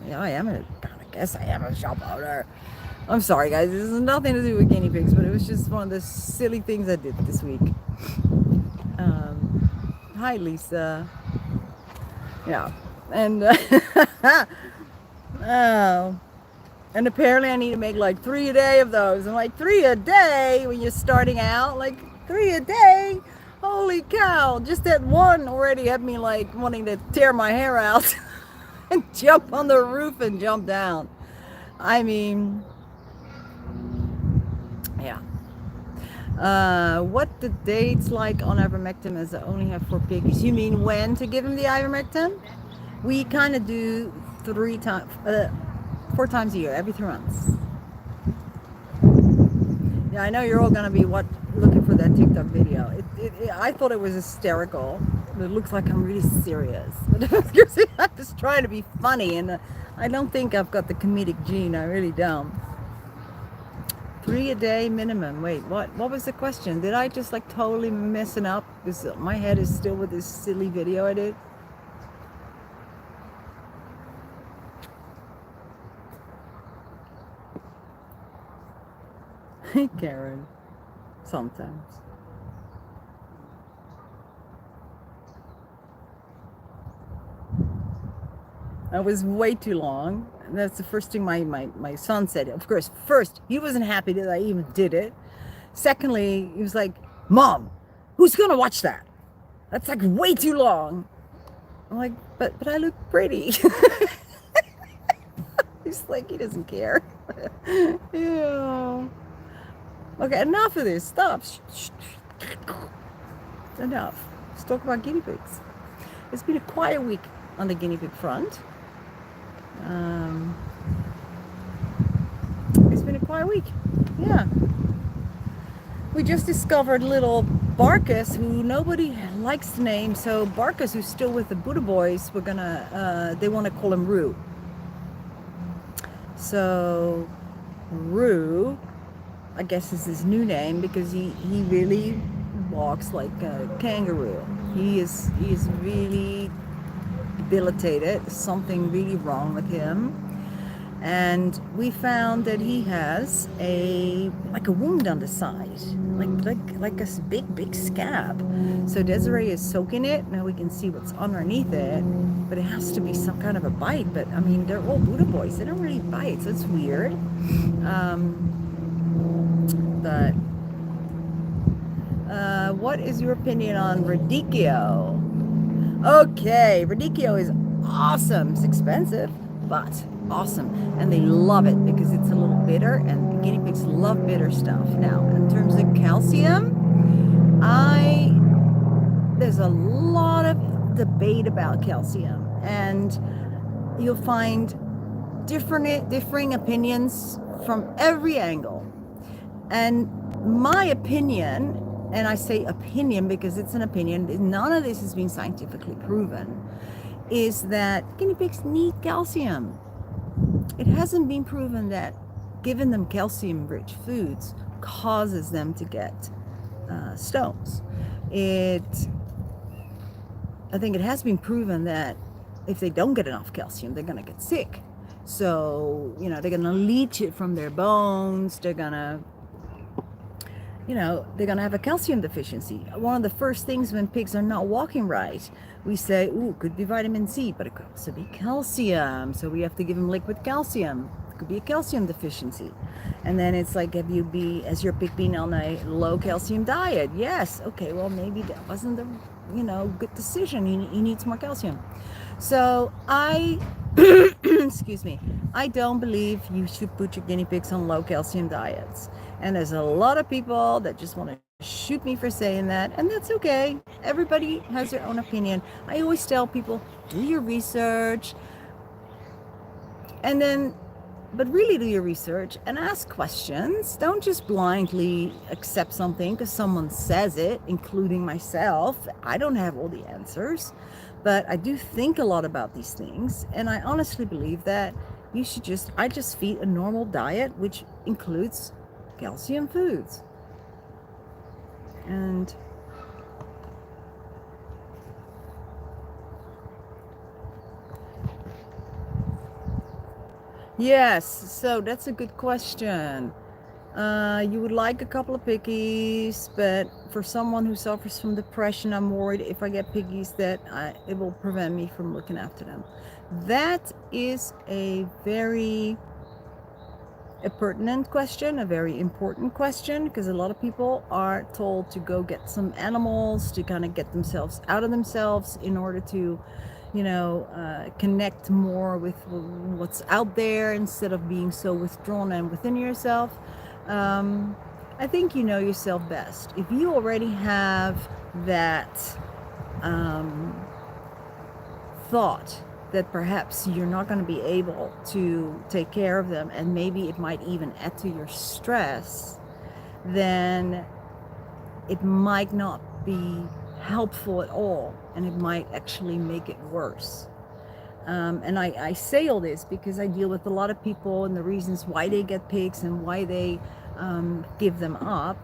yeah, I guess I am a shop owner. I'm sorry, guys. This has nothing to do with guinea pigs, but it was just one of the silly things I did this week. Hi, Lisa. Yeah. And, oh. And apparently I need to make like 3 a day of those. I'm like, 3 a day when you're starting out? Like 3 a day? Holy cow. Just that one already had me like wanting to tear my hair out and jump on the roof and jump down. I mean, yeah. What the dates like on ivermectin as I only have 4 piggies? You mean when to give them the ivermectin? We kind of do 4 times a year, every 3 months. Yeah, I know you're all gonna be looking for that TikTok video. I thought it was hysterical. It looks like I'm really serious, but I'm just trying to be funny, and I don't think I've got the comedic gene. I really don't. 3 a day minimum. Wait, what was the question? Did I just like totally mess it up? Because my head is still with this silly video I did. Hey, Karen. Sometimes. That was way too long. That's the first thing my son said. Of course, first, he wasn't happy that I even did it. Secondly, he was like, Mom, who's gonna watch that? That's like way too long. I'm like, but I look pretty. He's like, he doesn't care. Yeah. Okay, enough of this. Stop. Enough. Let's talk about guinea pigs. It's been a quiet week on the guinea pig front. It's been a quiet week. Yeah. We just discovered little Barkus, who nobody likes the name. So Barkus, who's still with the Buddha Boys, they want to call him Roo. So Roo, I guess is his new name because he really walks like a kangaroo. He is really debilitated. Something really wrong with him. And we found that he has a wound on the side, like a big scab. So Desiree is soaking it. Now we can see what's underneath it, but it has to be some kind of a bite. But I mean, they're all Buddha boys. They don't really bite, so it's weird. But what is your opinion on radicchio? Okay, radicchio is awesome. It's expensive, but awesome, and they love it because it's a little bitter, and guinea pigs love bitter stuff. Now, in terms of calcium, there's a lot of debate about calcium, and you'll find differing opinions from every angle. And my opinion, and I say opinion because it's an opinion, none of this has been scientifically proven, is that guinea pigs need calcium. It hasn't been proven that giving them calcium-rich foods causes them to get stones. I think it has been proven that if they don't get enough calcium, they're gonna get sick. So, you know, they're gonna leach it from their bones, they're gonna have a calcium deficiency. One of the first things when pigs are not walking right, we say, ooh, could be vitamin C, but it could also be calcium. So we have to give them liquid calcium. It could be a calcium deficiency. And then it's like, has your pig been on a low calcium diet? Yes. Okay, well, maybe that wasn't the, good decision. He needs more calcium. So excuse me, I don't believe you should put your guinea pigs on low calcium diets. And there's a lot of people that just want to shoot me for saying that, and that's okay. Everybody has their own opinion. I always tell people, do your research, but really do your research and ask questions. Don't just blindly accept something because someone says it, including myself. I don't have all the answers, but I do think a lot about these things, and I honestly believe that I just feed a normal diet, which includes calcium foods. And yes, so that's a good question. You would like a couple of piggies, but for someone who suffers from depression, I'm worried if I get piggies that it will prevent me from looking after them. That is a very pertinent question, a very important question, because a lot of people are told to go get some animals to kind of get themselves out of themselves in order to connect more with what's out there instead of being so withdrawn and within yourself. I think you know yourself best. If you already have that thought that perhaps you're not going to be able to take care of them, and maybe it might even add to your stress, then it might not be helpful at all, and it might actually make it worse. And I say all this because I deal with a lot of people and the reasons why they get pigs and why they give them up.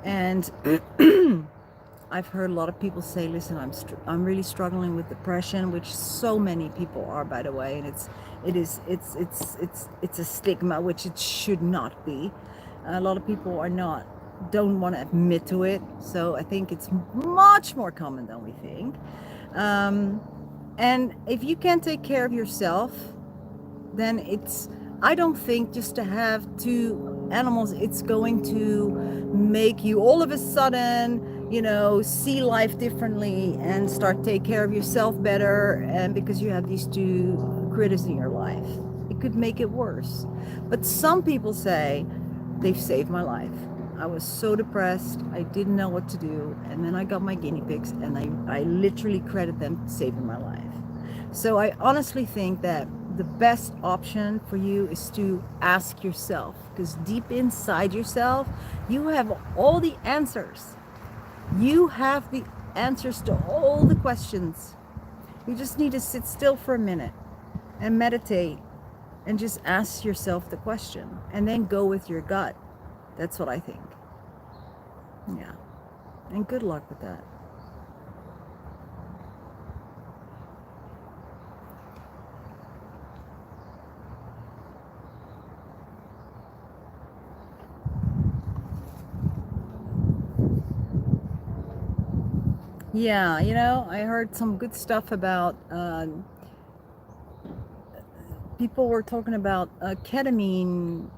And I've heard a lot of people say, listen, I'm really struggling with depression, which so many people are, by the way, and it's a stigma, which it should not be. A lot of people don't want to admit to it, so I think it's much more common than we think. And if you can't take care of yourself, then I don't think just to have two animals, it's going to make you all of a sudden, see life differently and start take care of yourself better. And because you have these two critters in your life, it could make it worse. But some people say they've saved my life. I was so depressed, I didn't know what to do, and then I got my guinea pigs, and I literally credit them saving my life. So I honestly think that the best option for you is to ask yourself, because deep inside yourself, you have all the answers. You have the answers to all the questions. You just need to sit still for a minute and meditate and just ask yourself the question, and then go with your gut. That's what I think. Yeah. And good luck with that. Yeah, I heard some good stuff about people were talking about ketamine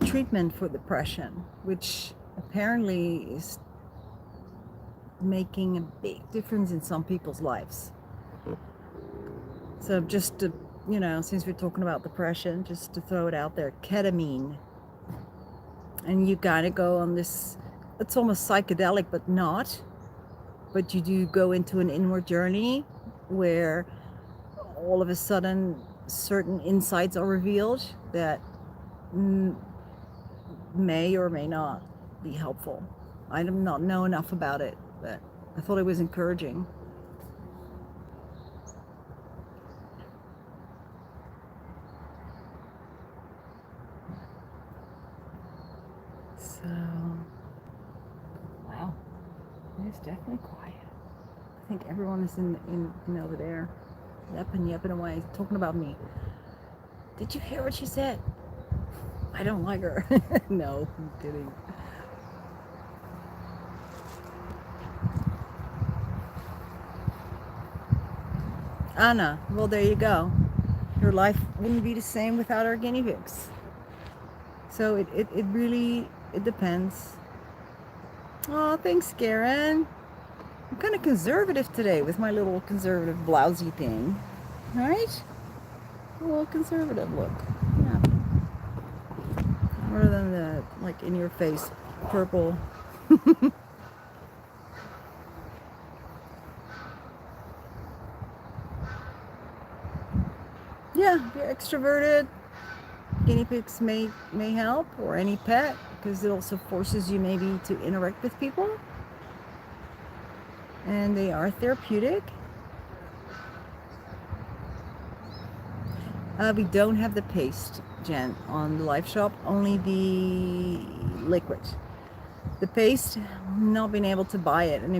treatment for depression, which apparently is making a big difference in some people's lives. So just to, since we're talking about depression, just to throw it out there, ketamine. And you gotta go on this, it's almost psychedelic, but not. But you do go into an inward journey where all of a sudden certain insights are revealed that may or may not be helpful. I do not know enough about it, but I thought it was encouraging. So, wow. definitely quiet. I think everyone is in over there, yapping away, talking about me. Did you hear what she said? I don't like her. No, I'm kidding. Anna, well, there you go. Your life wouldn't be the same without our guinea pigs. So it really, it depends. Oh, thanks, Karen. I'm kind of conservative today with my little conservative blousey thing. Right? A little conservative look. Yeah. Rather than the, like, in your face purple. Yeah, if you're extroverted, guinea pigs may help, or any pet, because it also forces you maybe to interact with people. And they are therapeutic. We don't have the paste, Jen, on the live shop, only the liquid. The paste, not being able to buy it, and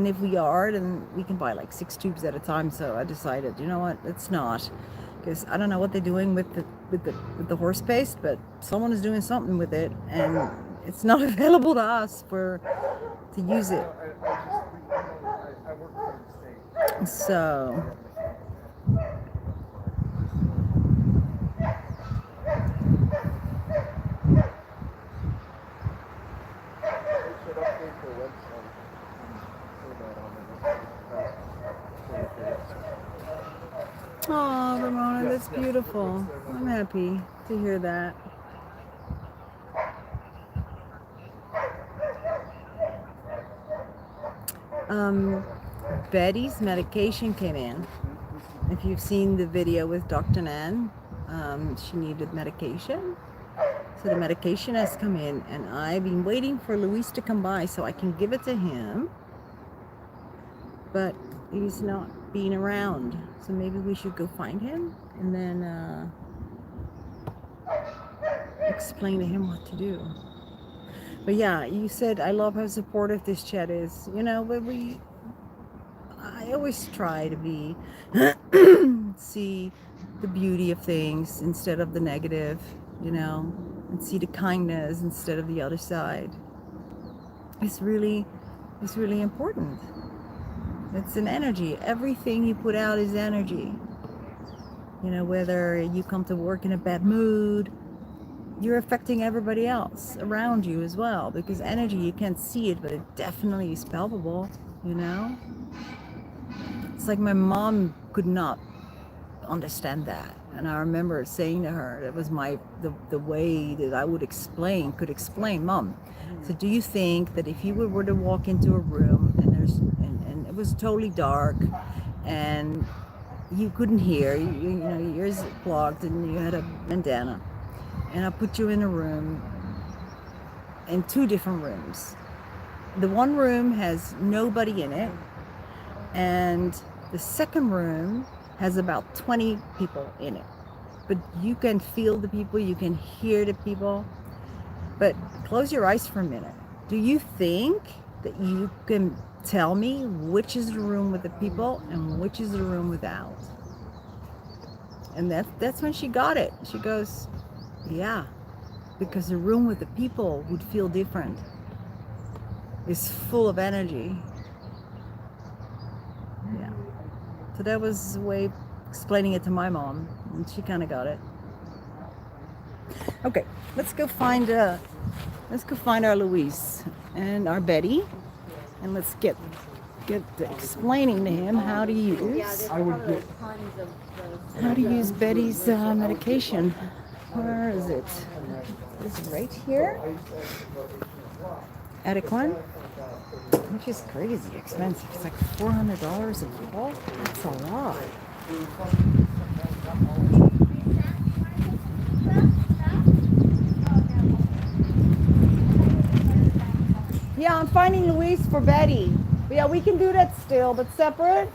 if we are, then we can buy like 6 tubes at a time. So I decided, you know what, it's not, because I don't know what they're doing with the horse paste, but someone is doing something with it, and it's not available to us to use it. So. Oh, Ramona, that's beautiful. I'm happy to hear that. Betty's medication came in. If you've seen the video with Dr. Nan, she needed medication. So the medication has come in, and I've been waiting for Luis to come by so I can give it to him. But he's not being around. So maybe we should go find him and then explain to him what to do. But yeah, you said, I love how supportive this chat is. You know, but I always try to be, see the beauty of things instead of the negative, you know, and see the kindness instead of the other side. It's really important. It's an energy. Everything you put out is energy. You know, whether you come to work in a bad mood, you're affecting everybody else around you as well, because energy, you can't see it, but it definitely is palpable, you know? It's like my mom could not understand that. And I remember saying to her, that was the way that I could explain, Mom. So do you think that if you were to walk into a room and it was totally dark and you couldn't hear, you know, your ears blocked and you had a bandana, and I put you in a room, in 2 different rooms. The one room has nobody in it, and the second room has about 20 people in it. But you can feel the people, you can hear the people. But close your eyes for a minute. Do you think that you can tell me which is the room with the people and which is the room without? And that's when she got it. She goes, yeah, because the room with the people would feel different. It's full of energy. Yeah. So that was a way of explaining it to my mom, and she kind of got it. Okay, let's go find our Luis and our Betty, and let's get explaining to him how to use Betty's medication. Where is it? Is it right here? Adequate, which is crazy expensive. It's like $400 a bottle. That's a lot. Yeah, I'm finding Luis for Betty. But yeah, we can do that still, but separate.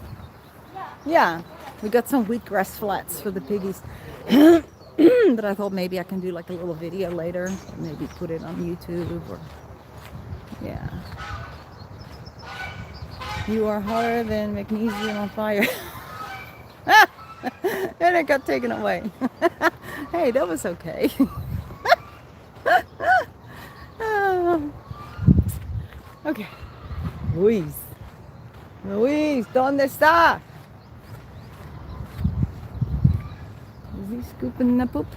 Yeah, we got some wheatgrass flats for the piggies. But I thought maybe I can do like a little video later, maybe put it on YouTube or yeah. You are hotter than magnesium on fire. And it got taken away. Hey, that was okay. Okay. Luis. Luis, ¿dónde está? Is he scooping the poop?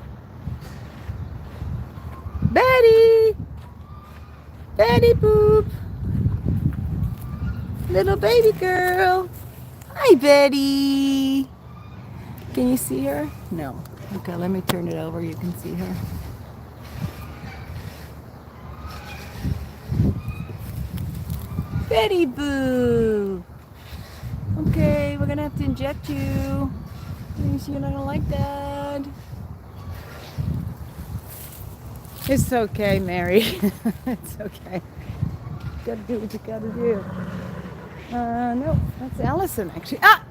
Betty! Betty poop! Little baby girl! Hi, Betty! Can you see her? No. Okay, let me turn it over. You can see her. Betty boo! Okay, we're gonna have to inject you. You're not gonna like that. It's okay, Mary. It's okay. You gotta do what you gotta do. No, that's Alison actually. Ah!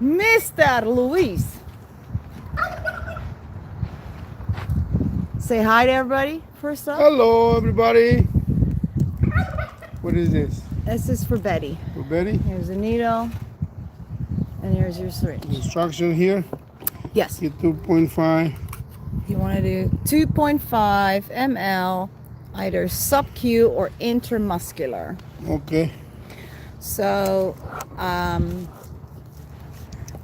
Mr. Luis. Say hi to everybody first off. Hello, everybody. What is this? This is for Betty. For Betty? Here's a needle. And here's your syringe. Instruction here? Yes. Get 2.5. You want to do 2.5 ml, either sub-Q or intramuscular. Okay. So, I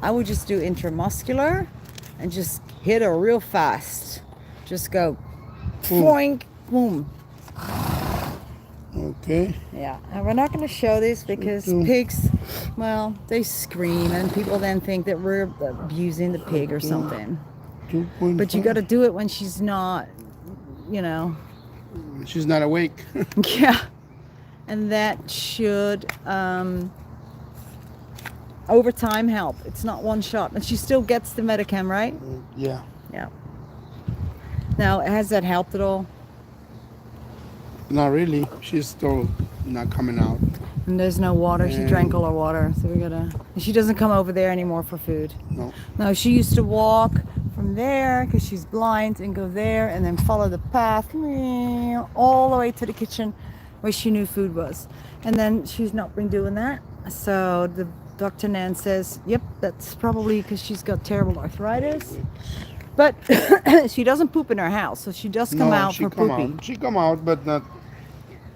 would just do intramuscular and just hit her real fast. Just go, boing, boom. Okay. Yeah, and we're not going to show this because pigs, well, they scream and people then think that we're abusing the pig or something. 2.5. But you got to do it when she's not, you know. She's not awake. Yeah. And that should, over time, help. It's not one shot. And she still gets the Medicam, right? Yeah. Yeah. Now, has that helped at all? Not really. She's still not coming out. And there's no water. She drank all her water. So we gotta... And she doesn't come over there anymore for food. No. No, she used to walk from there because she's blind and go there and then follow the path all the way to the kitchen where she knew food was. And then she's not been doing that. So the Dr. Nan says, yep, that's probably because she's got terrible arthritis. But she doesn't poop in her house, so she does come out for pooping. She come out, but not.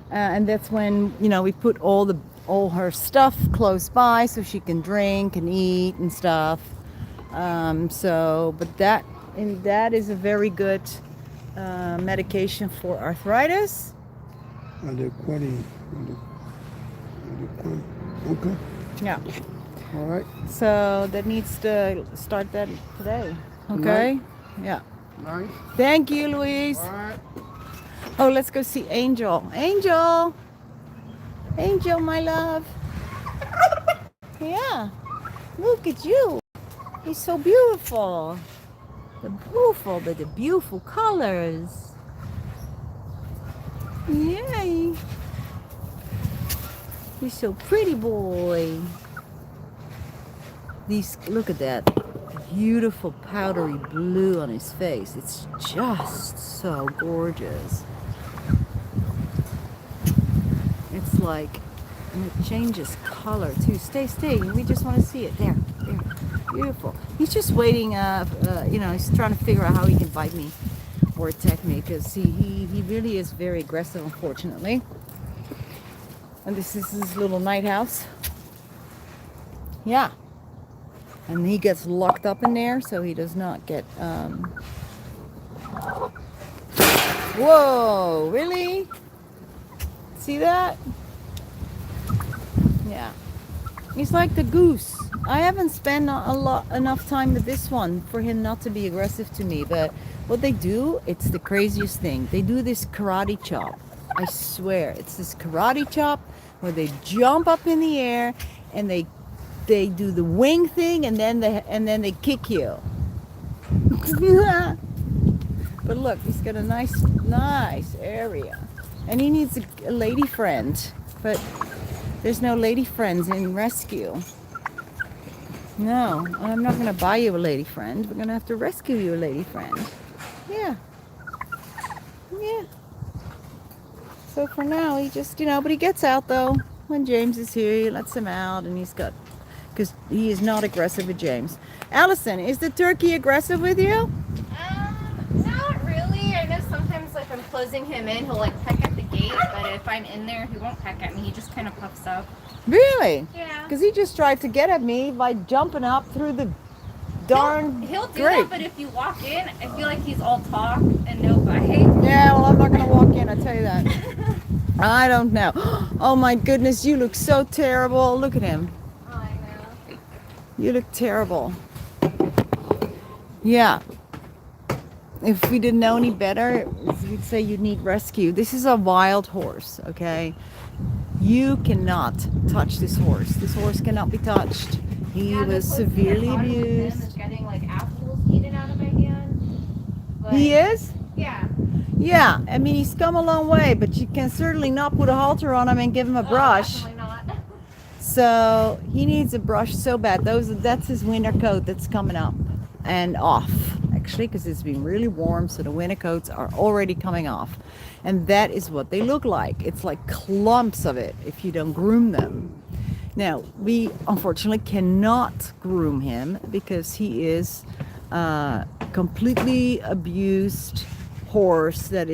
And that's when, you know, we put all her stuff close by so she can drink and eat and stuff. But that is a very good medication for arthritis. Okay. Yeah. All right. So that needs to start that today. Okay. Right. Yeah. Nice. Thank you, Luis. All right. Oh, let's go see Angel. Angel. Angel, my love. Yeah. Look at you. He's so beautiful. The beautiful colors. Yay. He's so pretty, boy. Look at that beautiful powdery blue on his face. It's just so gorgeous. It's like, and it changes color too. Stay. We just want to see it. There. Beautiful. He's just waiting, he's trying to figure out how he can bite me or attack me because he really is very aggressive, unfortunately. And this is his little night house. Yeah. And he gets locked up in there so he does not get, Whoa, really? See that? Yeah. He's like the goose. I haven't spent enough time with this one for him not to be aggressive to me, but what they do, it's the craziest thing. They do this karate chop. I swear, it's this karate chop where they jump up in the air and they do the wing thing and then they kick you. But look, he's got a nice area. And he needs a lady friend, but there's no lady friends in rescue. No, I'm not gonna buy you a lady friend. We're gonna have to rescue you a lady friend. Yeah. So for now, he just, but he gets out though. when James is here, he lets him out, and because he is not aggressive with James. Alison, is the turkey aggressive with you? Not really. I know sometimes like I'm closing him in, he'll like peck at the gate, but if I'm in there, he won't peck at me. He just kind of puffs up. Really? Yeah. Because he just tried to get at me by jumping up through the darn He'll do grate. that, but if you walk in, I feel like he's all talk and no bite. Yeah, well, I'm not going to walk in, I tell you that. I don't know. Oh my goodness, you look so terrible. Look at him. Oh, I know. You look terrible. Yeah. If we didn't know any better, we'd say you need rescue. This is a wild horse, okay? You cannot touch this horse. This horse cannot be touched. He was severely abused. Getting like apples eaten out of my hand. He is? Yeah. Yeah, I mean, he's come a long way, but you can certainly not put a halter on him and give him a brush. Definitely not. So he needs a brush so bad. That's his winter coat that's coming up and off, actually, because it's been really warm, so the winter coats are already coming off. And that is what they look like. It's like clumps of it if you don't groom them. Now, we unfortunately cannot groom him because he is completely abused horse that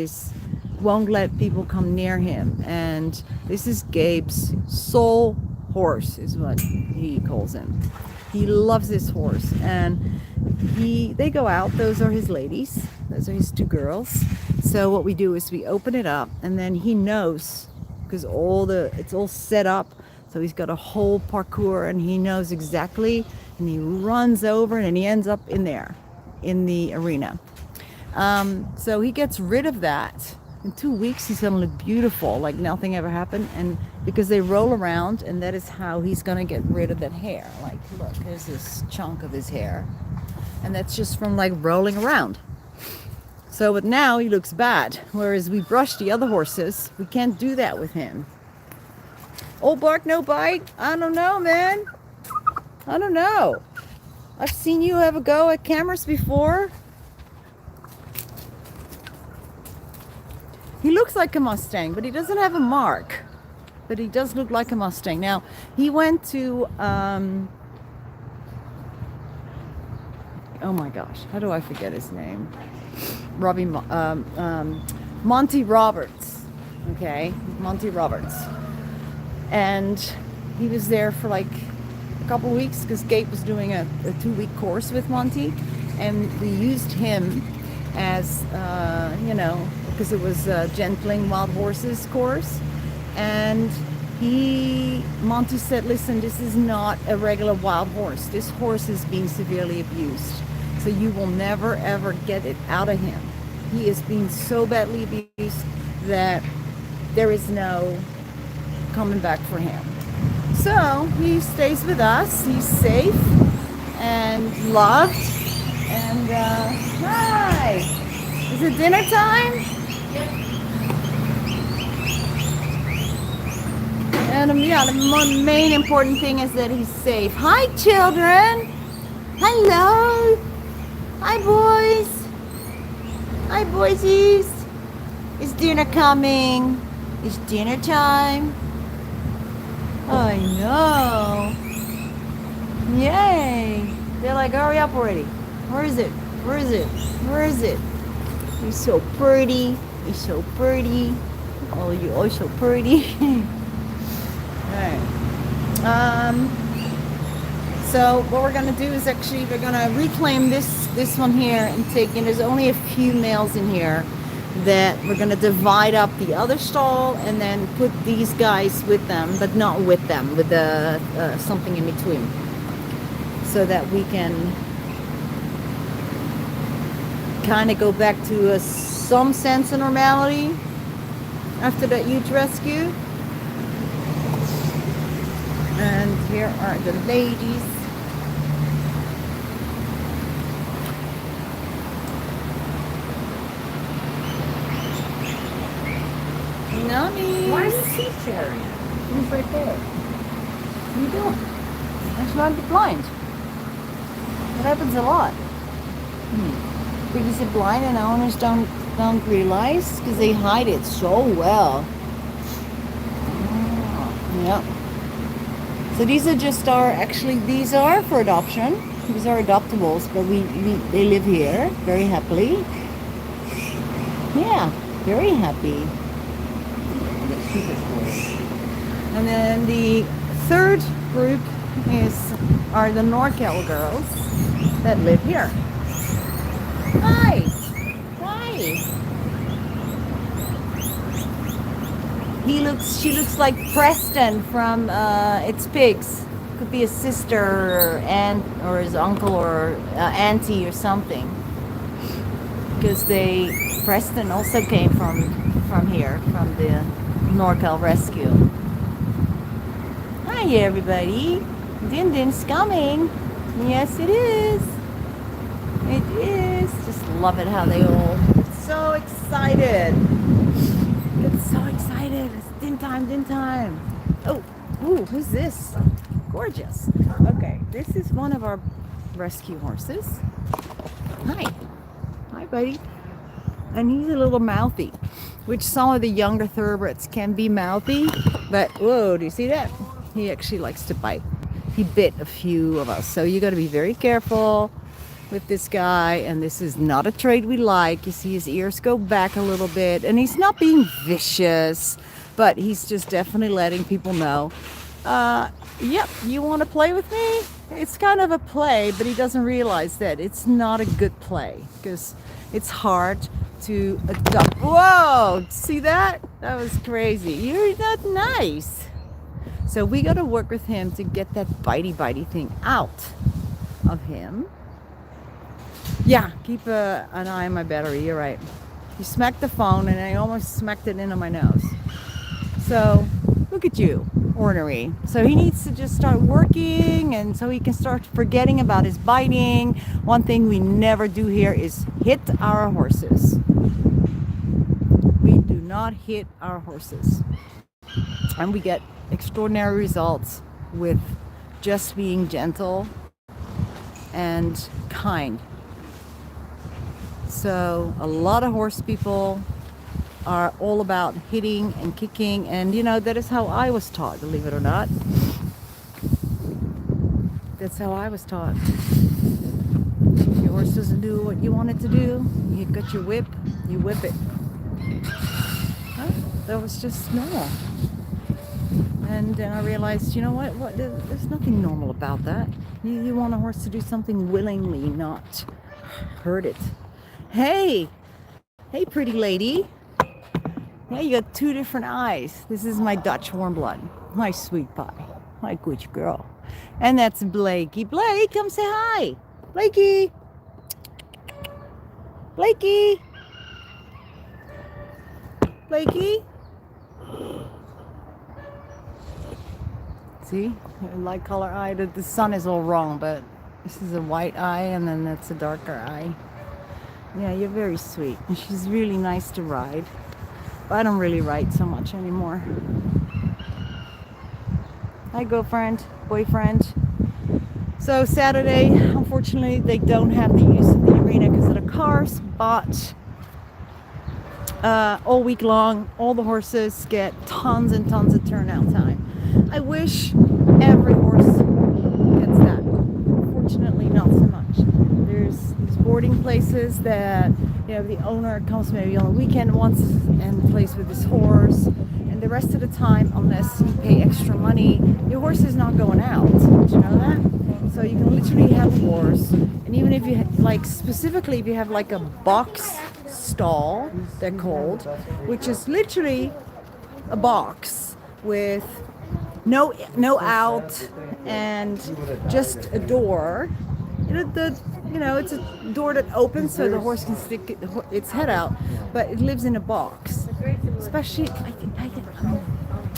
won't let people come near him. And this is Gabe's soul horse, is what he calls him. He loves this horse, and they go out. Those are his ladies. Those are his two girls. So what we do is we open it up, and then he knows, because it's all set up. So he's got a whole parkour, and he knows exactly, and he runs over, and he ends up in there, in the arena. So he gets rid of that. In 2 weeks, he's gonna look beautiful, like nothing ever happened. And because they roll around, and that is how he's gonna get rid of that hair. Like, look, there's this chunk of his hair, and that's just from like rolling around. So, but now he looks bad. Whereas we brush the other horses, we can't do that with him. Old bark, no bite? I don't know, man. I don't know. I've seen you have a go at cameras before. He looks like a Mustang, but he doesn't have a mark. But he does look like a Mustang. Now, he went to, oh my gosh, how do I forget his name? Monty Roberts. Okay, Monty Roberts. And he was there for like a couple weeks because Gabe was doing a 2-week course with Monty, and we used him as because it was a gentling wild horses course. And Monty said, listen, this is not a regular wild horse. This horse is being severely abused, so you will never ever get it out of him. He is being so badly abused that there is no coming back for him. So he stays with us. He's safe and loved. And hi, is it dinner time? And the main important thing is that he's safe. Hi, children. Hello. Hi, boys. Hi, boysies. Is dinner coming? It's dinner time. I know. Yay. They're like, hurry up already. Where is it? Where is it? Where is it? He's so pretty. He's so pretty. Oh, you are so pretty. Alright. So what we're gonna do is actually we're gonna reclaim this one here and take in. There's only a few males in here that we're gonna divide up the other stall and then put these guys with them, but not with them, with the something in between, so that we can kind of go back to some sense of normality after that huge rescue. And here are the ladies. Nummy. Why is he sharing it? He's right there. What are you doing? That's not the blind. That happens a lot. Because they're blind and owners don't realize because they hide it so well. Yeah. So these are just these are for adoption. These are adoptables, but they live here very happily. Yeah, very happy. And then the third group are the Norcal girls that live here. Hi. Hi. She looks like Preston from It's Pigs. Could be a sister or aunt or his uncle or auntie or something. Because Preston also came from here, from the Norcal Rescue. Hi everybody. Din Din's coming. Yes it is. It is. Just love it how they all get so excited. Get so excited. It's din time. Oh, ooh, who's this? Gorgeous. Okay, this is one of our rescue horses. Hi buddy. And he's a little mouthy, which some of the younger thoroughbreds can be mouthy, but whoa, do you see that? He actually likes to bite. He bit a few of us, so you got to be very careful with this guy, and this is not a trait we like. You see his ears go back a little bit, and he's not being vicious, but he's just definitely letting people know, yep, you want to play with me? It's kind of a play, but he doesn't realize that it's not a good play, because it's hard to adopt. Whoa, see that? That was crazy. You're not nice. So we got to work with him to get that bitey thing out of him. Yeah, keep an eye on my battery. You're right. You smacked the phone and I almost smacked it into my nose. So look at you, ornery. So he needs to just start working, and so he can start forgetting about his biting. One thing we never do here is hit our horses. We do not hit our horses. And we get extraordinary results with just being gentle and kind. So a lot of horse people are all about hitting and kicking, and you know, that is how I was taught, believe it or not. That's how I was taught. If your horse doesn't do what you want it to do, you got your whip, you whip it. Huh? That was just normal. And then I realized, you know what? There's nothing normal about that. You want a horse to do something willingly, not hurt it. Hey, pretty lady. Yeah, you got two different eyes. This is my Dutch warm blood, my sweet pie, my good girl. And that's Blakey. Blake, come say hi. Blakey. Blakey. Blakey. See, light color eye. The sun is all wrong, but this is a white eye, and then that's a darker eye. Yeah, you're very sweet. And she's really nice to ride. But I don't really ride so much anymore. Hi, girlfriend, boyfriend. So Saturday, unfortunately, they don't have the use of the arena because of the cars, but all week long, all the horses get tons and tons of turnout time. I wish every horse gets that. Unfortunately, not so much. There's these boarding places that, you know, the owner comes maybe on a weekend once and plays with his horse, and the rest of the time, unless you pay extra money, your horse is not going out. Did you know that? So you can literally have a horse, and even if you like, specifically if you have like a box stall, they're called, which is literally a box with no out and just a door. It's a door that opens so the horse can stick its head out, but it lives in a box. Especially,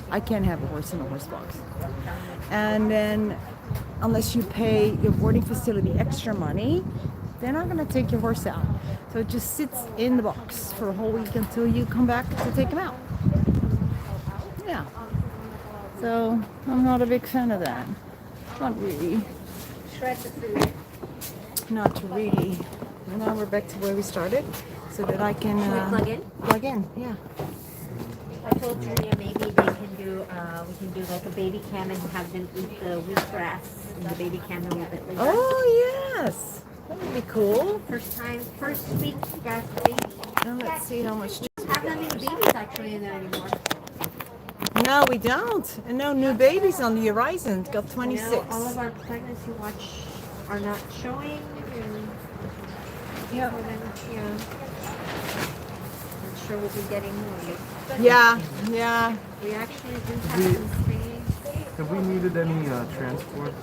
I can't have a horse in a horse box. And then, unless you pay your boarding facility extra money, they're not going to take your horse out. So it just sits in the box for a whole week until you come back to take him out. Yeah. So I'm not a big fan of that. Not really. Shred the food. Not really. And now we're back to where we started, so that I can Can we plug in? Plug in, yeah. told Maria maybe they can do, we can do like a baby cam and have them eat the wheatgrass in the baby cam a little bit later. Oh, yes. That would be cool. First wheatgrass baby. Now let's see how much. We don't have that many babies actually in there anymore. No, we don't. And no new babies on the horizon. Got 26. No, all of our pregnancy watch are not showing. And Yep. yeah. I'm sure we'll be getting more. Yeah, yeah. We actually do have some space. Have we needed any transport?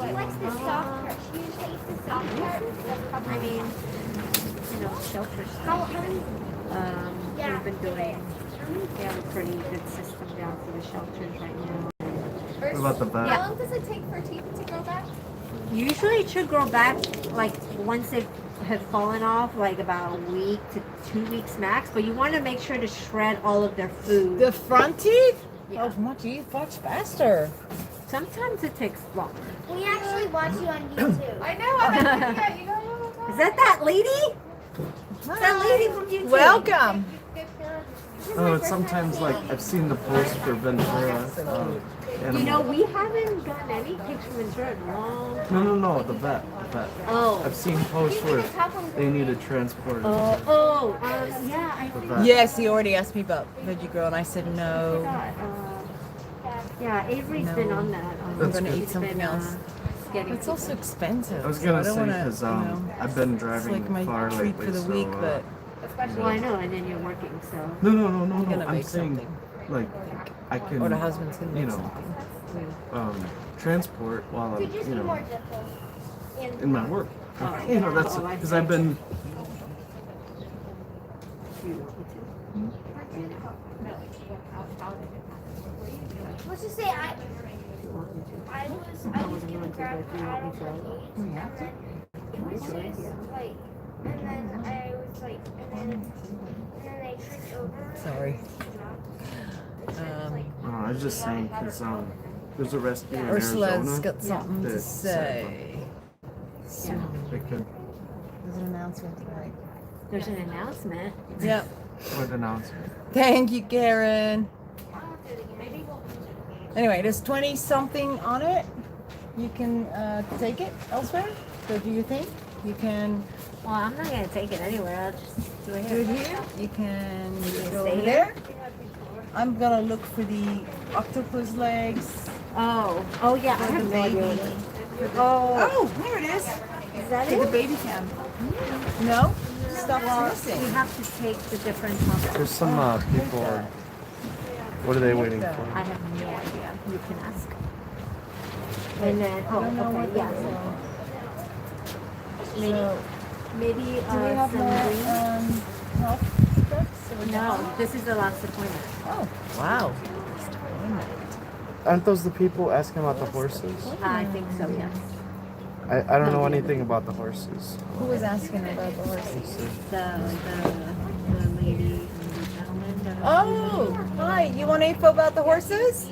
She likes the soft part. She usually eats the soft part. I mean, you know, shelter stuff. We've been doing, we have a pretty good system down for the shelters right now. What about the vet? How long does it take for teeth to grow back? Usually it should grow back like once they have fallen off, like about a week to 2 weeks max. But you want to make sure to shred all of their food. The front teeth? Yeah. Oh, much faster. Sometimes it takes longer. We actually watch you on YouTube. I know. Is that lady? Is that lady from YouTube? Welcome. Oh, it's sometimes like I've seen the post for Ventura. You know, we haven't gotten any pics from Insure in a long time. No, the vet. Oh. I've seen posts where they need a transport. Yeah, I think. Yes, he already asked me about Veggie Girl, and I said no. Yeah, Avery's No. been on that. I'm That's gonna good. eat something else. Getting It's also expensive. I was so gonna don't say wanna, because you know, I've been it's driving like my far treat lately, for the so week, but Well, I know, and then you're working, so. no. gonna I'm make saying something. like I can or the husband's gonna make you know something. transport while I'm Just you be more know gentle. in my work. Oh, You know that's oh, I because see. I've been. Let's just say I was giving grab and then I was like, and then I tripped over. Sorry. I was just saying because there's a rescue in Ursula's Arizona. got something to that say. They could. There's an announcement tonight. There's an announcement. Yep. What announcement? Thank you, Karen. Anyway, there's 20 something on it. You can take it elsewhere. Go do your thing. You can Well, I'm not gonna take it anywhere. I'll just do it do it here. here. You can go stay over here? there. I'm gonna look for the octopus legs. Oh yeah, I For have the no idea. baby. Oh, there it is. is that For the it? baby cam. No? Stuff's Well, missing. we have to take the different topics. There's some people. What are they waiting I for? have no idea. You can ask. And then, okay, yeah. So maybe Do we have some more green. health checks? Or No, this is the last appointment. Oh, wow. Aren't those the people asking about the horses? I think so, yes. I don't know anything about the horses. Who was asking about the horses? The lady and the gentleman that Oh, hi. You want info about the horses?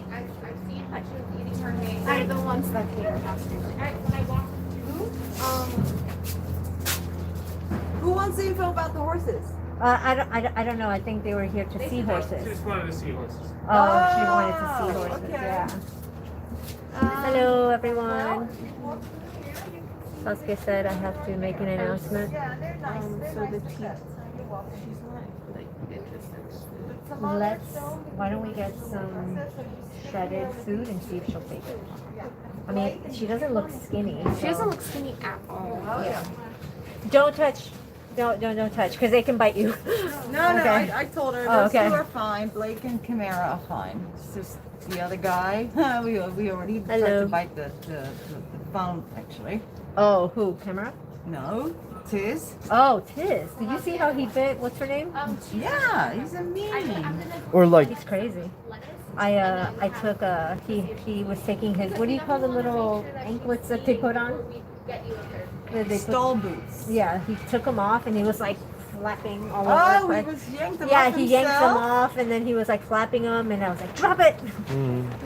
Are the ones that came downstairs. When I walked Who wants the info about the horses? I don't know. I think they were here to see horses. Just wanted to see horses. Oh, she wanted to see horses. okay. Yeah. Hello, everyone. Saskia said I have to make an announcement. So the teeth. Why don't we get some shredded food and see if she'll take it? I mean, she doesn't look skinny. She doesn't look skinny at all. Yeah. Don't touch. Don't touch, because they can bite you. No, Okay. I told her Oh, those okay. two are fine. Blake and Chimera are fine. It's just the other guy. we already tried Hello. to bite the phone, actually. Oh, who? Camera? No, Tiz. Oh, Tiz. Did you see how he bit? What's her name? Yeah, he's a mean. Or like He's crazy. I took he was taking his, what do you call the little anklets that they put on? Stall boots. Yeah, he took them off and he was like flapping all Oh, over. he the was yanked them Yeah, off he yanked them himself? off and then he was like flapping them and I was like, drop it,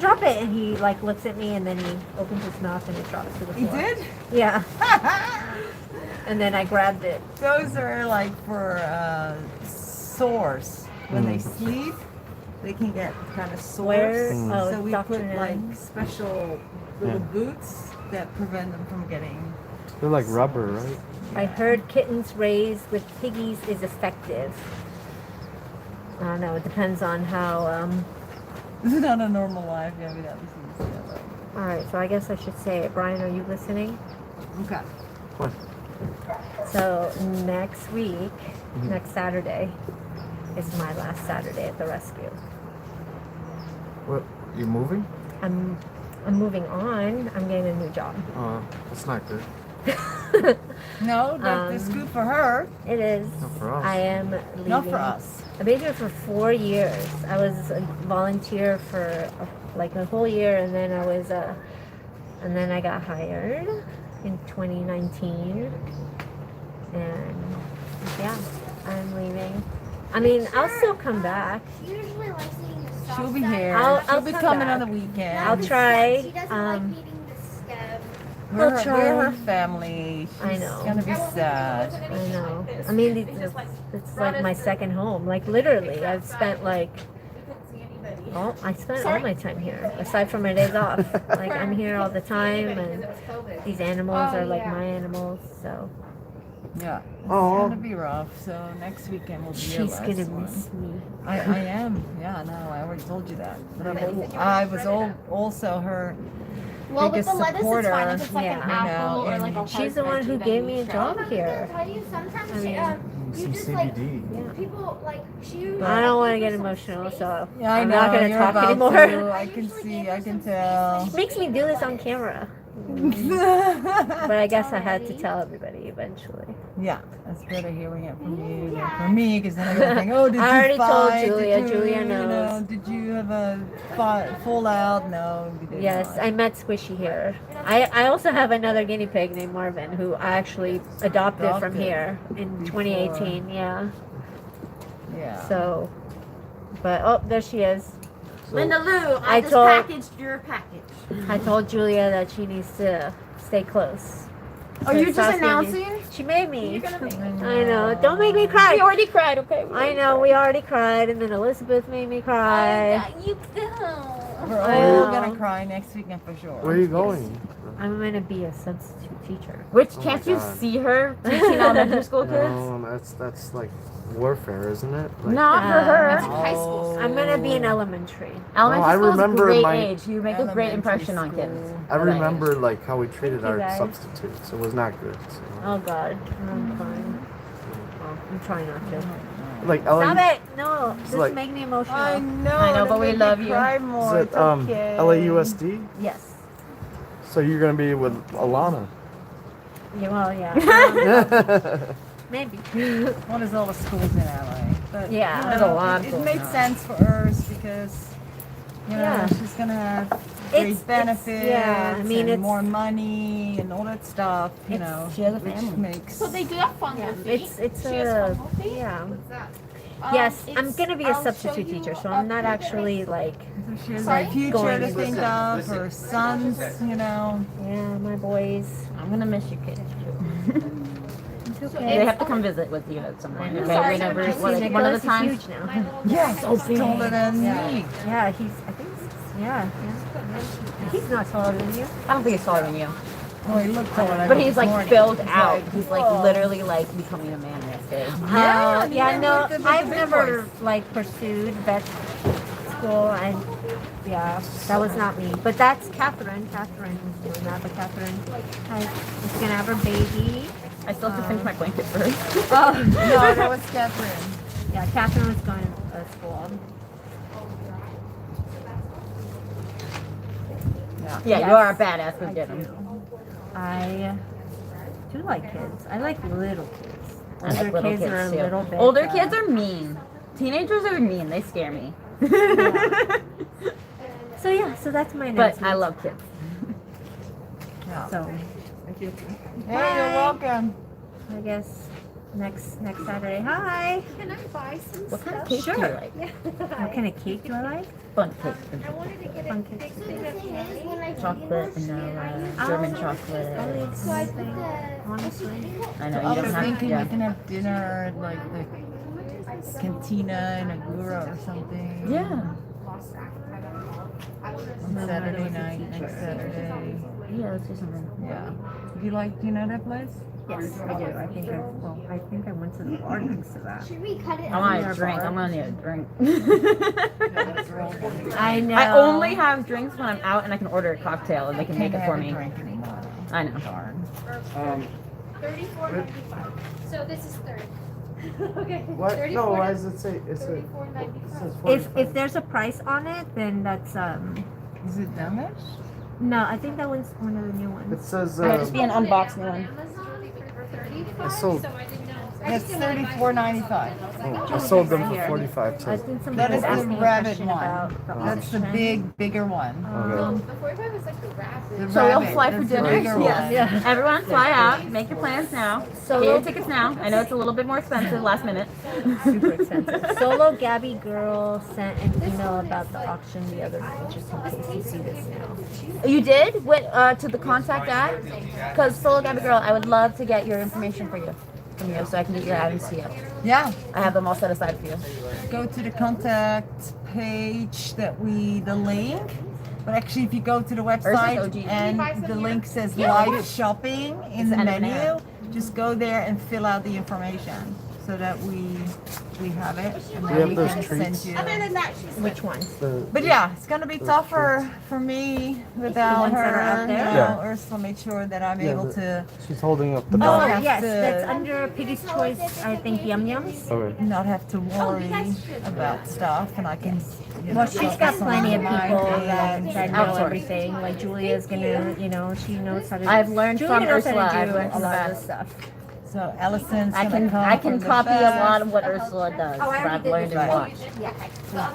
drop it. And he like looks at me and then he opens his mouth and it drops to the He floor. did? Yeah. And then I grabbed it. Those are like for sores when they sleep. they can get kind of sore. Where? So we Dr. put like Nan. special little boots that prevent them from getting. They're like rubber, right? I heard kittens raised with piggies is effective. I don't know. It depends on how. This is not a normal life. Yeah, we haven't seen this yet. All right, so I guess I should say it. Brian, are you listening? Okay. What? So next week, next Saturday, is my last Saturday at the rescue. What? You moving? I'm moving on. I'm getting a new job. That's not good. No, that's good for her. It is. Not for us. I am leaving. Not for us. I've been here for 4 years. I was a volunteer for like a whole year, and then and then I got hired in 2019, and yeah, I'm leaving. I mean, I'll still come back. She usually likes eating the soft She'll be side. here. I'll She'll be come coming back. on the weekend. I'll try. She doesn't like eating the stem. We're her family. She's I know. gonna be sad. I know. I mean, it's like my second home. Like literally, I've spent like. Well, I spent all my time here, aside from my days off. Like I'm here all the time, and these animals are like my animals. So Yeah. It's Oh. gonna be rough. So next weekend will be your she's last gonna one. miss me. I am. Yeah, no, I already told you that. But I was also her Well, with biggest the lettuce, supporter. it's fine if it's like an Yeah, apple or like a She's the hard one who veggie, gave then me a you job try. here. Tell you sometimes I mean, you Some just like CBD. people like she. I don't want to get emotional, so Yeah, I I'm know. not gonna you're talk about anymore. to. I can see. I can tell. She makes me do this on camera. But I guess I had to tell everybody eventually. Yeah, that's better hearing it from you than from me, because then I'm gonna think, oh, did I you already told fight? Julia. Did you, Julia you know, knows. did you have a fallout? No, you did Yes, not. I met Squishy here. I also have another guinea pig named Marvin, who I actually adopted from Adopted here in 2018. Yeah. Yeah. So, but oh, there she is. Linda Lou, I I just told- packaged your package. I told Julia that she needs to stay close. Oh, you're just Saskia announcing? needs- She made me. You're gonna make me I know. Don't make me cry. We already cried, okay? I know. We already cried, and then Elizabeth made me cry. You go. We're I all know. gonna cry next weekend for sure. Where are you going? I'm gonna be a substitute teacher. Which Oh my can't you God. see her teaching elementary school kids? No, that's like warfare, isn't it? Like, Not for her. High school. I'm gonna be in elementary. Elementary I school is a remember great my- age. You make a great Elementary impression on school. kids. I remember like how we treated Thank you, our guys. substitutes. It was not good. So. Oh God, I'm fine. Well, I'm trying not to. Like Ellen, Stop it! No, this like- make me emotional. I know. I know, to but we make love you you. cry is more. it It's okay. LAUSD? Yes. So you're gonna be with Alana? Yeah, well, yeah. Maybe. One is all the schools in LA. But, Yeah, you there's know, a lot It going made on. sense for us because, you know, Yeah. she's gonna have great benefits. yeah, I mean, and it's- more money and all that stuff. You It's- know, she has a which family. makes. So they do have fun Yeah, feet. it's She has a fun feet? yeah. What's that? Yes, I'm It's- gonna be a I'll show substitute you teacher, so a I'm not picture. actually like. She has Sorry? a future Going to with think of. Her sons, you know. Yeah, my boys. I'm gonna miss you kids too. It's They okay. have to come visit with you at some point. I'm Okay, sorry, whenever, I'm like, See, one of Nicholas the is times. huge now. Yes, taller than Yeah. me. Yeah, he's. I think. Yeah. He's not taller than you. I don't think he's taller than you. Oh, he looked taller. But he's like this morning. filled He's out. like, He's like whoa. literally like becoming a man next day. Yeah, Yeah. No, with the I've big never boys. like pursued vet school, and yeah, that was not me. But that's Catherine. Catherine was doing that, but Catherine is gonna have her baby. I still have to finish my blanket first. Oh No, that was Catherine. Yeah, Catherine was going to school. Yeah. Yeah, Yes. you are a badass with getting. I do like kids. I like little kids. I like Older little kids are a too. little bit. Older kids are mean. Teenagers are mean. They scare me. So yeah, so that's my But announcement. I love kids. Yeah. So Hey, you're welcome. I guess next Saturday. Hi. Can I buy some What kind of stuff? cake do you Sure. like? What kind of cake do I like? Fun cake. I wanted to get Fun a cake. big thing when I Chocolate, vanilla, German chocolate. I like So I put something. the Honestly. I know I you was don't have thinking to. we can have dinner at like the cantina in Agura or something. Yeah. On Saturday night, next Saturday. Yeah, let's do something. Yeah. Do you know that place? Yes, I do. I think I went to the bar next to that. I want a drink. I'm gonna need a drink. I know. I only have drinks when I'm out and I can order a cocktail and they can make it for me. I know. Darn. 34.95. So this is 30. Okay. What? No, why does it say it says If there's a price on it, then that's Is it damaged? no. I think that was one of the new ones. It says Might just be an unboxed new one. I sold. That's $34.95. I sold them for 45 I too. think somebody That is was the asking a rabbit question one. about the That's the auction. bigger one. Okay. The 45 is like the rabbit. The So we'll rabbit, fly for that's the dinner. bigger Yes. one. Yeah. Everyone fly out. Make your plans now. Get your tickets now. I know it's a little bit more expensive last minute. Super expensive. Solo Gabby girl sent an email about the auction the other night, just in case you see this now. You did? What to the contact at? Because Solo Gabby Girl, I would love to get your information from you so I can get your items to you. Yeah. I have them all set aside for you. Go to the contact page the link. But actually, if you go to the website OG. and the link says live shopping in the end of an menu, ad. just go there and fill out the information so that we have it and We then have we those can treats. send you. Other than that, she's Which one? But yeah, it's gonna be tougher for me without ones her. that are out there? You know, Yeah. Ursula made sure that I'm Yeah, able the- to She's holding up the Oh not box. have yes, to that's under Piggy's Choice. I think Yum Yums. Okay. not have to worry about stuff, and I can. You know, Well, she's got focus on plenty of my people thing. that know outsource. everything. Like Julia's gonna, she knows how to. I've learned Julia from knows Ursula. how to I've do learned a from the lot of best. stuff. So Allison's I gonna can come I from can the copy a back. lot of what Ursula does. Oh, I What already I've did learned this and one. watched. Yeah.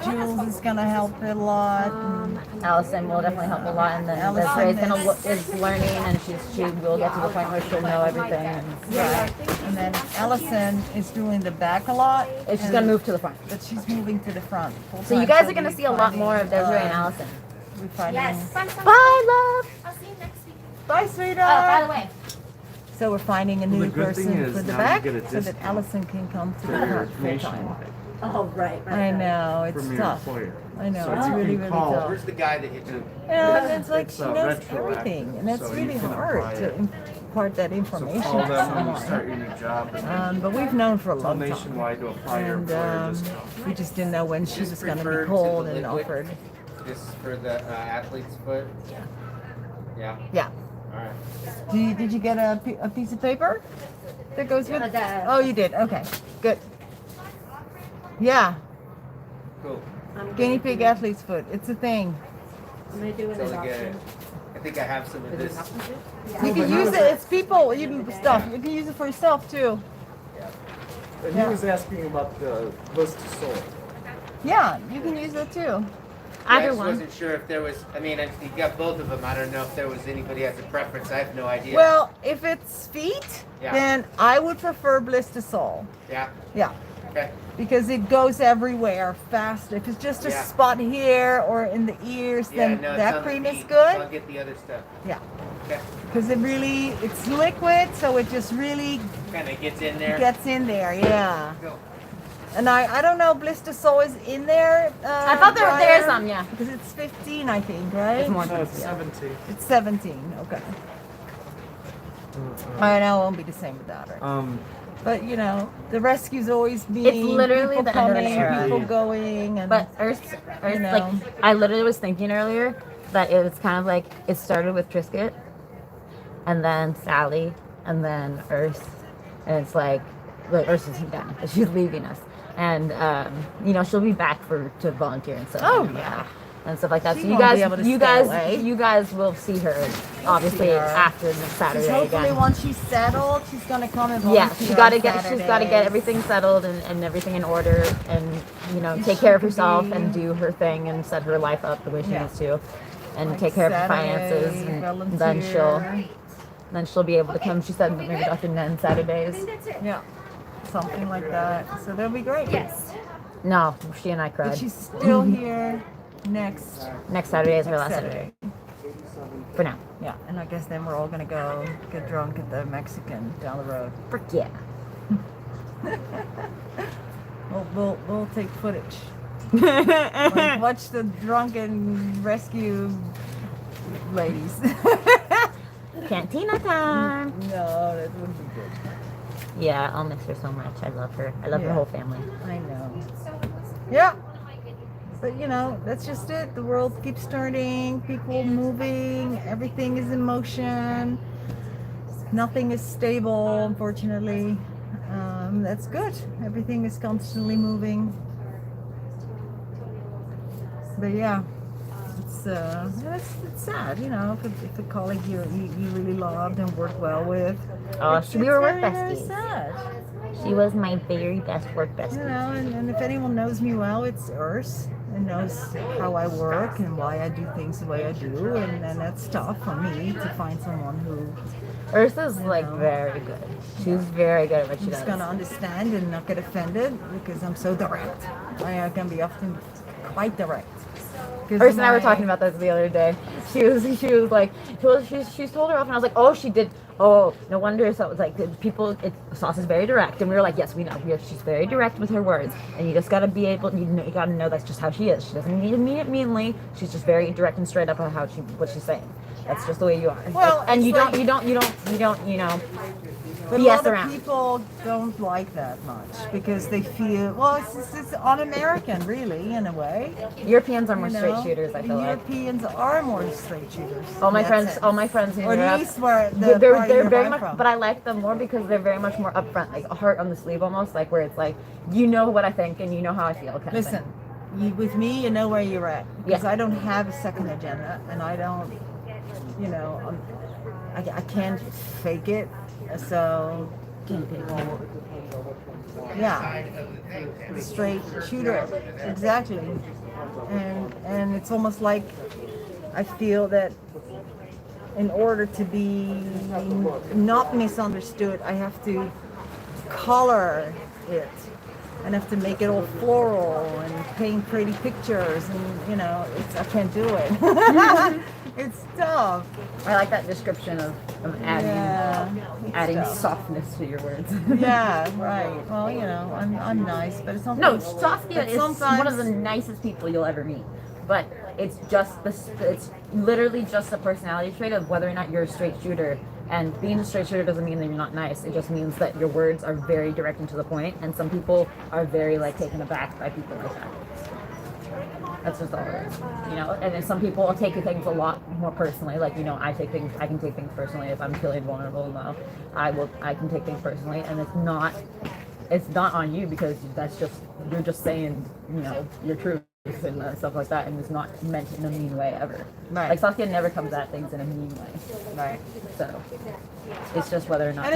So Jules is gonna help a lot. and Allison will definitely help a lot, and then Allison Desiree is learning, and she will get to the point where she'll know everything. And Right. And then Allison is doing the back a lot. she's and- gonna move to the front. But she's moving to the front. So you guys are gonna see a lot more of Desiree and Allison. We're finding. Yes. Bye, love. I'll see you next week. Bye, Oh, sweetheart. by the way, So we're finding a new good thing person is for the now you back get a so that discount Allison can come to for the your front full time. nationwide Oh right. I know, it's from your tough. employer. I know, So it's you really, can really call- tough. Where's the guy that hit you? Yeah, and it's like It's, she uh, knows retroactive, everything, and that's so you really can hard apply to it. impart that So information call to them when you someone. start your new job. And then But we've known for a tell long time. Nationwide to apply your And employer discount. we just didn't know when she Just was going to refer be to called the and liquid. offered. This for the athlete's foot? Yeah. Yeah. Alright. Did you get a piece of paper that goes with? the- Oh, you did. Okay, good. Yeah, Cool. guinea pig athlete's foot. It's a thing. I'm gonna do an So we get it. adoption. I think I have some of this. You can use it. It's people. You can stuff. You can use it for yourself too. And he was asking about the list of sold. Yeah, you can use it too. I just wasn't sure if there was, you got both of them. I don't know if there was anybody has a preference. I have no idea. Well, if it's feet, Yeah. then I would prefer blister sole. Yeah. Yeah. Okay. Because it goes everywhere fast. If it's just a Yeah. spot here or in the ears, Yeah, then no, it's that on the cream is feet, good. So I'll get the other stuff. Yeah. Okay. Because it's liquid, so it just really Kind of gets in there. gets in there. Yeah. Go. And I don't know, blister sole is in there. I thought there is Brian? some, yeah. Because it's 15, I think, right? It's more No, it's 17. It's 17. Okay. I know it won't be the same without her. But you know, the rescue's always been It's literally people the end of an coming, era. people going, and But Urs, You know. like, I literally was thinking earlier that it was kind of like it started with Trisket, and then Sally, and then Urs, and it's like Urs is done. She's leaving us, and she'll be back to volunteer and stuff. Oh, yeah. And stuff like that. She So you won't be guys, able to stay away. you guys will see her obviously see her. after the Saturday She's hopefully again. once she's settled, she's gonna come and Yeah, volunteer she's got to on get she's got to Saturdays. get everything settled and everything in order, and take care of herself be- and do her thing and set her life up the way she Yeah. needs to, and Like take care of her Saturday, finances, and volunteer. then she'll be able to come. She said maybe Dr. Nen Saturdays. Yeah, something like that. So that'll be great. Yes. No, she and I But cried. she's still here next. Next Saturday is her last Saturday. For now. Yeah, and I guess then we're all gonna go get drunk at the Mexican down the road. Frick yeah. We'll take footage. Like, watch the drunken rescue ladies. Cantina time. No, that wouldn't be good. Yeah, I'll miss her so much. I love her. I love her whole family. I know. Yeah. But you know, that's just it. The world keeps turning, people moving, everything is in motion. Nothing is stable, unfortunately. That's good. Everything is constantly moving. But yeah, it's sad, you know, if a colleague you really loved and worked well with. Oh, we were work very, very besties. sad. She was my very best work bestie. You know, and if anyone knows me well, it's Urs, and knows how I work and why I do things the way I do, and that's tough for me to find someone who. Ursa's like very good. She's very good at what she Who's does. gonna understand and not get offended because I'm so direct. I can be often quite direct. Ursa and I were talking about this the other day. She was like, she told her off, and I was like, oh, she did. Oh, no wonder. So it was like Sauce is very direct, and we were like, yes, we know. She's very direct with her words, and you just gotta be able. You gotta know that's just how she is. She doesn't need to mean it meanly. She's just very direct and straight up on what she's saying. That's just the way you are. Well, and you like, don't, But a BS lot around. of people don't like that much because they feel, well, it's un-American, really, in a way. Europeans are more You straight know? shooters, I feel like. Europeans are more straight shooters. All my in that friends, sense. all my friends in Or at Europe, least where they're you're very much. from. But I like them more because they're very much more upfront, like a heart on the sleeve, almost like where it's like, you know what I think and you know how I feel. Kind Listen, of thing. with me, you know where you're at because Yeah. I don't have a second agenda, and I don't, you know, I can't fake it. So, yeah, straight shooter, exactly. And it's almost like I feel that in order to be not misunderstood, I have to color it and have to make it all floral and paint pretty pictures, and you know, I can't do it. It's tough. I like that description of adding tough. softness to your words. Yeah, right. Well, you know, I'm nice, but it's something. No, Saskia is sometimes one of the nicest people you'll ever meet. But it's just it's literally just a personality trait of whether or not you're a straight shooter. And being a straight shooter doesn't mean that you're not nice. It just means that your words are very direct and to the point. And some people are very like taken aback by people like that. That's just all it is, you know. And then some people will take things a lot more personally. Like, you know, I can take things personally if I'm feeling vulnerable. No, I can take things personally, and it's not on you because you're just saying, you know, your truth and stuff like that, and it's not meant in a mean way ever. Right. Like Saskia never comes at things in a mean way. Right. So it's just whether or not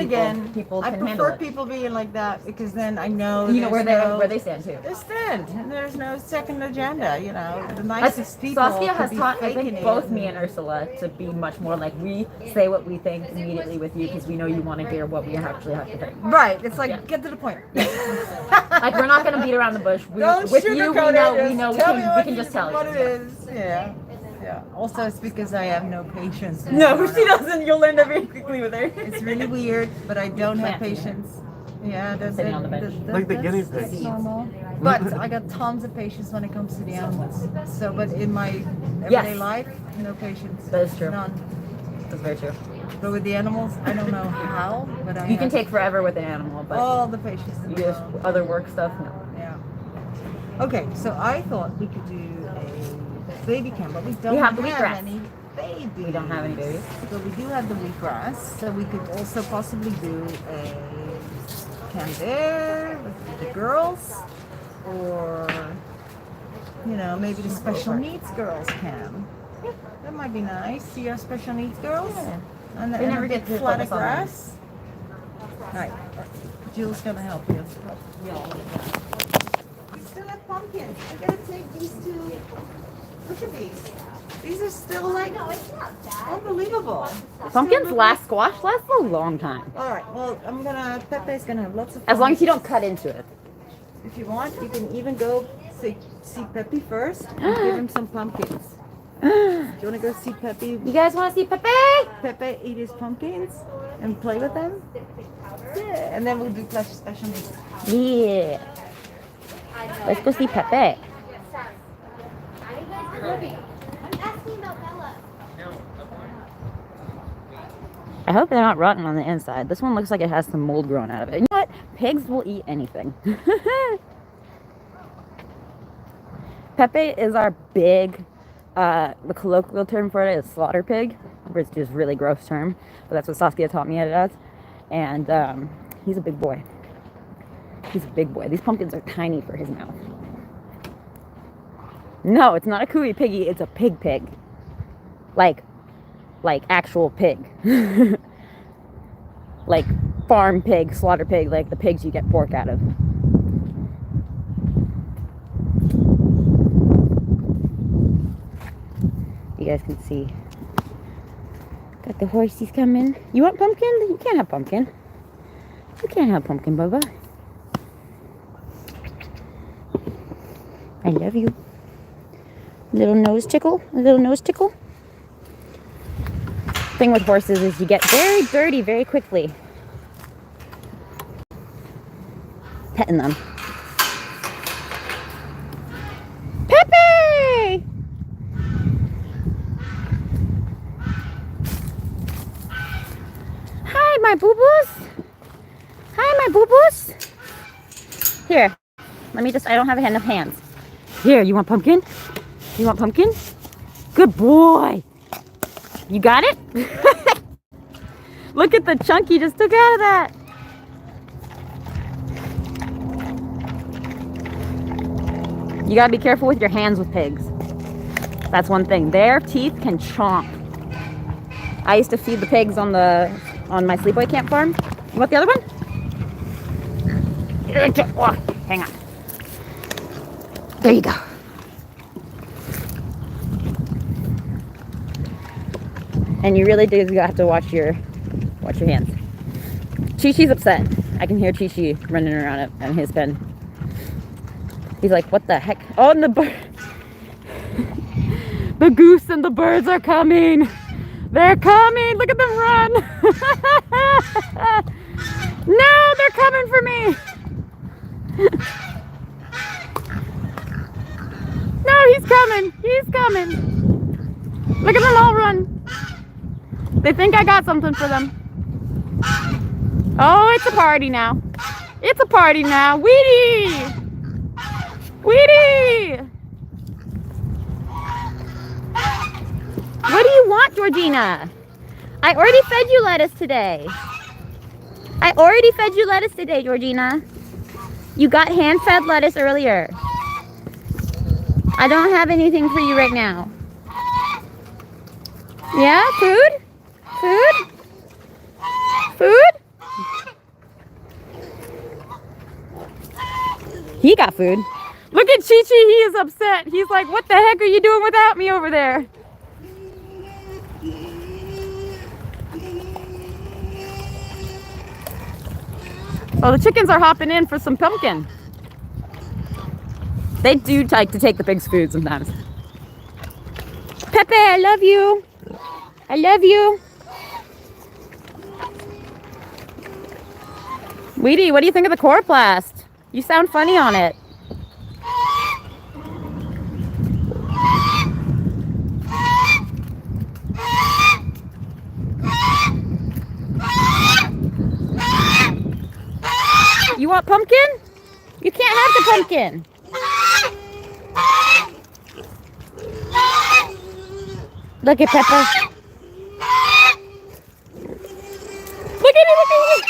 people I can handle prefer it. people being like that because then I know You know where there's they stand too. They stand, and there's no second agenda. You know, the nicest people. Saskia has could be taught, I think, faking it. both me and Ursula to be much more like we say what we think immediately with you because we know you want to hear what we actually have to think. Right. It's like, Yeah. get to the point. Like, we're not going to beat around the bush. Don't With you, we sugarcoat know, it. we know, Tell me we can just tell what you. it is. Yeah. Yeah. Also, it's because I have no patience. No, she doesn't. You'll learn that very quickly with her. It's really weird, but I don't have patience. Yeah, that's Sitting on the bench. Like the guinea that's pigs. normal. But I got tons of patience when it comes to the animals. So, but in my everyday life, no patience. That is true. None. That's very true. But with the animals, I don't know how, but I You can have take forever with an animal, but all the patience in you the just world. other work stuff, no. Yeah. Okay, so I thought we could do a baby cam, but we don't have have the wheatgrass. any babies. We don't have any babies. But we do have the wheatgrass, so we could also possibly do a cam there with the girls, or you know, maybe the special needs girls cam. That might be nice. See our special needs girls, and, We never a get bit to flatter focus on them. grass. Right, Jill's gonna help you. We still have pumpkins. I gotta take these two. Look at these. These are still like unbelievable. Pumpkins last squash lasts a long time. All right. Well, Pepe's gonna have lots of. As long as you don't cut into it. If you want, you can even go see Pepe first and give him some pumpkins. Do you want to go see Pepe? You guys want to see Pepe? Pepe eat his pumpkins and play with them. Yeah, and then we'll do special needs. Yeah. Let's go see Pepe. I hope they're not rotten on the inside. This one looks like it has some mold growing out of it. You know what? Pigs will eat anything. Pepe is our big, the colloquial term for it is slaughter pig, which is just a really gross term, but that's what Saskia taught me it as. And he's a big boy. He's a big boy. These pumpkins are tiny for his mouth. No, it's not a cooey piggy, it's a pig. Like actual pig. Like farm pig, slaughter pig, like the pigs you get pork out of. You guys can see. Got the horsies coming. You want pumpkin? You can't have pumpkin. You can't have pumpkin, Bubba. I love you. Little nose tickle. A little nose tickle. Thing with horses is you get very dirty very quickly. Petting them. Pepe! Hi, my boo-boos. Hi, my boo-boos. Here, let me just, I don't have enough hands. Here, you want pumpkin? You want pumpkin? Good boy. You got it? Look at the chunk you just took out of that. You gotta be careful with your hands with pigs. That's one thing. Their teeth can chomp. I used to feed the pigs on my sleepaway camp farm. You want the other one? Oh, hang on. There you go. And you really do have to watch your hands. Chi-Chi's upset. I can hear Chi-Chi running around in his pen. He's like, what the heck? Oh, and the bird. The goose and the birds are coming. They're coming. Look at them run. No, they're coming for me. No, he's coming. He's coming. Look at them all run. They think I got something for them. Oh, it's a party now. It's a party now. Weedy! Weedy! What do you want, Georgina? I already fed you lettuce today. Georgina. You got hand-fed lettuce earlier. I don't have anything for you right now. Yeah? Food? Food? Food? He got food. Look at Chi-Chi, he is upset. He's like, what the heck are you doing without me over there? Oh, the chickens are hopping in for some pumpkin. They do like to take the pig's food sometimes. Pepe, I love you. I love you. Weedy, what do you think of the chloroplast? You sound funny on it. You want pumpkin? You can't have the pumpkin. Look at Pepper. Look at me, look at me.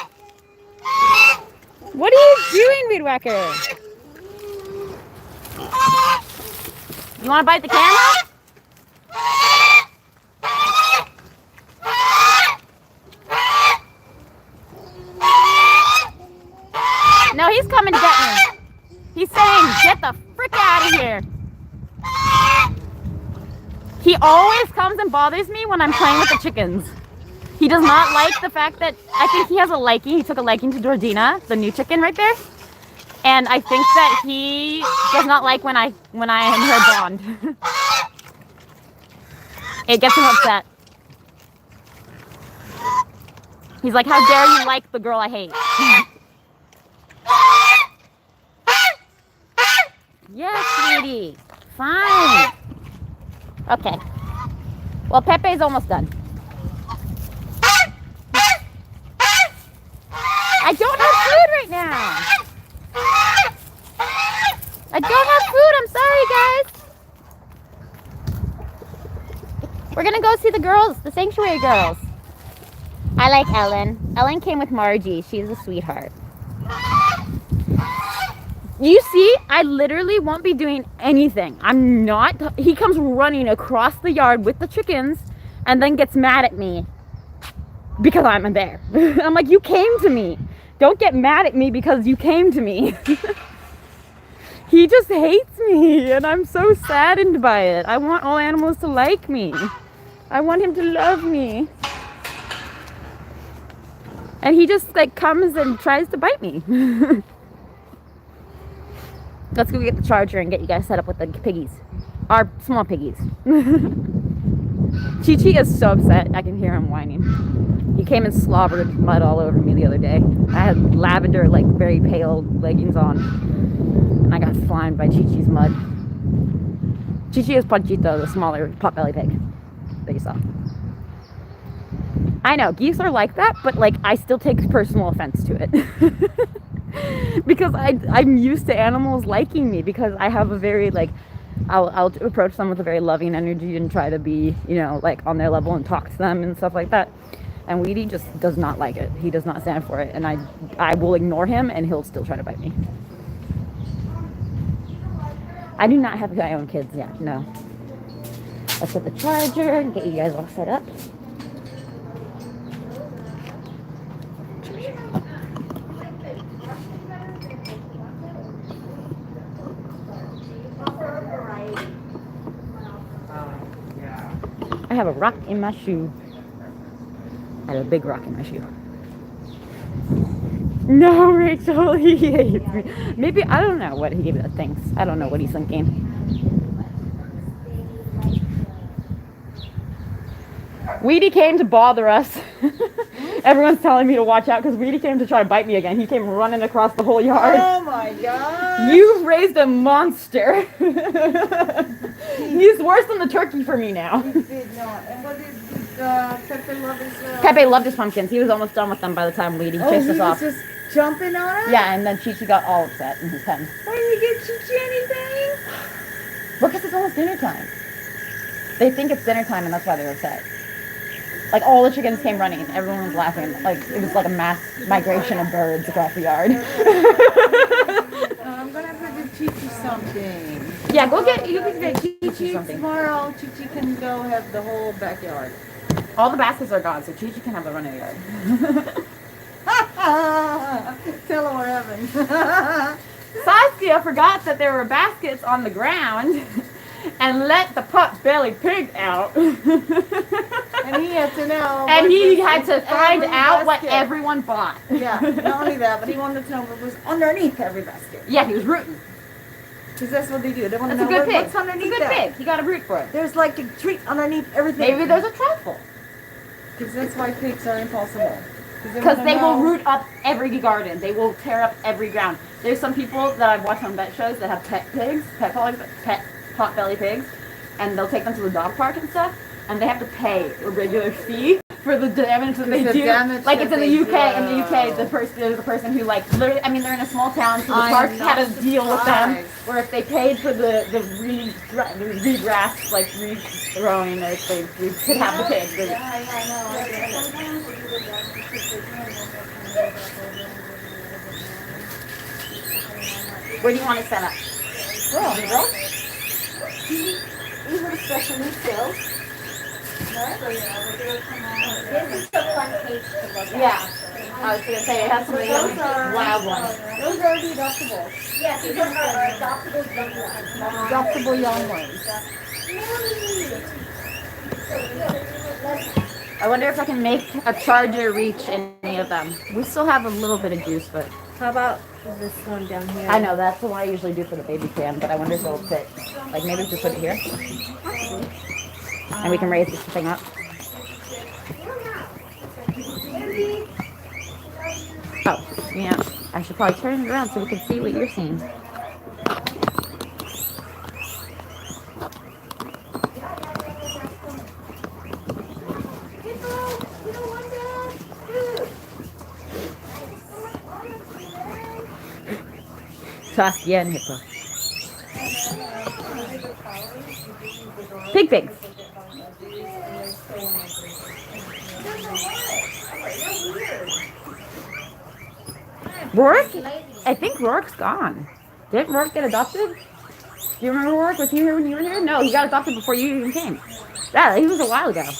What are you doing, Weedwacker? You want to bite the camera? No, he's coming to get me. He's saying, get the frick out of here. He always comes and bothers me when I'm playing with the chickens. He does not like the fact that, I think he has a liking, he took a liking to Georgina, the new chicken right there. And I think that he does not like when I and her bond. It gets him upset. He's like, how dare you like the girl I hate? Weedy. Fine. Okay. Well, Pepe's almost done. I don't have food right now. I don't have food. I'm sorry, guys. We're gonna go see the girls, the sanctuary girls. I like Ellen. Ellen came with Margie. She's a sweetheart. You see, I literally won't be doing anything. I'm not. He comes running across the yard with the chickens and then gets mad at me because I'm there. I'm like, you came to me. Don't get mad at me because you came to me. He just hates me and I'm so saddened by it. I want all animals to like me. I want him to love me. And he just like comes and tries to bite me. Let's go get the charger and get you guys set up with the piggies. Our small piggies. Chi-Chi is so upset. I can hear him whining. He came and slobbered mud all over me the other day. I had lavender, like very pale leggings on. And I got slimed by Chi-Chi's mud. Chi-Chi is Panchito, the smaller potbelly pig that you saw. I know, geese are like that, but like I still take personal offense to it. Because I'm used to animals liking me because I have a very like, I'll approach them with a very loving energy and try to be, you know, like on their level and talk to them and stuff like that. And Weedy just does not like it. He does not stand for it. And I will ignore him and he'll still try to bite me. I do not have my own kids yet, no. Let's get the charger and get you guys all set up. I have a rock in my shoe. I have a big rock in my shoe. No, Rachel, he hates me. Maybe, I don't know what he thinks. I don't know what he's thinking. Weedy came to bother us. Everyone's telling me to watch out because Weedy came to try to bite me again. He came running across the whole yard. Oh my god! You've raised a monster. He's worse than the turkey for me now. He did not. And what did Pepe love his... Pepe loved his pumpkins. He was almost done with them by the time Weedy chased us off. He was just jumping on it? Yeah, and then Chi-Chi got all upset in his pen. Why didn't you get Chi-Chi anything? Because it's almost dinner time. They think it's dinner time and that's why they're upset. Like all the chickens came running. Everyone was laughing. Like it was like a mass migration of birds across the yard. I'm gonna have to teach you something. Yeah, go get you can get Chi-Chi something. Tomorrow, Chi-Chi can go have the whole backyard. All the baskets are gone, so Chi-Chi can have the run of the yard. Tell her what happened. Saskia forgot that there were baskets on the ground and let the pot-bellied pig out. And he had to know. And he had to find out what everyone bought. Yeah, not only that, but he wanted to know what was underneath every basket. Yeah, he was rooting. Because that's what they do. They want to That's know a good pig. what's underneath It's a good that. pig. You got to root for it. There's like a treat underneath everything. Maybe there's a truffle. Because that's why pigs are impossible. Because they will root up every garden. They will tear up every ground. There's some people that I've watched on vet shows that have pet pigs, pet pot-belly pigs, and they'll take them to the dog park and stuff, and they have to pay a regular fee for the damage that they do. Like it's in the UK. In the UK, there's a person who like literally, I mean, they're in a small town, so the park had a deal with them where if they paid for the regrass, like regrowing, they could have the pig. Where do you want to set up? Well, these are the special needs sales. This is the fun page to look at. Yeah. I was going to say, it has some really wild ones. Those are the adoptables. Yes, these are our adoptable young ones. Adoptable young ones. I wonder if I can make a charger reach any of them. We still have a little bit of juice, but... How about this one down here? I know, that's the one I usually do for the baby cam, but I wonder if it'll fit. Like, maybe just put it here. And we can raise this thing up. Oh, yeah. I should probably turn it around so we can see what you're seeing. Saskia and Hippo. Pigs. Rourke? I think Rourke's gone. Didn't Rourke get adopted? Do you remember Rourke? Was he here when you were here? No, he got adopted before you even came. Yeah, he was a while ago.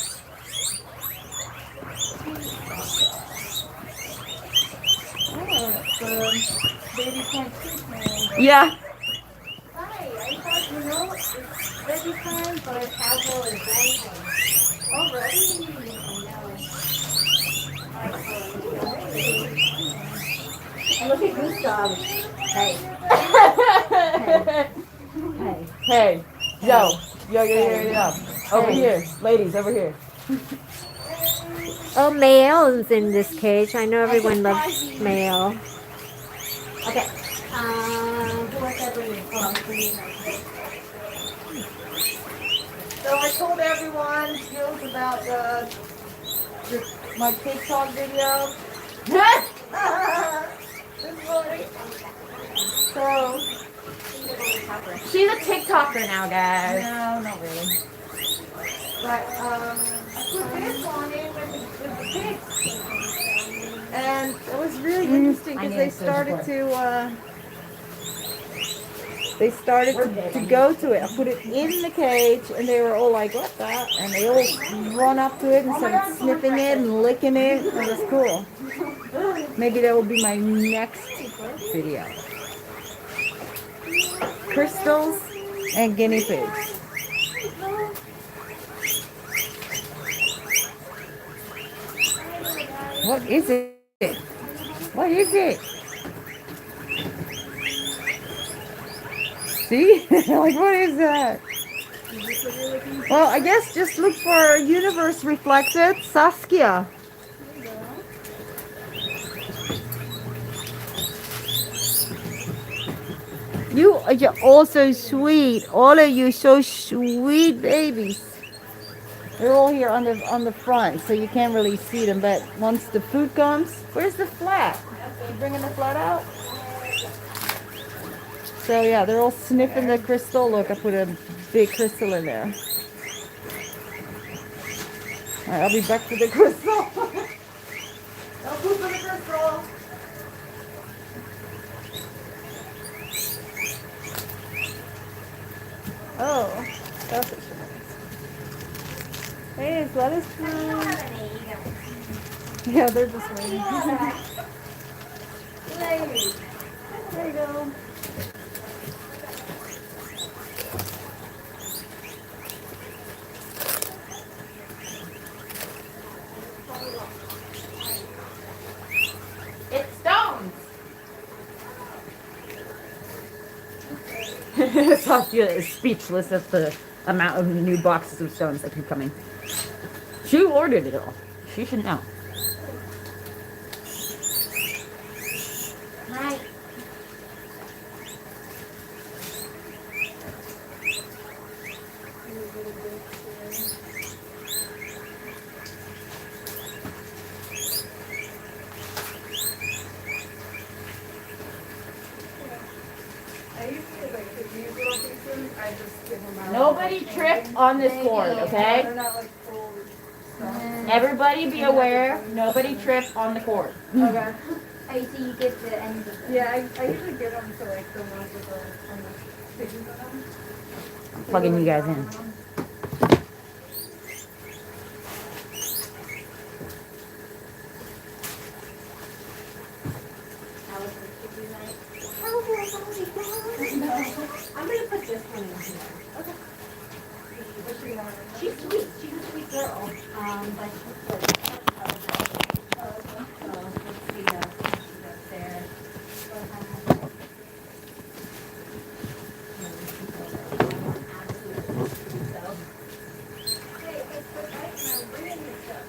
Baby can't sleep, man. Yeah. Hi, I thought, you know, it's baby time, but Hasbro is going already. Look at Gustav. Hey. Hey. Hey. Yo. Over here. Ladies, over here. Oh, Mael's in this cage. I know everyone loves Mael. Okay. Who was that bringing? So I told everyone Jules about my TikTok video. This morning. So She's a TikToker now, guys. no, not really. But I put this on it with the pigs, and it was really interesting because they started to go to it. I put it in the cage, and they were all like, "What that?" And they all run up to it and started sniffing it and licking it. It was cool. Maybe that will be my next video. Crystals and guinea pigs. What is it? What is it? See? Like, what is that? Well, I guess just look for universe reflected Saskia. You are all so sweet. All of you so sweet babies. They're all here on the front, so you can't really see them. But once the food comes, where's the flat? You bringing the flat out? So yeah, they're all sniffing the crystal. Look, I put a big crystal in there. All right, I'll be back for the crystal. I'll poop for the crystal. Oh, that's a shame. Hey, is lettuce food? Yeah, they're just waiting. There you go. It's stones. Saskia is speechless at the amount of new boxes of stones that keep coming. She ordered it all. She should know. Hi. Nobody trip on this cord, okay? Everybody be aware, nobody trip on the cord. Okay. Oh, so you get the ends of them. Yeah, I usually get them to like the ones with the piggies on them. I'm plugging you guys in. I'm gonna put this one in here. Okay. She's sweet. She's a sweet girl. But let's see. She's up there.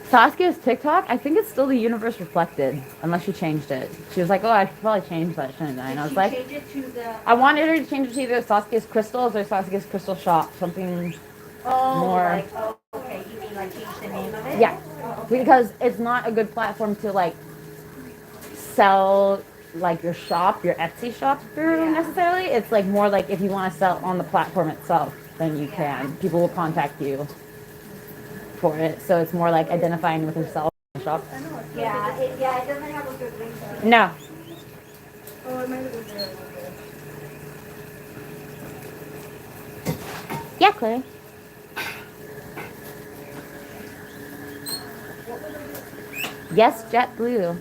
Saskia's TikTok, I think it's still the Universe Reflected, unless she changed it. She was like, oh, I should probably change that, shouldn't I? And I was like, change it to the... I wanted her to change it to either Saskia's Crystals or Saskia's Crystal Shop, something more. Like, oh, okay. You mean like change the name of it? Yeah, because it's not a good platform to like sell like your shop, your Etsy shop through necessarily. It's like more like if you want to sell on the platform itself, then you can. People will contact you for it. So it's more like identifying with yourself in the shop. Yeah, it doesn't have a good link. No. Oh, it might have been there. Yeah, Clay. Yes, JetBlue.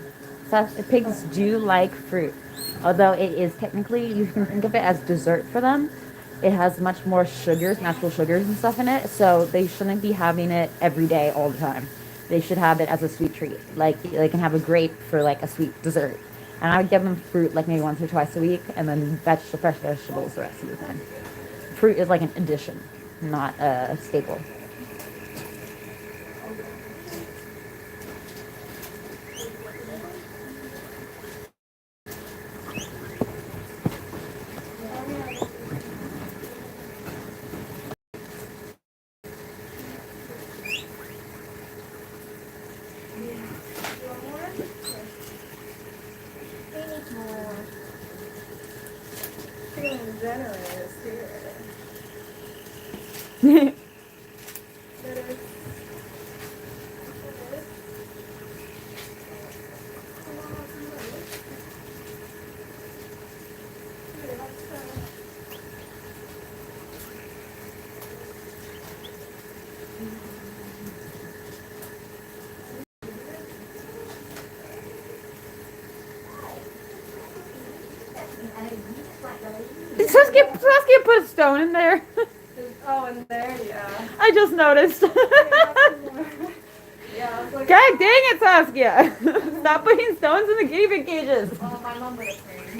So pigs do like fruit. Although it is technically, you can think of it as dessert for them. It has much more sugars, natural sugars and stuff in it. So they shouldn't be having it every day all the time. They should have it as a sweet treat. Like they can have a grape for like a sweet dessert. And I would give them fruit like maybe once or twice a week, and then fresh vegetables the rest of the time. Fruit is like an addition, not a staple. Feeling generous here. Saskia put a stone in there. Oh, in there, yeah. I just noticed. Yeah, I was like, God dang it, Saskia! Stop putting stones in the guinea pig cages. oh, my mom would have prayed.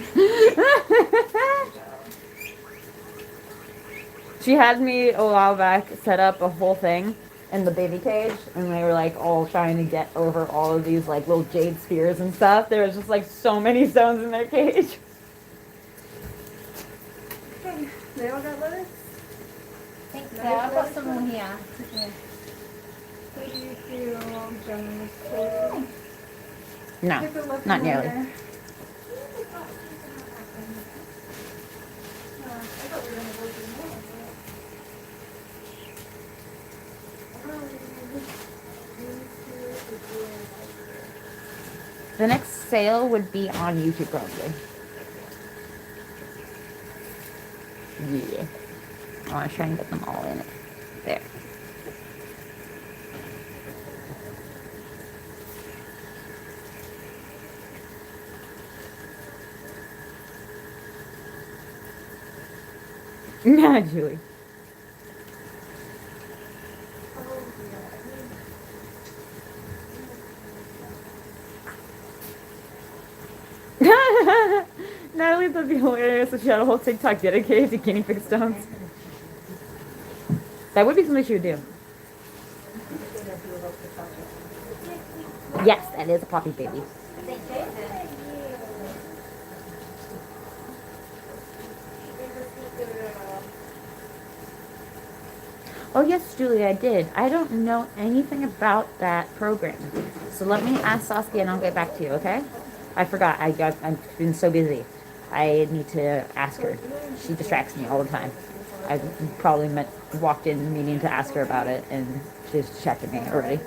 She had me a while back set up a whole thing in the baby cage, and they were like all trying to get over all of these like little jade spheres and stuff. There was just like so many stones in their cage. They all got lettuce? Thanks, I'll put some in here. Thank you, generous. No, not nearly. The next sale would be on YouTube probably. Yeah. I want to try and get them all in it. There. Nah, Julie. Natalie, that'd be hilarious if she had a whole TikTok dedicated to guinea pig stones. That would be something she would do. Yes, that is a poppy baby. Oh yes, Julie, I did. I don't know anything about that program. So let me ask Saskia and I'll get back to you, okay? I forgot. I've been so busy. I need to ask her. She distracts me all the time. I probably walked in meaning to ask her about it, and she's checking me already.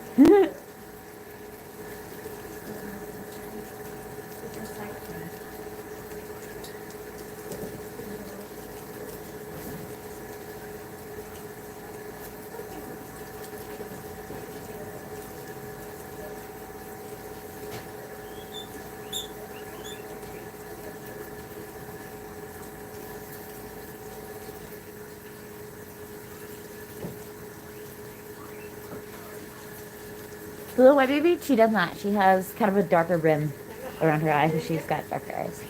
The little white baby, she does not. She has kind of a darker rim around her eye because she's got darker eyes.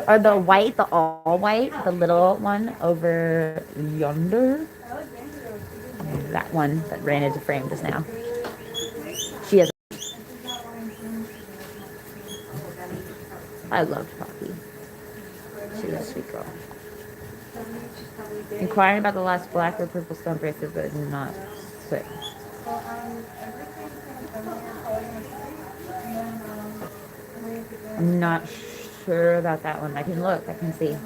Or the white, the all white, the little one over yonder. That one that ran into frame just now. She has. I loved Poppy. She was a sweet girl. Inquiring about the last black or purple stone bracelet, but not sick. I'm not sure about that one. I can look. I can see.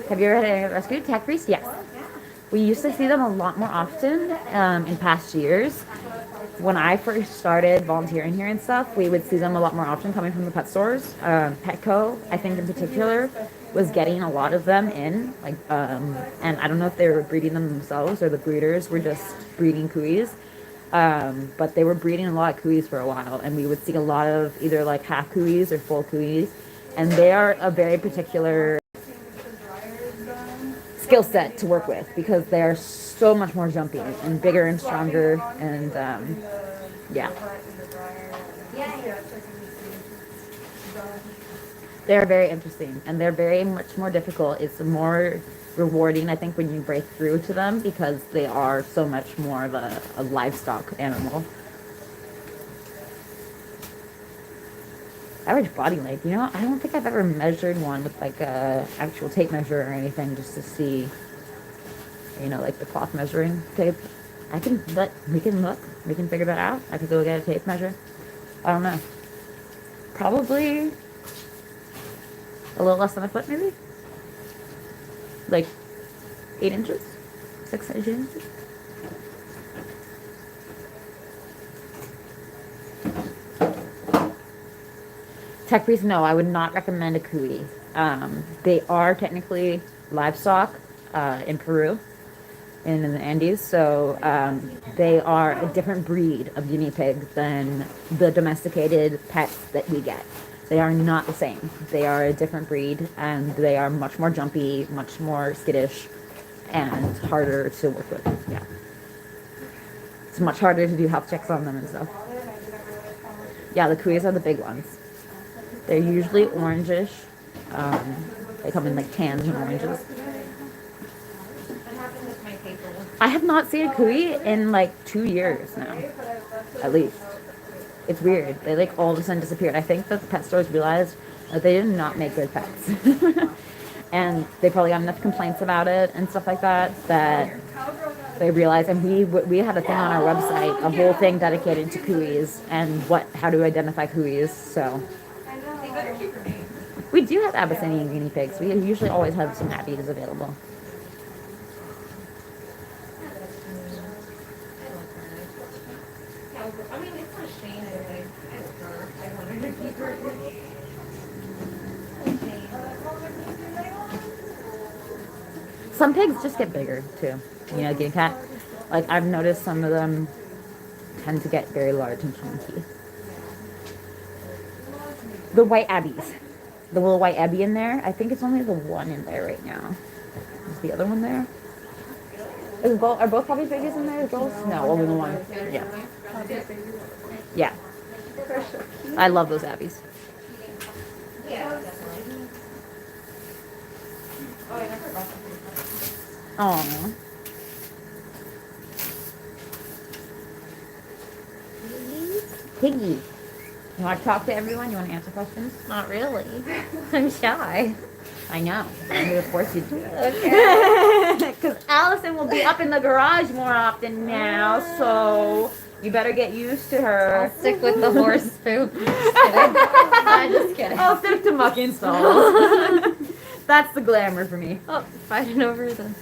Have you ever had a rescue tech priest? Yes. We used to see them a lot more often in past years. When I first started volunteering here and stuff, we would see them a lot more often coming from the pet stores. Petco, I think in particular, was getting a lot of them in. And I don't know if they were breeding them themselves or the breeders were just breeding cuis. But they were breeding a lot of cuis for a while, and we would see a lot of either like half cuis or full cuis. And they are a very particular skill set to work with because they are so much more jumpy and bigger and stronger and yeah, they're very interesting and they're very much more difficult. It's more rewarding, I think, when you break through to them because they are so much more of a livestock animal. Average body length, you know, I don't think I've ever measured one with like a actual tape measure or anything just to see, you know, like the cloth measuring tape. We can look, we can figure that out. I could go get a tape measure. I don't know. Probably a little less than a foot, maybe? Like 8 inches? 6 inches? Tech priest, no, I would not recommend a cuy. They are technically livestock in Peru and in the Andes, so they are a different breed of guinea pig than the domesticated pets that we get. They are not the same. They are a different breed, and they are much more jumpy, much more skittish, and harder to work with. Yeah, it's much harder to do health checks on them and stuff. Yeah, the cuys are the big ones. They're usually orangish. They come in like tans and oranges. I have not seen a cuy in like 2 years now, at least. It's weird. They like all of a sudden disappeared. I think that the pet stores realized that they did not make good pets. And they probably got enough complaints about it and stuff like that that they realized. And we had a thing on our website, a whole thing dedicated to cuys and how to identify cuys. So we do have Abyssinian guinea pigs. We usually always have some Abbeys available. Some pigs just get bigger too. You know, guinea cat. Like I've noticed some of them tend to get very large and chunky. The white Abbeys. The little white Abbey in there. I think it's only the one in there right now. Is the other one there? Are both puppies babies in there? Girls? No, only the one. Yeah. Yeah. I love those Abbeys. Aww. Piggy. You want to talk to everyone? You want to answer questions? Not really. I'm shy. I know. I'm going to force you to. Okay. Because Alison will be up in the garage more often now, so you better get used to her. I'll stick with the horse poop. I'm just kidding. I'll stick to mucking stalls. That's the glamour for me. Oh, fighting over the...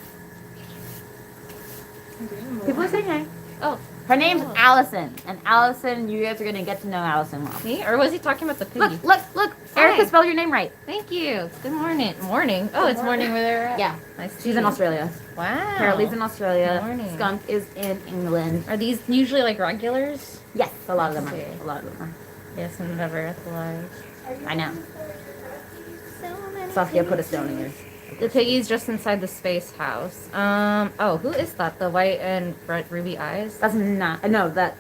People are saying hey. Oh. Her name's Alison, and Alison, you guys are gonna get to know Alison well. Me? Or was he talking about the piggy? Look! Erica spelled your name right. Thank you. Good morning. Morning. Oh, it's morning where they're at. Yeah. Nice. She's in Australia. Wow. Carolie's in Australia. Morning. Skunk is in England. Are these usually like regulars? Yes, a lot of them are. A lot of them are. Yes, and never at the live. I know. Saskia put a stone in yours. The piggy's just inside the space house. Oh, who is that? The white and red ruby eyes? That's not. No, that.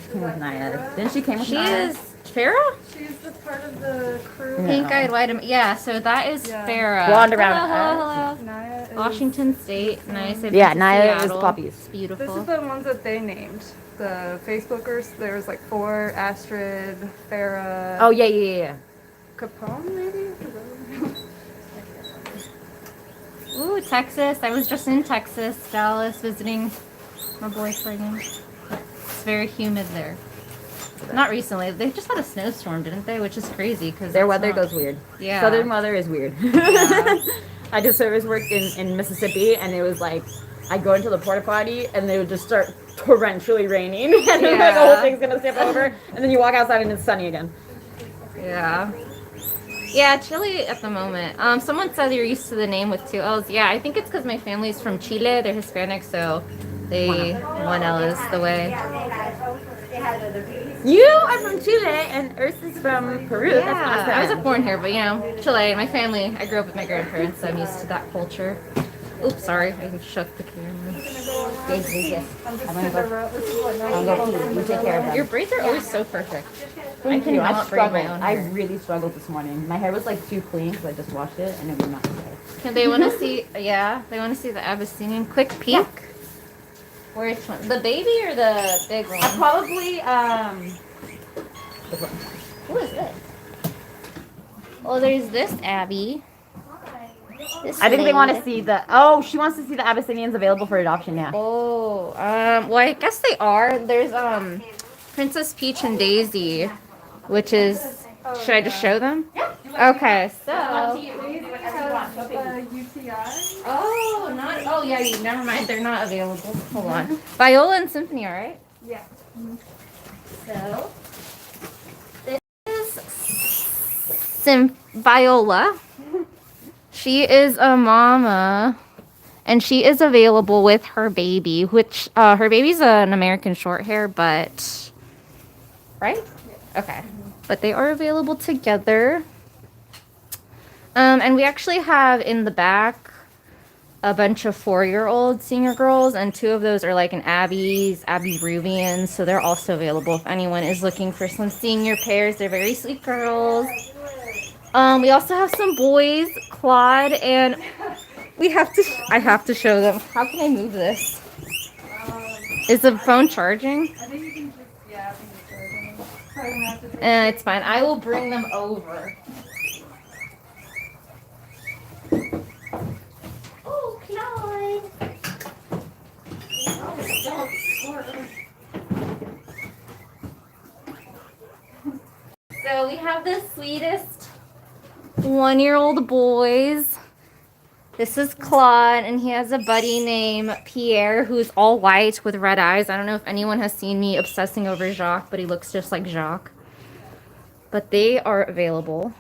She came with Naya. Didn't she came with Naya? She is Farah? She's the part of the crew. No. Pink-eyed white. Yeah, so that is Farah. Blonde around. Hello. Naya is Washington State. Nice. Yeah, Naya is puppies. It's beautiful. This is the ones that they named. The Facebookers. There was like 4: Astrid, Farah. Oh yeah. Capone, maybe. Ooh, Texas. I was just in Texas, Dallas, visiting my boyfriend. It's very humid there. today. Not recently. They just had a snowstorm, didn't they? Which is crazy because Their weather goes weird. Yeah. Southern weather is weird. I did service work in Mississippi, and it was like I'd go into the porta potty, and they would just start torrentially raining, and then like, the whole thing's gonna tip over, and then you walk outside and it's sunny again. Yeah. Yeah, Chile at the moment. Someone said you're used to the name with 2 L's. Yeah, I think it's because my family's from Chile. They're Hispanic, so they 1 L is the way. You are from Chile, and Ursula's from Peru. That's Yeah, awesome. I wasn't born here, but you know, Chile. My family. I grew up with my grandparents, so I'm used to that culture. Oops, sorry, I shook the camera. Yes. I'm gonna go pee. You take care of them. Your braids are always so perfect. Thank you. I cannot braid my struggled. own I hair. really struggled this morning. My hair was like too clean because I just washed it, and it was not okay. Can they want to see? Yeah, they want to see the Abyssinian. Quick peek. Yeah. Which one? The baby or the big one? Probably Who is this? Oh, there's this Abby. I think they want to see the. Oh, she wants to see the Abyssinians available for adoption now. Oh, well, I guess they are. There's Princess Peach and Daisy, which is. Should I just show them? Yeah. Okay, so. UTI. Oh, not. Oh, yeah. Never mind. They're not available. Hold on. Viola and Symphony, all right? Yeah. So. This is Viola. She is a mama, and she is available with her baby, which her baby's an American short hair, but right? Okay, but they are available together. And we actually have in the back a bunch of 4-year-old senior girls, and 2 of those are like an Abby Rubians, so they're also available if anyone is looking for some senior pairs. They're very sweet girls. We also have some boys, Claud, and I have to show them. How can I move this? Is the phone charging? I think you can just, yeah, I think it's charging. Probably gonna have to take It's fine. I will bring them over. Oh, Claude. So we have the sweetest 1-year-old boys. This is Claude, and he has a buddy named Pierre, who's all white with red eyes. I don't know if anyone has seen me obsessing over Jacques, but he looks just like Jacques. But they are available.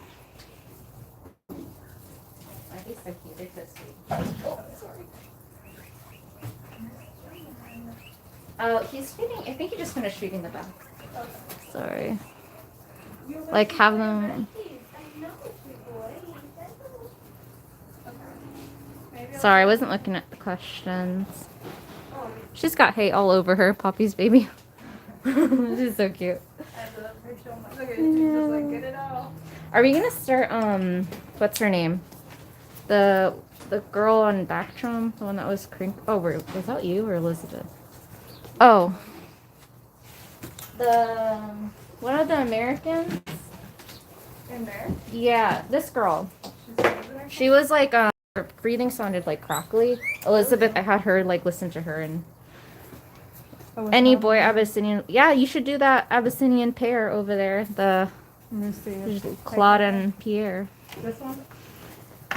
He's feeding. I think he just finished feeding the back. Sorry. Like, have them. Sorry, I wasn't looking at the questions. She's got hay all over her, Poppy's baby. She's so cute. Are we gonna start? What's her name? The girl on Backtrum, the one that was was that you or Elizabeth? Oh, one of the Americans. in there. Yeah, this girl. She was like, her breathing sounded like crackly. Elizabeth, I had her like listen to her and. Any boy Abyssinian. Yeah, you should do that Abyssinian pair over there. The Claude and Pierre. This one?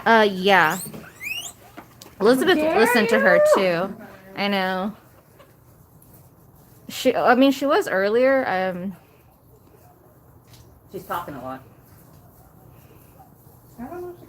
Yeah. Elizabeth listened to her too. I know. She was earlier. She's talking a lot.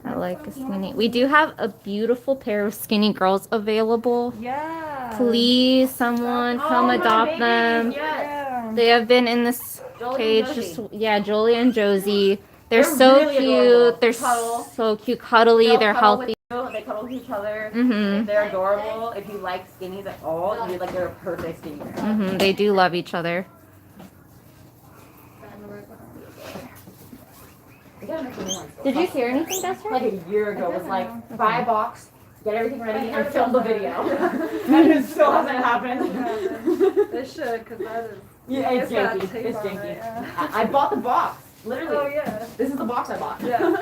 I like a skinny. We do have a beautiful pair of skinny girls available. Yeah. Please, someone come adopt them. Yeah. They have been in this Jolie and cage. Josie. Jolie and Josie. They're so really cute. adorable. They're Cuddle. so cute, cuddly. They'll They're cuddle healthy. with you. They cuddle with each other. Mhm. They're adorable. If you like skinnies at all, they're a perfect skinny pair. They do love each other. Did you hear anything, Desiree? Like a year ago, it was like, buy a box, get everything ready, and film the video. And it still hasn't happened. They should, because that is. Yeah, it's got janky. tape It's on janky. it, yeah. I bought the box, literally. Oh, yeah. This is the box I bought. Yeah.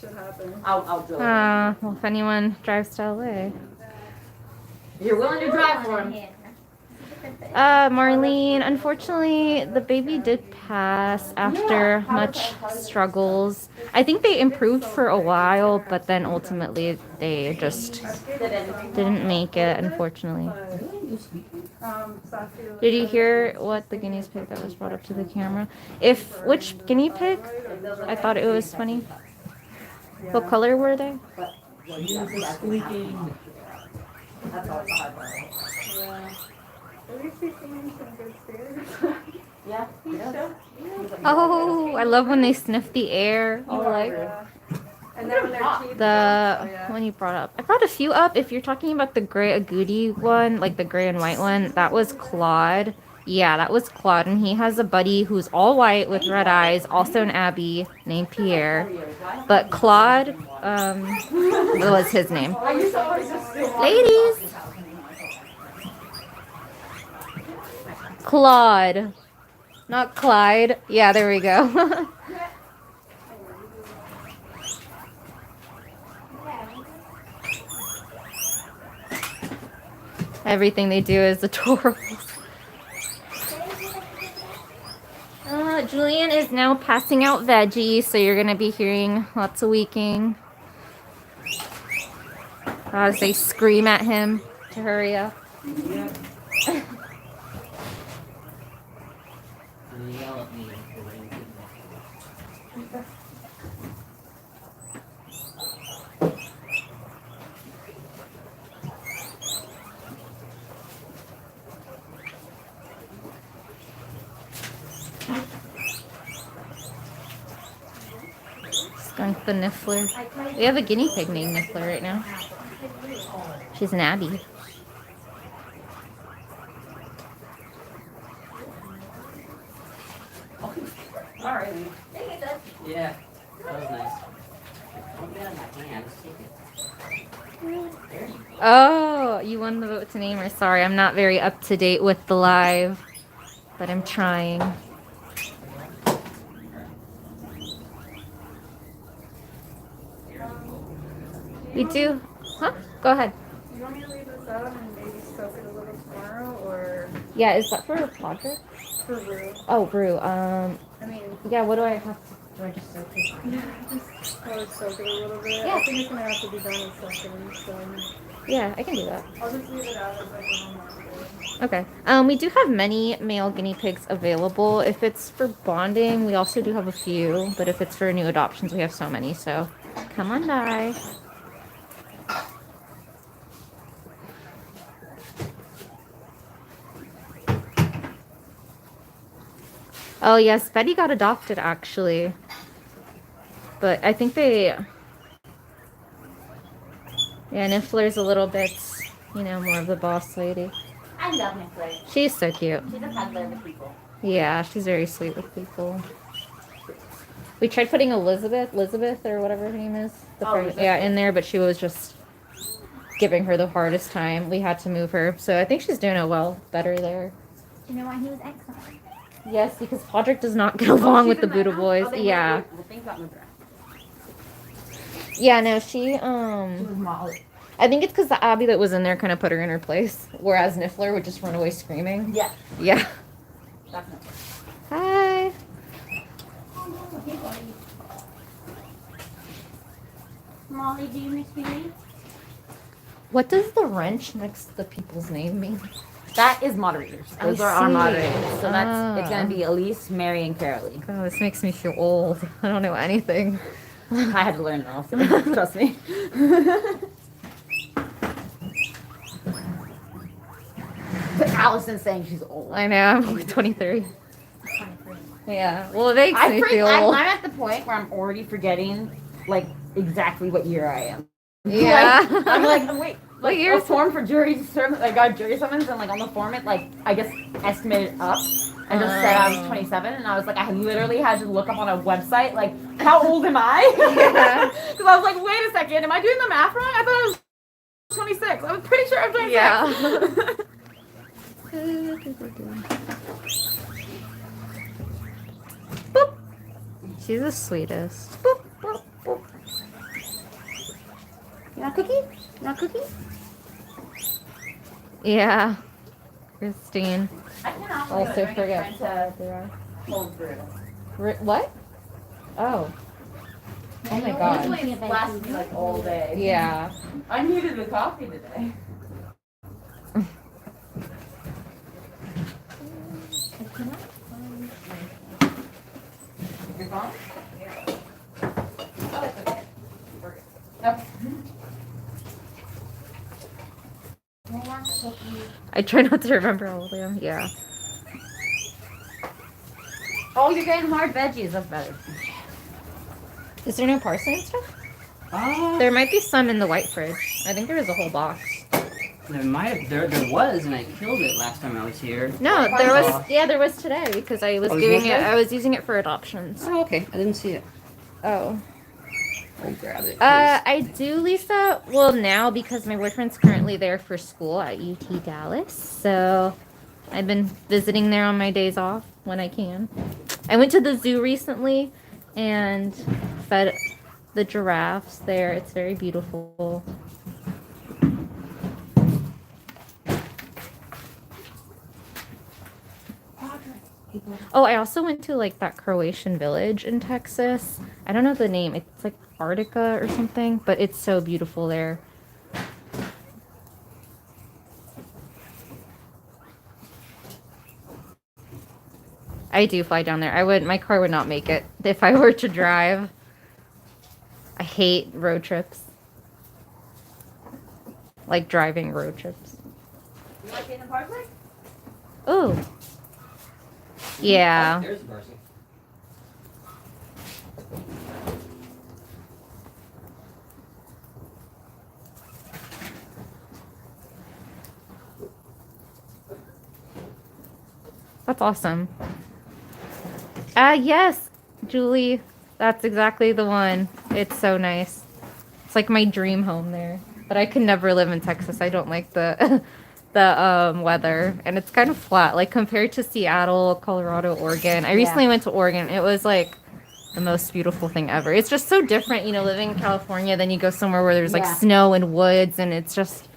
Should happen. I'll drill it. Well, if anyone drives to LA. You're willing to drive for him. Marlene, unfortunately, the baby did pass after much struggles. I think they improved for a while, but then ultimately they just didn't make it, unfortunately. Did you hear what the guinea pig that was brought up to the camera? Which guinea pig? I thought it was funny. What color were they? Squeaking. That's always a hard part. Yeah. At least he's singing some good spirits. Yeah. Oh, I love when they sniff the air. All like And then when their teeth when you brought up, I brought a few up. If you're talking about the gray agouti one, like the gray and white one, that was Claud. Yeah, that was Claud, and he has a buddy who's all white with red eyes, also an Abby named Pierre. But Claude, what was his name? Ladies, Claude, not Clyde. Yeah, there we go. Everything they do is adorable. Julian is now passing out veggies, so you're gonna be hearing lots of weaking as they scream at him to hurry up. Skunk the Niffler. We have a guinea pig named Niffler right now. She's an Abby. Alright. Yeah, that was nice. Don't get on my hands. Oh, you won the vote to name her. Sorry, I'm not very up to date with the live, but I'm trying. We do. Huh? Go ahead. Do you want me to leave this out and maybe soak it a little tomorrow, or? Yeah, is that for Podrick? For brew. Oh, brew. I mean. Yeah. What do I have to? Do I just soak it? Yeah, just probably soak it a little bit. Yeah. I think it's gonna have to be done in seconds, so. Yeah, I can do that. I'll just leave it out as like a normal. Okay. We do have many male guinea pigs available. If it's for bonding, we also do have a few. But if it's for new adoptions, we have so many. So, come on by. Oh yes, Betty got adopted actually. But I think they... Yeah, Niffler's a little bit, you know, more of the boss lady. I love Niffler. She's so cute. She's a peddler with people. Yeah, she's very sweet with people. We tried putting Elizabeth or whatever her name is. In there, but she was just giving her the hardest time. We had to move her. So I think she's doing better there. You know why he was excellent? Yes, because Podrick does not get along with the Buddha boys. Yeah. Yeah, no, she was Molly. I think it's because the Abby that was in there kind of put her in her place, whereas Niffler would just run away screaming. Yeah. Yeah. Definitely. Hi. Molly, do you miss me? What does the wrench next to the people's name mean? That is moderators. Those are our moderators. So that's it's gonna be Elise, Mary, and Carolee. Oh, this makes me feel old. I don't know anything. I had to learn it all. So trust me. Allison's saying she's old. I know. I'm only 23. Yeah. Well, it makes me feel old. I'm at the point where I'm already forgetting, like, exactly what year I am. Yeah. Like, I'm like, wait. What Like year? a form for jury summons. I got jury summons, and like on the form, it like I guess estimated up, and just said I was 27, and I was like, I literally had to look up on a website, like, how old am I? Because I was like, wait a second, am I doing the math wrong? I thought I was 26. I was pretty sure I'm 26. Yeah. Boop. She's the sweetest. Boop, boop, boop. You want a cookie? You want a cookie? Yeah. Christine. I cannot Also believe forget trying they are. to pull through. What? Oh. Oh my god. Usually it's lasted me like all day. Yeah. I needed the coffee today. Your phone? Oh, it's okay. We're good. Okay. I try not to remember all of them. Yeah. Oh, you're getting hard veggies. That's better. Is there no parsley and stuff? There might be some in the white fridge. I think there was a whole box. There might have, there was, and I killed it last time I was here. No, there was. Yeah, there was today because I was Oh, giving was it. there? I was using it for adoptions. Oh, okay. I didn't see it. Oh. I'll grab it. 'Cause I do, Lisa. Well, now because my boyfriend's currently there for school at UT Dallas, so I've been visiting there on my days off when I can. I went to the zoo recently and fed the giraffes there. It's very beautiful. Oh, I also went to like that Croatian village in Texas. I don't know the name. It's like Arctica or something, but it's so beautiful there. I do fly down there. My car would not make it if I were to drive. I hate road trips. Like driving road trips. You like being a parsley? Oh. Yeah. There's a parsley. That's awesome. Yes, Julie. That's exactly the one. It's so nice. It's like my dream home there. But I could never live in Texas. I don't like the weather. And it's kind of flat. Like compared to Seattle, Colorado, Oregon. I recently went to Oregon. It was like the most beautiful thing ever. It's just so different, you know, living in California. Then you go somewhere where there's like snow and woods and it's just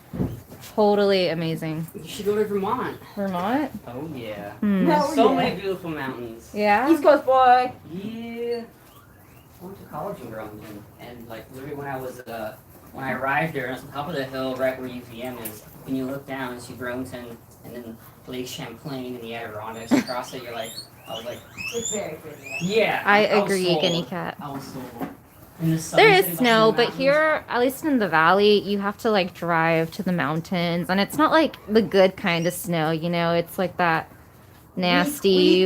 totally amazing. You should go to Vermont. Vermont? Oh yeah. No, So many beautiful mountains. Yeah? East Coast boy. Yeah. I went to college in Burlington, and like literally when I arrived there, and it's on top of the hill right where UVM is, and you look down and see Burlington, and then Lake Champlain and the Adirondacks across it. I was like, It's very pretty. yeah. I was agree, sold. Guinea Cat. I was sold. And the sun There setting is behind snow, the but mountains. here, at least in the valley, you have to like drive to the mountains, and it's not like the good kind of snow, you know. It's like that nasty,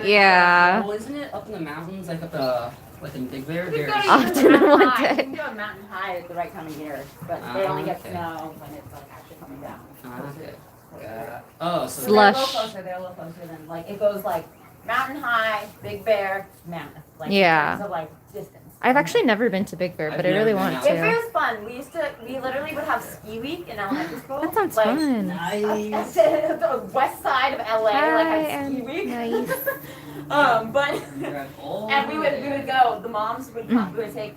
yeah. Well, isn't it up in the mountains, like up the, like in Big Bear? You There's can Often in one You day. can go mountain high at the right time of year, but they only get snow when it's like actually coming down. Okay. Oh, so Slush. They're a little closer than like it goes like mountain high, Big Bear, mountain. Like Yeah. in terms of like distance. I've actually never been to Big Bear, but I really want Big Bear to. is fun. We literally would have ski week in elementary school. That sounds like, fun. Nice. The west side of LA, like Hi, had ski and week. nice. But and we would go. The moms would come. We would take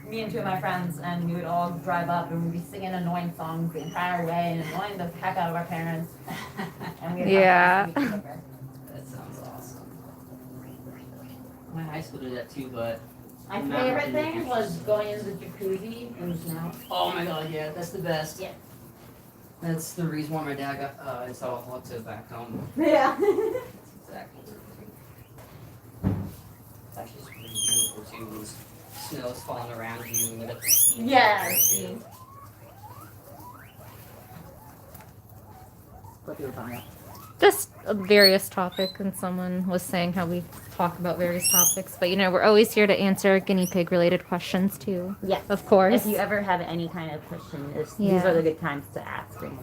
me and two of my friends, and we would all drive up, and we'd be singing annoying songs the entire way, and annoying the heck out of our parents. And we'd Yeah. have ski week together. That sounds awesome. My high school did that too, but My favorite thing was going into the jacuzzi in the snow. oh my god, yeah, that's the best. Yeah. That's the reason why my dad got installed a hot tub back home. Yeah. That's exactly what it is. It's actually just pretty beautiful too. When snow's falling around you and you get the ski. Yeah. What you were talking about? Just a various topic, and someone was saying how we talk about various topics, but you know, we're always here to answer guinea pig related questions too. Yes. Of course. If you ever have any kind of question, these Yeah. are the good times to ask, and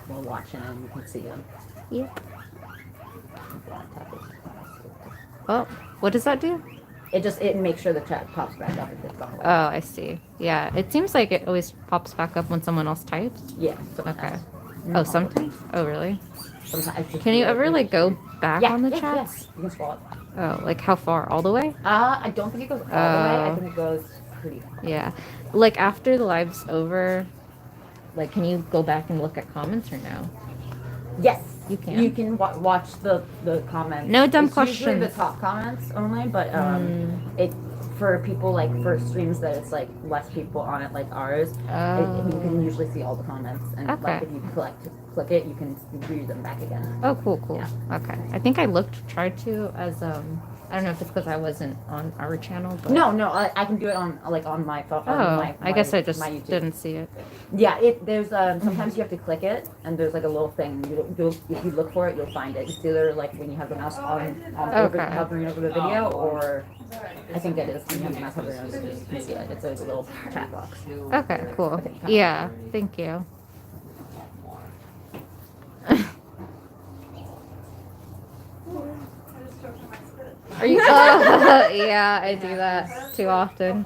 we'll watch them and you can see them. Yeah. Oh, what does that do? It makes sure the chat pops back up if it's gone away. Oh, I see. Yeah, it seems like it always pops back up when someone else types. Yeah. Okay. No. Oh, sometimes? Oh, really? Sometimes. Can you ever like go back on the yeah, chats? Yeah. You can scroll up. Oh, like how far? All the way? I don't think it goes all the way. I think it goes pretty far. Yeah. Like after the live's over, like can you go back and look at comments or no? Yes, You can. You can watch the comments. No dumb It's usually questions. the top comments only, but it for people like for streams that it's like less people on it like ours. You can usually see all the comments, and like Okay. if you click it, you can read them back again. Oh, cool. Yeah. Okay. I think I tried to as I don't know if it's because I wasn't on our channel, but No, I can do it on my phone. Oh, I guess I just my YouTube. didn't see it. Yeah, there's sometimes you have to click it, and there's like a little thing. If you look for it, you'll find it. It's either like when you have the mouse hovering over the video, or I think it is when you have the mouse hovering over the video. You can see it. It's a little chat box. Okay, cool. Yeah, thank you. Are you? Yeah, I do that too often.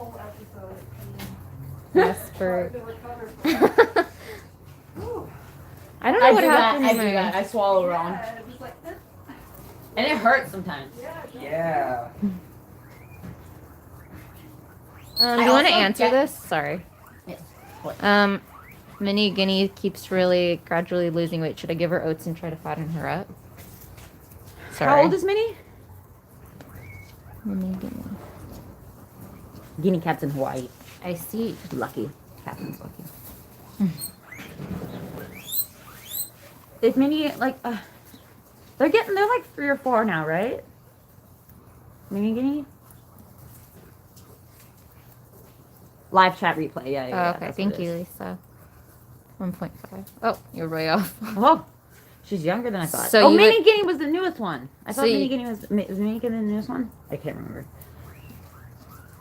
Desperate. I don't know what happened. I do that. I swallow wrong, and it hurts sometimes. Yeah. Do you want to also answer get- this? Sorry. Yes. Mini Guinea keeps really gradually losing weight. Should I give her oats and try to fatten her up? Sorry. How old is Minnie? Mini Guinea? Guinea cat's in Hawaii. I see. Lucky. Catherine's lucky. If Minnie like they're like 3 or 4 now, right? Minnie Guinea. Live chat replay. Yeah. Oh, okay. That's Thank what it you, is. Lisa. 1.5. Oh, you're way off. Oh, she's younger than I thought. So oh, you Minnie would- Guinea was the newest one. I thought So Minnie you- Guinea was Minnie Guinea the newest one? I can't remember.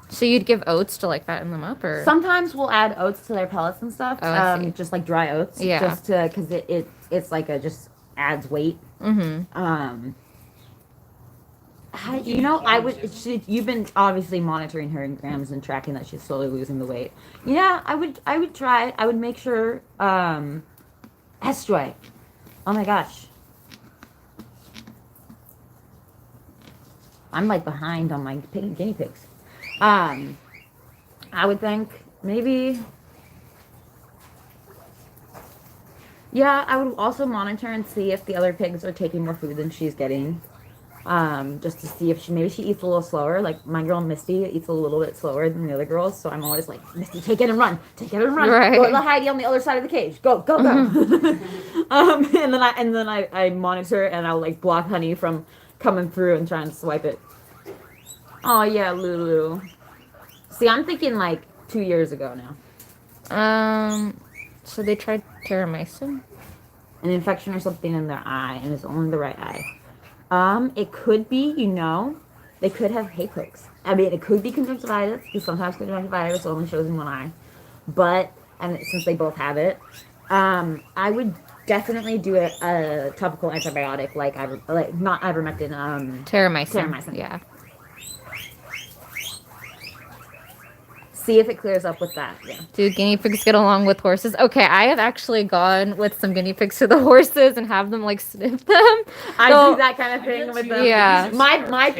So you'd give oats to like fatten them up, or Sometimes we'll add oats to their pellets and stuff. Oh, I see. Just like dry oats. Yeah. Just to because it's like just adds weight. Mm-hmm. You know, you've been obviously monitoring her in grams and tracking that she's slowly losing the weight. Yeah, I would try. I would make sure. Estoy. Oh my gosh. I'm like behind on my guinea pigs. I would think maybe. Yeah, I would also monitor and see if the other pigs are taking more food than she's getting. Just to see if maybe she eats a little slower. Like my girl Misty eats a little bit slower than the other girls, so I'm always like, Misty, take it and run, Right. Go to Heidi on the other side of the cage. Go. And then I monitor and I'll like block Honey from coming through and trying to swipe it. Oh yeah, Lulu. See, I'm thinking like 2 years ago now. So they tried terramycin? An infection or something in their eye, and it's only the right eye. It could be, they could have hay pokes. I mean, it could be conjunctivitis, because sometimes conjunctivitis only shows in one eye. But, and since they both have it, I would definitely do a topical antibiotic, like not ivermectin, Terramycin. Yeah. See if it clears up with that. Yeah. Do guinea pigs get along with horses? Okay, I have actually gone with some guinea pigs to the horses and have them like sniff them. I So- do that kind of thing with them. Yeah. My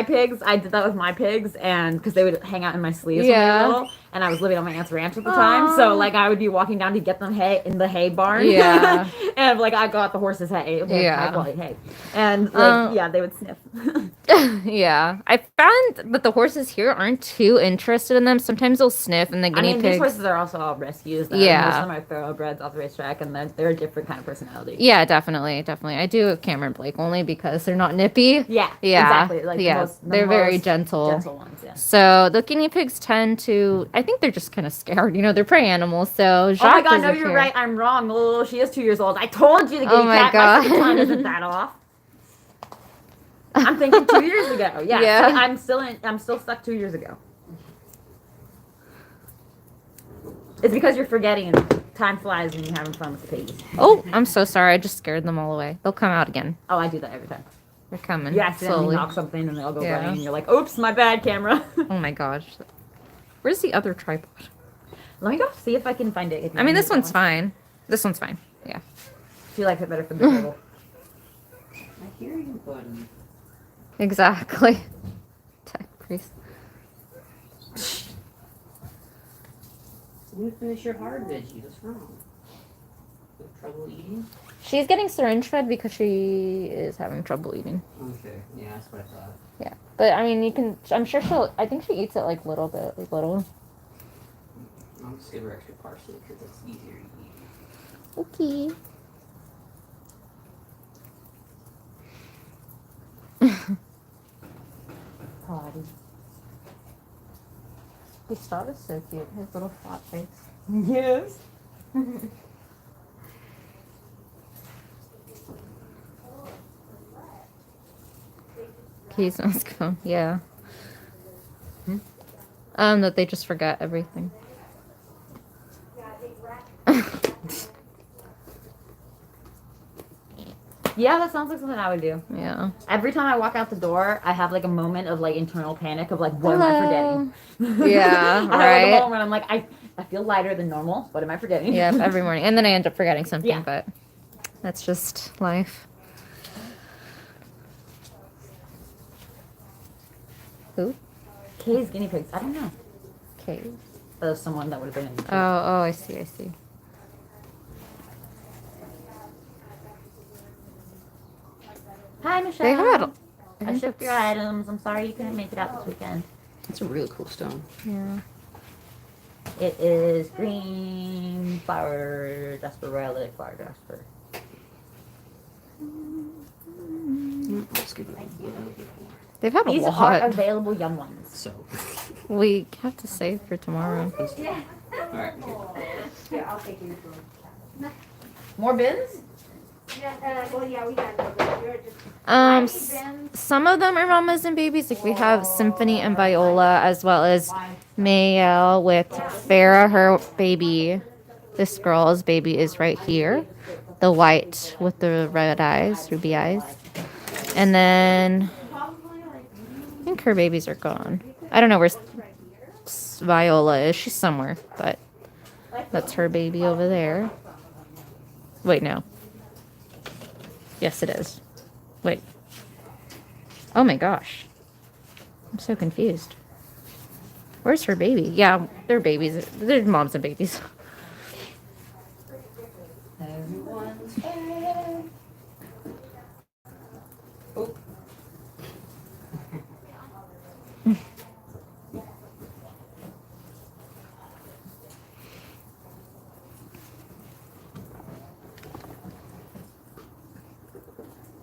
pigs. I did that with my pigs, and because they would hang out in my sleeves when they Yeah. were little, and I was living on my aunt's ranch at the time. So like I would be walking down to get them hay in the hay barn. Yeah. And like I got the horses hay. They had Yeah. high quality hay, and like yeah, they would sniff. Yeah. I found that the horses here aren't too interested in them. Sometimes they'll sniff, and the I guinea mean, pigs. these horses are also all rescues. Though. Yeah. Most of them are thoroughbreds off the racetrack, and they're a different kind of personality. Yeah, definitely. I do Cameron Blake only because they're not nippy. Yeah. Yeah. Exactly. Like yeah. They're very gentle. Gentle ones. Yeah. So the guinea pigs tend to. I think they're just kind of scared. They're prey animals. So Oh my Jacques god, no, isn't you're here. right. I'm wrong. Oh, she is 2 years old. I told you the guinea Oh my cat. God. My time isn't that off. I'm thinking 2 years ago. Yeah. Yeah. See, I'm still stuck 2 years ago. It's because you're forgetting. Time flies when you're having fun with the piggies. Oh, I'm so sorry. I just scared them all away. They'll come out again. Oh, I do that every time. They're coming. You accidentally slowly. knock something and they'll go Yeah. running and you're like, oops, my bad, camera. Oh my gosh. Where's the other tripod? Let me go see if I can find it. If you I mean, want this me to one's go. fine. This one's fine. Yeah. She likes it better for the turtle. I hear you, buddy. Exactly. Tech priest. When you finish your hard veggies, what's wrong? You have trouble eating? She's getting syringe fed because she is having trouble eating. Okay, yeah, that's what I thought. Yeah, but I mean, you can. I'm sure she'll. I think she eats it like little bit, like little. I'll just give her extra parsley because it's easier to eat. Okay. Party. Gustav is so cute. His little flat face. Yes. Keys mask phone. Yeah. That they just forget everything. Yeah, that sounds like something I would do. Yeah. Every time I walk out the door, I have like a moment of like internal panic of like, what am I forgetting? Yeah, I right. have like a moment where I'm like, I feel lighter than normal. What am I forgetting? Yeah, every morning. And then I end up forgetting something, Yeah. but that's just life. Who? Kay's guinea pigs. I don't know. Kay. Someone that would have been in the Oh, I see, I see. Hi, Michelle. They had. I shipped your items. I'm sorry you couldn't make it out this weekend. It's a really cool stone. Yeah. It is green flower jasper, relic flower jasper. Let's give it a little bit more. They've had a These lot. are available young ones. So. We have to save for tomorrow. Alright. Here, I'll take you. More bins? Yeah, well, yeah, we got it. You're just. Some of them are mamas and babies. Like we have Symphony and Viola, as well as Mayel with Farah, her baby. This girl's baby is right here. The white with the red eyes, ruby eyes. And then I think her babies are gone. I don't know where Viola is. She's somewhere, but that's her baby over there. Wait, no. Yes, it is. Wait. Oh my gosh. I'm so confused. Where's her baby? Yeah, they're babies. They're moms and babies. Everyone's fair. Oh.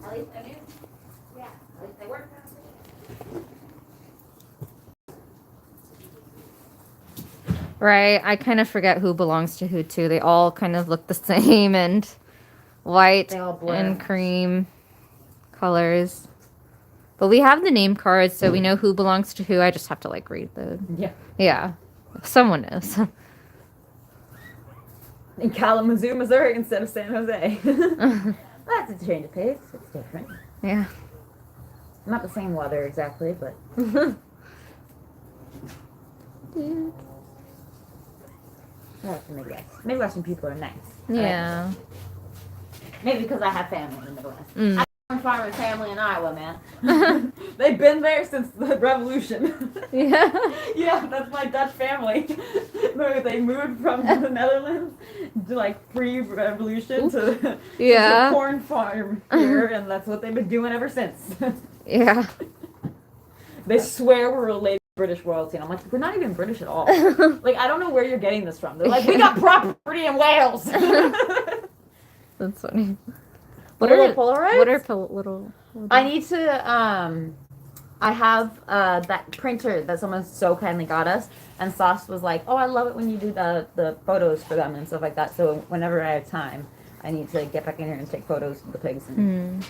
At least I knew. Yeah, at least they work. Right, I kind of forget who belongs to who too. They all kind of look the same and white They all blur. and cream colors. But we have the name cards, so we know who belongs to who. I just have to like read the. Yeah. Yeah, someone knows. In Kalamazoo, Missouri instead of San Jose. That's a change of pace. It's different. Yeah. Not the same weather exactly, but. Well, Midwestern people are nice. Yeah. Maybe because I have family in the Midwest. Mm. I have a farming family in Iowa, man. They've been there since the Revolution. Yeah. Yeah, that's my Dutch family. They moved from the Netherlands to like pre-revolution to Yeah. a corn farm here, and that's what they've been doing ever since. Yeah. They swear we're related to British royalty, and I'm like, we're not even British at all. Like, I don't know where you're getting this from. They're like, we got property in Wales. That's funny. Little Polaroids? What are little? I need to, I have that printer that someone so kindly got us, and Sauce was like, oh, I love it when you do the photos for them and stuff like that, so whenever I have time, I need to get back in here and take photos of the pigs. And...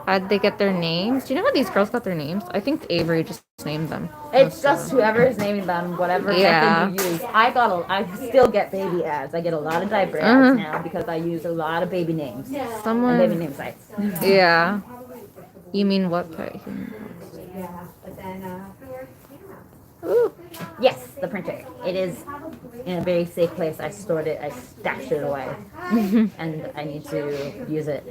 How'd they get their names? Do you know how these girls got their names? I think Avery just named them. It's just whoever is naming them, whatever method you use. I still get baby ads. I get a lot of diaper ads now because I use a lot of baby names. Someone. And baby name sites. Yeah. You mean what page? Yeah, but then, Ooh. Yes, the printer. It is in a very safe place. I stored it. I stashed it away. And I need to use it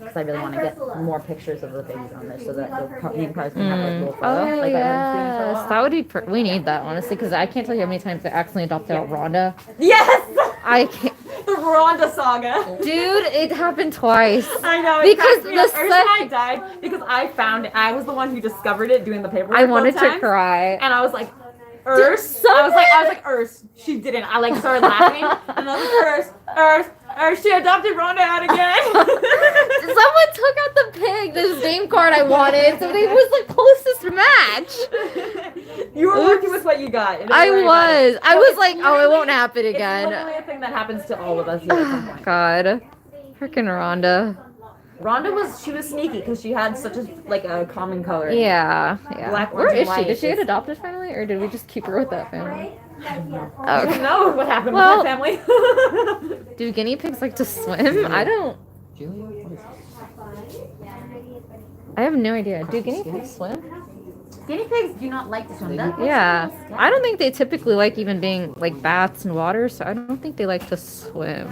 because I really want to get more pictures of the babies on there so that the name cards can have like a little photo. Oh, like yes. That would be we need that, honestly, because I can't tell you how many times I accidentally adopted out Rhonda. Yes! I can't. The Rhonda saga. Dude, it happened twice. I know. Because The the Ursula and I died because I found it. I was the one who discovered it doing the paperwork. I wanted both to times, cry. and I was like, Urs. I was like, Urs. She didn't. I like started laughing, and I was like, Urs. She adopted Rhonda out again. Someone took out the pig, this name card I wanted, so it was the closest match. You were working with what you got. I was like, oh, it won't happen again. It's literally a thing that happens to all of us here at some point. God, freaking Rhonda. Rhonda was sneaky because she had such a common color. Yeah. Black Where ones and is she? white. Did she get adopted finally, or did we just keep her with that family? I don't know what happened with my family. Do guinea pigs like to swim? I don't. I have no idea. Do guinea pigs swim? Guinea pigs do not like to swim. Yeah. I don't think they typically like even being like baths in water, so I don't think they like to swim.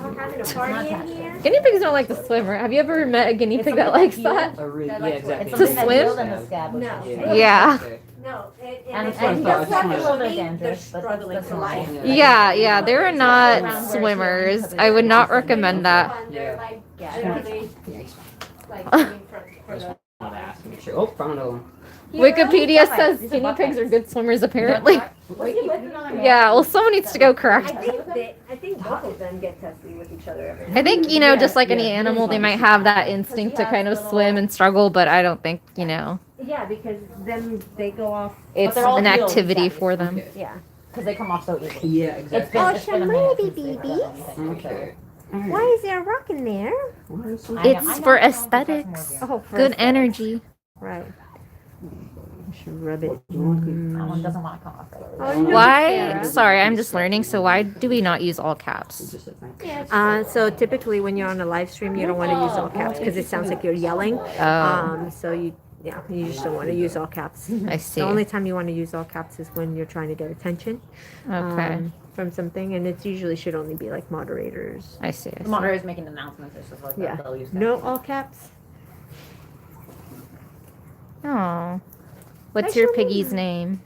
Guinea pigs don't like to swim, right? Have you ever met a guinea pig that likes that? Yeah, exactly. To swim? No. Yeah. No, And he does have they're a little dangerous, but struggling for life. Yeah, they're not swimmers. I would not recommend that. Oh, found a one. Wikipedia says guinea pigs are good swimmers, apparently. Yeah, well, someone needs to go correct. I think both of them get testy with each other every I think, just like any animal, they might have that instinct to kind of swim and struggle, but I don't think, Yeah, because then they go off. it's an activity for them. Yeah. Because they come off so easily. Yeah, exactly. It's been a minute since babies. they've done anything. Okay. Why is there a rock in there? It's for aesthetics. Oh, for Good aesthetics. energy. Right. I should rub it. That one doesn't want to come off. Oh, no, Why? Sarah. Sorry, I'm just learning. So why do we not use all caps? So typically when you're on a live stream, you don't want to use all caps because it sounds like you're yelling. So you just don't want to use all caps. I see. The only time you want to use all caps is when you're trying to get attention. Okay. From something, and it usually should only be like moderators. I see. The moderators making announcements or stuff like that. Yeah. They'll use No all caps. Oh. What's your piggy's name?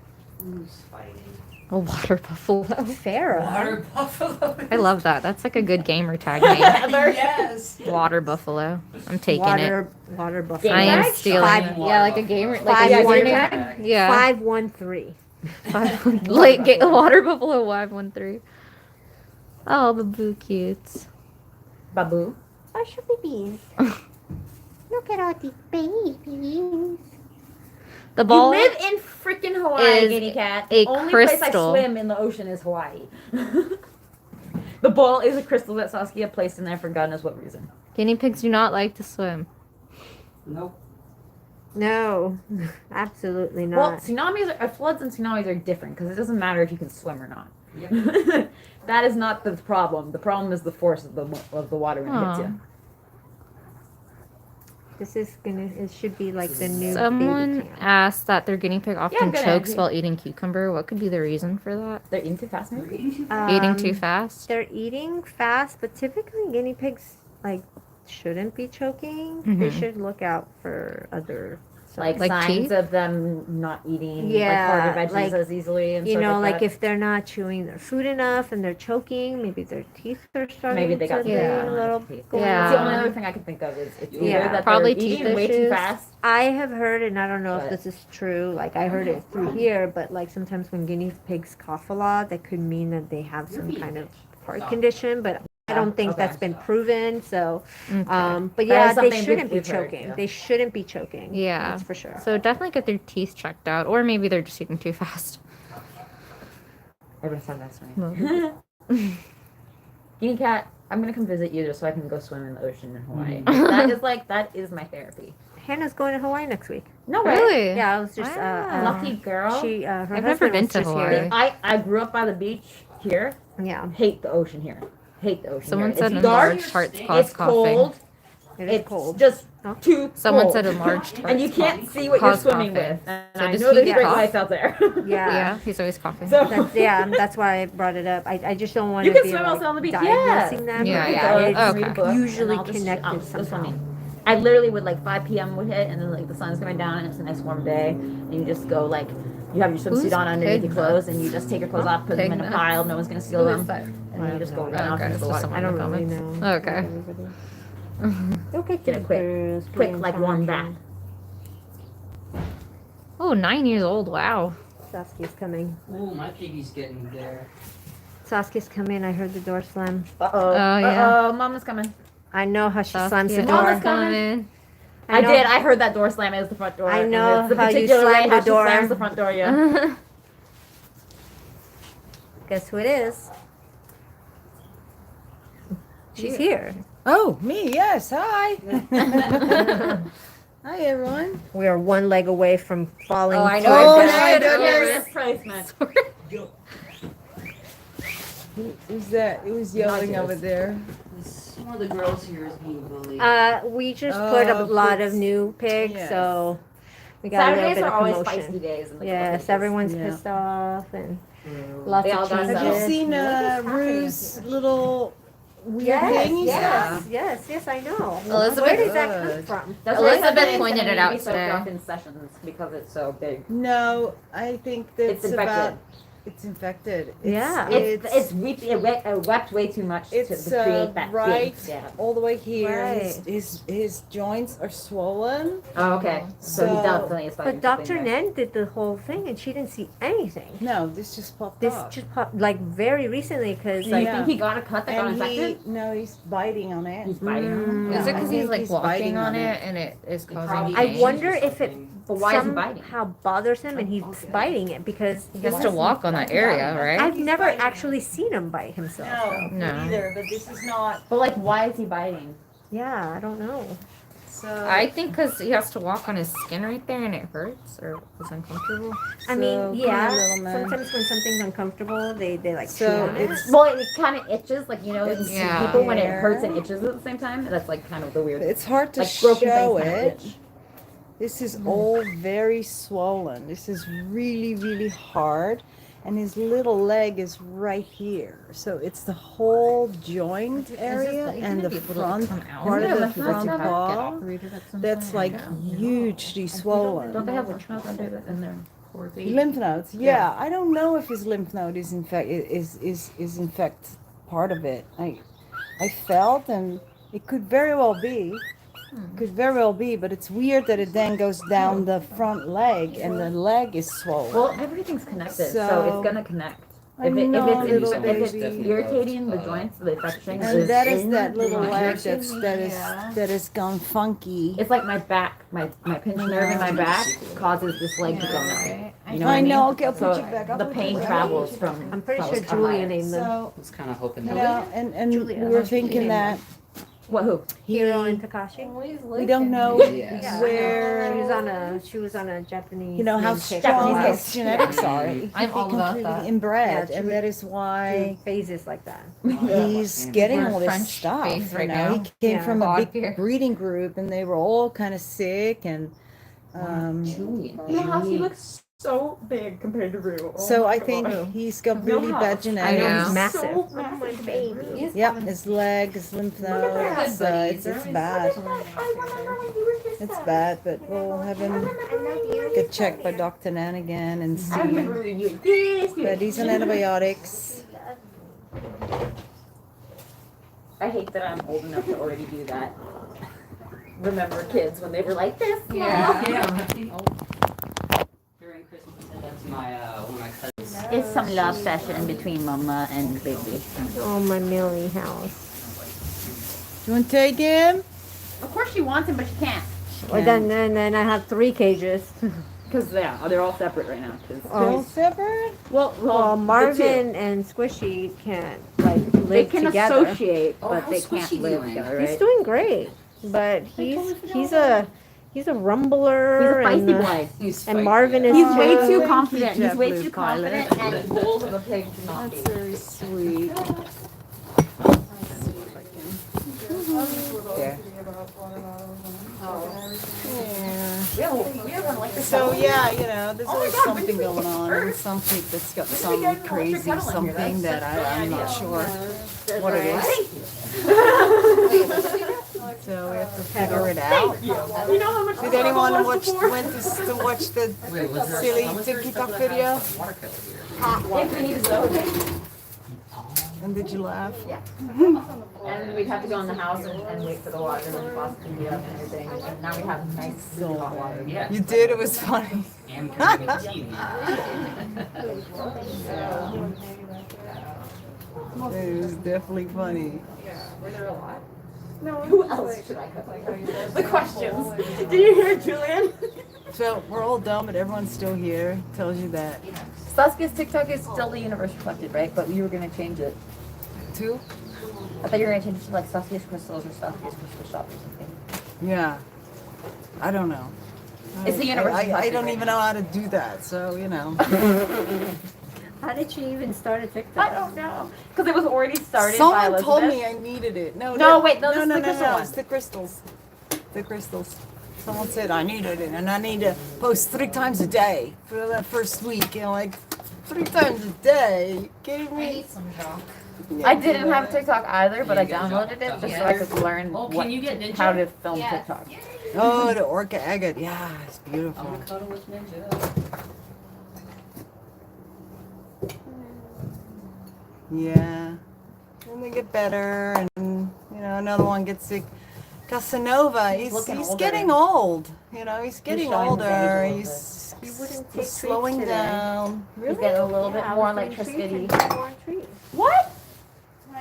A water buffalo. Farrah. Water buffalo. I love that. That's like a good gamer tag name. Yes. Water buffalo. I'm taking it. Water buffalo. I am stealing it. Yeah, like a gamer, like a Five, tag. Yeah. 513. Water buffalo 513. Oh, Babu cutes. Babu. Oh, sure babies. Look at all these babies. The ball You live in freaking Hawaii, is Guinea Cat. a The only crystal. place I swim in the ocean is Hawaii. The ball is a crystal that Saskia placed in there for God knows what reason. Guinea pigs do not like to swim. Nope. No, absolutely not. Well, floods and tsunamis are different because it doesn't matter if you can swim or not. Yep. That is not the problem. The problem is the force of the water when it hits you. This is it should be like the new Someone baby cam. asked that their guinea pig often good chokes idea. while eating cucumber. What could be the reason for that? They're eating too fast, maybe? Eating too fast? They're eating fast, but typically guinea pigs shouldn't be choking. They should look out for other Like Like signs teeth? of them not eating Yeah, harder veggies like, as easily and you stuff know, like like that. if they're not chewing their food enough and they're choking, maybe their teeth are starting Maybe they got to be Yeah. a little teeth. going Yeah. It's the on. only other thing I can think of is it's Yeah. either that Probably they're teeth eating way too issues. fast. I have heard, and I don't know if But- this is true, like I heard it through here, but like sometimes when guinea pigs cough a lot, that could mean that they have some kind of heart condition, but I don't think that's been proven, so, but yeah, is they something shouldn't be we've heard, choking. yeah. They shouldn't be choking. Yeah. That's for sure. So definitely get their teeth checked out, or maybe they're just eating too fast. Everyone said that's right. Guinea Cat, I'm gonna come visit you just so I can go swim in the ocean in Hawaii. That is my therapy. Hannah's going to Hawaii next week. No way. Really? Yeah, I was just, Lucky girl. she, her I've never husband been was to just Hawaii. here. I grew up by the beach here. Yeah. Hate the ocean here. Hate the ocean. Someone here. said It's enlarged dark. hearts cause It's coughing. cold. It is It's cold. just Huh? too Someone cold. said enlarged hearts And you can't see what cause you're swimming coughing. with. And So I does know there's he great cough? lights out there. Yeah. He's always coughing. So That's why I brought it up. I just don't want you to can be swim like, outside on the beach. diagnosing Yeah. them. Yeah, but yeah. it's Okay. Read a book, and usually I'll just- connected I'll go somehow. swimming. I literally would 5 p.m. would hit and then the sun's coming down and it's a nice warm day and you just go You have your swimsuit Who's on underneath your Pig clothes, and you just take your clothes off, put them in a Pig pile. No one's gonna steal them, and then you just go run off Okay, into the so water. someone I don't in the really comments. know. Okay. Okay, Get a quick like warm bath. Oh, 9 years old. Wow. Saskia's coming. Ooh, my piggy's getting there. Saskia's coming. I heard the door slam. Uh-oh. yeah. Uh-oh, Mama's coming. I know how she slams the Saskia. door. Mama's coming. I I know- did. I heard that door slam. It was the front door. I and know it's the how you particular slam way the how she door. slams the front door. Yeah. Guess who it is? She's here. Oh, me, yes. Hi. Hi, everyone. We are one leg away from falling. Oh, I to know. our I death. did. goodness. Placement. Who's that? It was yelling over there. One of the girls here is being bullied. We just put a Oh, lot of please. new pigs, Yes. so we got a little Saturdays bit are of always promotion. feisty days. In the Yes, villages. everyone's Yeah. pissed off and lots They all of got changes. Have you Yes. seen Yes. Rue's little weird Yes, thingy stuff? yes, I know. Elizabeth- Where did that come from? That's Elizabeth why it's pointed gonna it out be soaked today. off in sessions because it's so big. No, I think that's It's infected. about. It's infected. Yeah. It wept way too much It's to create that right big gap. all the way here. Right. His joints are swollen. Oh, okay. So he So- definitely is fighting But Dr. something there. Nen did the whole thing and she didn't see anything. No, this just popped This up. just popped like very recently because So you Yeah. think he got a cut that got And infected? no, he's biting on it. He's biting on it. Is it I because think he's like he's walking biting on on it it. and it is causing probably- I pain? wonder if it But why is he biting? somehow bothers him and he's biting it because He has to walk on that area, right? I've never actually seen him bite himself. though. No, No. either. But this is not. But like, why is he biting? Yeah, I don't know. So I think because he has to walk on his skin right there and it hurts or is uncomfortable. I So, mean, come yeah. here, little man. Sometimes when something's uncomfortable, they like So chew on it. it's Well, it kind of itches, like you know, you see Yeah. people when it hurts and itches at the same time. That's like kind of the weird. it's hard to Like broken show things kinda it. itch. This is all very swollen. This is really, really hard. And his little leg is right here. So it's the whole joint area and the front part of the front paw that's like hugely swollen. Don't they have lymph nodes under the, in their Lymph nodes, yeah. I don't know if his lymph node is in fact in fact part of it. I felt, and it could very well be. Could very well be, but it's weird that it then goes down the front leg and the leg is swollen. Well, everything's connected, so So- it's gonna connect. I If know, little if baby. it's irritating the joints, the infection And is that is in that little the leg joint. that has gone funky. It's like my back, my pinched nerve in my back causes this leg to go numb. You know what I mean? know. Okay, I'll put So you back. I'll the put pain you back. travels from. I'm pretty sure travels from Julia higher. named them. So I was kind of hoping that. yeah, and Julia. we were thinking that What? Who? Hiro and Takashi. we don't know Yeah. where She was on a Japanese. you know how name tag. strong Japanese his genetics are. It could I'm be all about completely that. inbred, Yeah, and that is why phases like that. he's getting We're all this French stuff. based right you know, now. he came Yeah. from a Claud big here. breeding group, and they were all kind of sick, and You know how he looks so big compared to Rue. so I think he's got really bad I genetics. know. He's massive. So Oh, my baby. Yep, his leg, his lymph nodes, it's bad. It's bad, but we'll have him get checked by Dr. Nan again and see. But he's on antibiotics. I hate that I'm old enough to already do that. Remember kids when they were like this? Yeah. During Christmas, I said that to my one of my cousins. It's some love session between Mama and Baby. Oh, my Millie house. Do you want to take him? Of course she wants him, but she can't. Or then I have 3 cages. Because they're all separate right now. They're all separate? Well, Marvin and Squishy can't like live they can together. associate, but how's they can't Squishy live doing? together, He's right? doing great, but he's a rumbler. He's a feisty and, boy. and Marvin is He's way too- too confident. He's way JetBlue too pilot. confident and bold of a pig to not be. That's very sweet. Yeah. So yeah, you know, there's always something going on, and some pig that's got some crazy something that I'm not sure what it is. So we have to figure it out. You know how much Did the anyone was watch before? went to watch the Wait, was there silly was there TikTok stuff that video? has watercolor here? If we need to go. And did you laugh? Yeah. And we'd have to go in the house and wait for the water and then faucet to heat up and everything. And now we have nice really hot water. Yeah. You did. It was funny. And we can make tea. It was definitely funny. Were there a lot? No. Who else should I cook? The questions. Did you hear Julian? So we're all dumb, but everyone's still here. Tells you that. Saskia's TikTok is still the universe reflected, right? But you were gonna change it. Two? I thought you were gonna change it to like Saskia's crystals or Saskia's crystal shop or something. Yeah. I don't know. It's the universe I reflected, don't right? even know how to do that. So you know. How did she even start a TikTok? I don't know. Because it was already started by Someone Elizabeth. told me I needed it. No, Wait, no, this is the crystal one. it's the crystals. The crystals. Someone said I needed it, and I need to post 3 times a day for that first week. You know, like 3 times a day. You kidding me? I didn't have TikTok either, but I You get downloaded it Jot- just so I could learn Oh, can what, you get Ninja? how to film TikTok. Oh, the orca agate. Yeah, it's beautiful. Avocado with Ninja. Yeah. And they get better, and you know, another one gets sick. Casanova, he's older. getting old. You know, he's getting showing his age a older. little He's You wouldn't take he's slowing treats today. down. He's getting a little bit Yeah, I more was like doing treats Triscuity. and he more treats. What?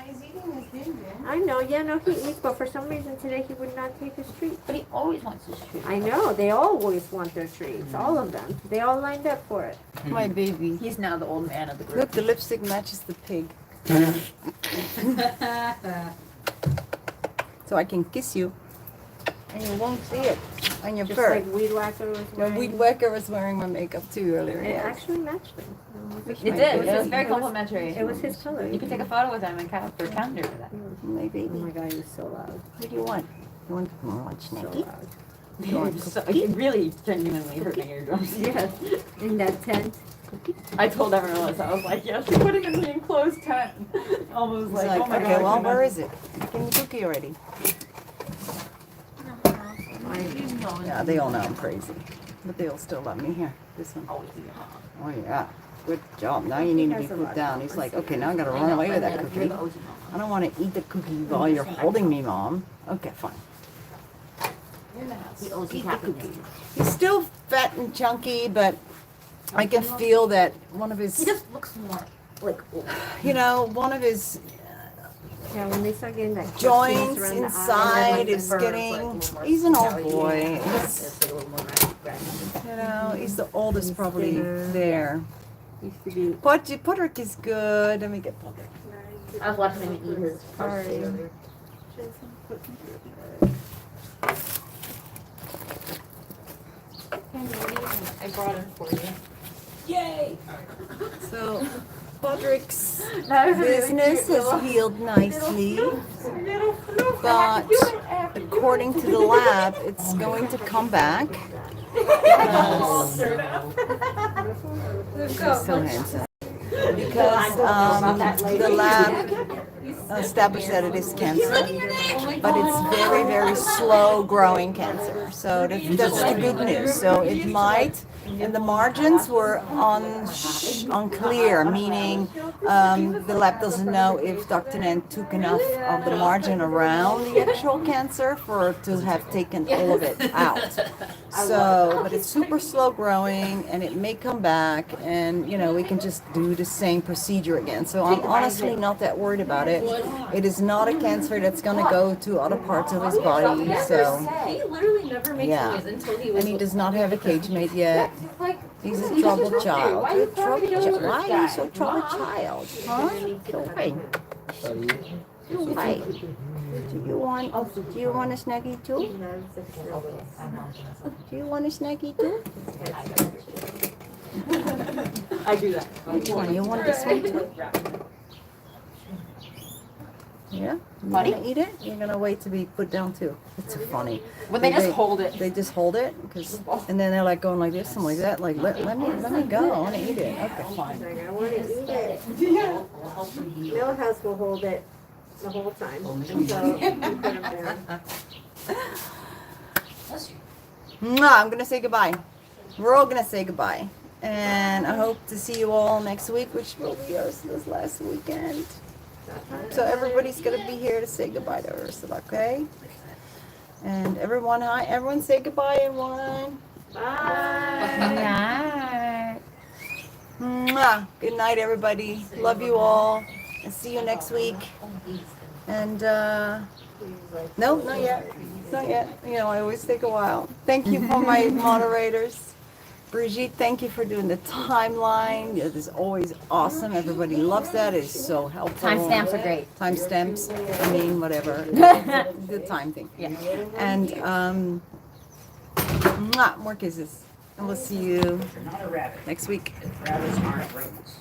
He's eating his ginger. I know, yeah, no, he eats, but for some reason today he would not take his treats. But he always wants his treat. I know, they always want their treats, all of them. They all lined up for it. My baby. He's now the old man of the group. Look, the lipstick matches the pig. So I can kiss you, and you won't see it on your Just fur. like Weedwacker was No, wearing. Weedwacker was wearing my makeup too earlier. It Yes. actually matched them. It did. It was very complimentary. It was his color. You can take a photo with him and for calendar with that. My baby. Oh my god, he was so loud. What do you want? You want So snacky? loud. You want So, it really genuinely hurt my eardrums. Yes, in that tent. I told everyone else. I was like, yeah, she put him in the enclosed tent. Almost It's like, like, oh my okay, god. well, where is it? Give me the cookie already. Yeah, they all know I'm crazy, but they all still love me. Here, this one. Oh yeah, good job. Now you need to be put down. He's like, okay, now I gotta run away with that cookie. I don't want to eat the cookie while you're holding me, Mom. Okay, fine. He owes you half a cookie. He's still fat and chunky, but I can feel that one of his, He just looks more like old. you know, one of his Yeah, when they start getting that crustiness joints around the inside eye, is getting, he's an old boy. He's, you know, he's the oldest probably there. used to be. Podrick is good. Let me get Podrick. I was watching him eat his Sorry. earlier. I brought him for you. Yay! So, Podrick's That was really business cute, has little- healed nicely, Little floof. but You went after according to the lab, it's going to come back. He's so handsome. Because the lab established that it is cancer, but it's very, very slow growing cancer. So that's the good news. So it might, and the margins were unclear, meaning the lab doesn't know if Dr. Nan took enough of the margin around the actual cancer for to have taken all of it out. So, but it's super slow growing, and it may come back, and you know we can just do the same procedure again. So I'm honestly not that worried about it. It is not a cancer that's going to go to other parts of his body. So He literally never makes yeah, noise until he was. and he does not have a cage mate yet. He's a troubled child. Why are you trying to get over Why this are you guy? so troubled child? Huh? Why? Why? Do you want a snuggie too? Do you want a snuggie too? I do that. Which one? You want this one too? Yeah? You gonna eat it? You're gonna wait to be put down too. It's so funny. When they just hold it. They just hold it, and then they're like going like this and like that. Like let me go. I want to eat it. Okay. I want to eat it. Millhouse will hold it the whole time. So you put him down. Mwah, I'm gonna say goodbye. We're all gonna say goodbye. And I hope to see you all next week, which will be Ursula's last weekend. So everybody's gonna be here to say goodbye to Ursula, okay? And everyone, hi. Everyone say goodbye, everyone. Bye. Mwah. Good night, everybody. Love you all. And see you next week. And, no, not yet. Not yet. You know, I always take a while. Thank you for my moderators. Brigitte, thank you for doing the timeline. It is always awesome. Everybody loves that. It's so helpful. Timestamps are great. Timestamps. I mean, whatever. The time thing. Yeah. And mwah, more kisses. And we'll see you next week. Rabbits aren't rodents.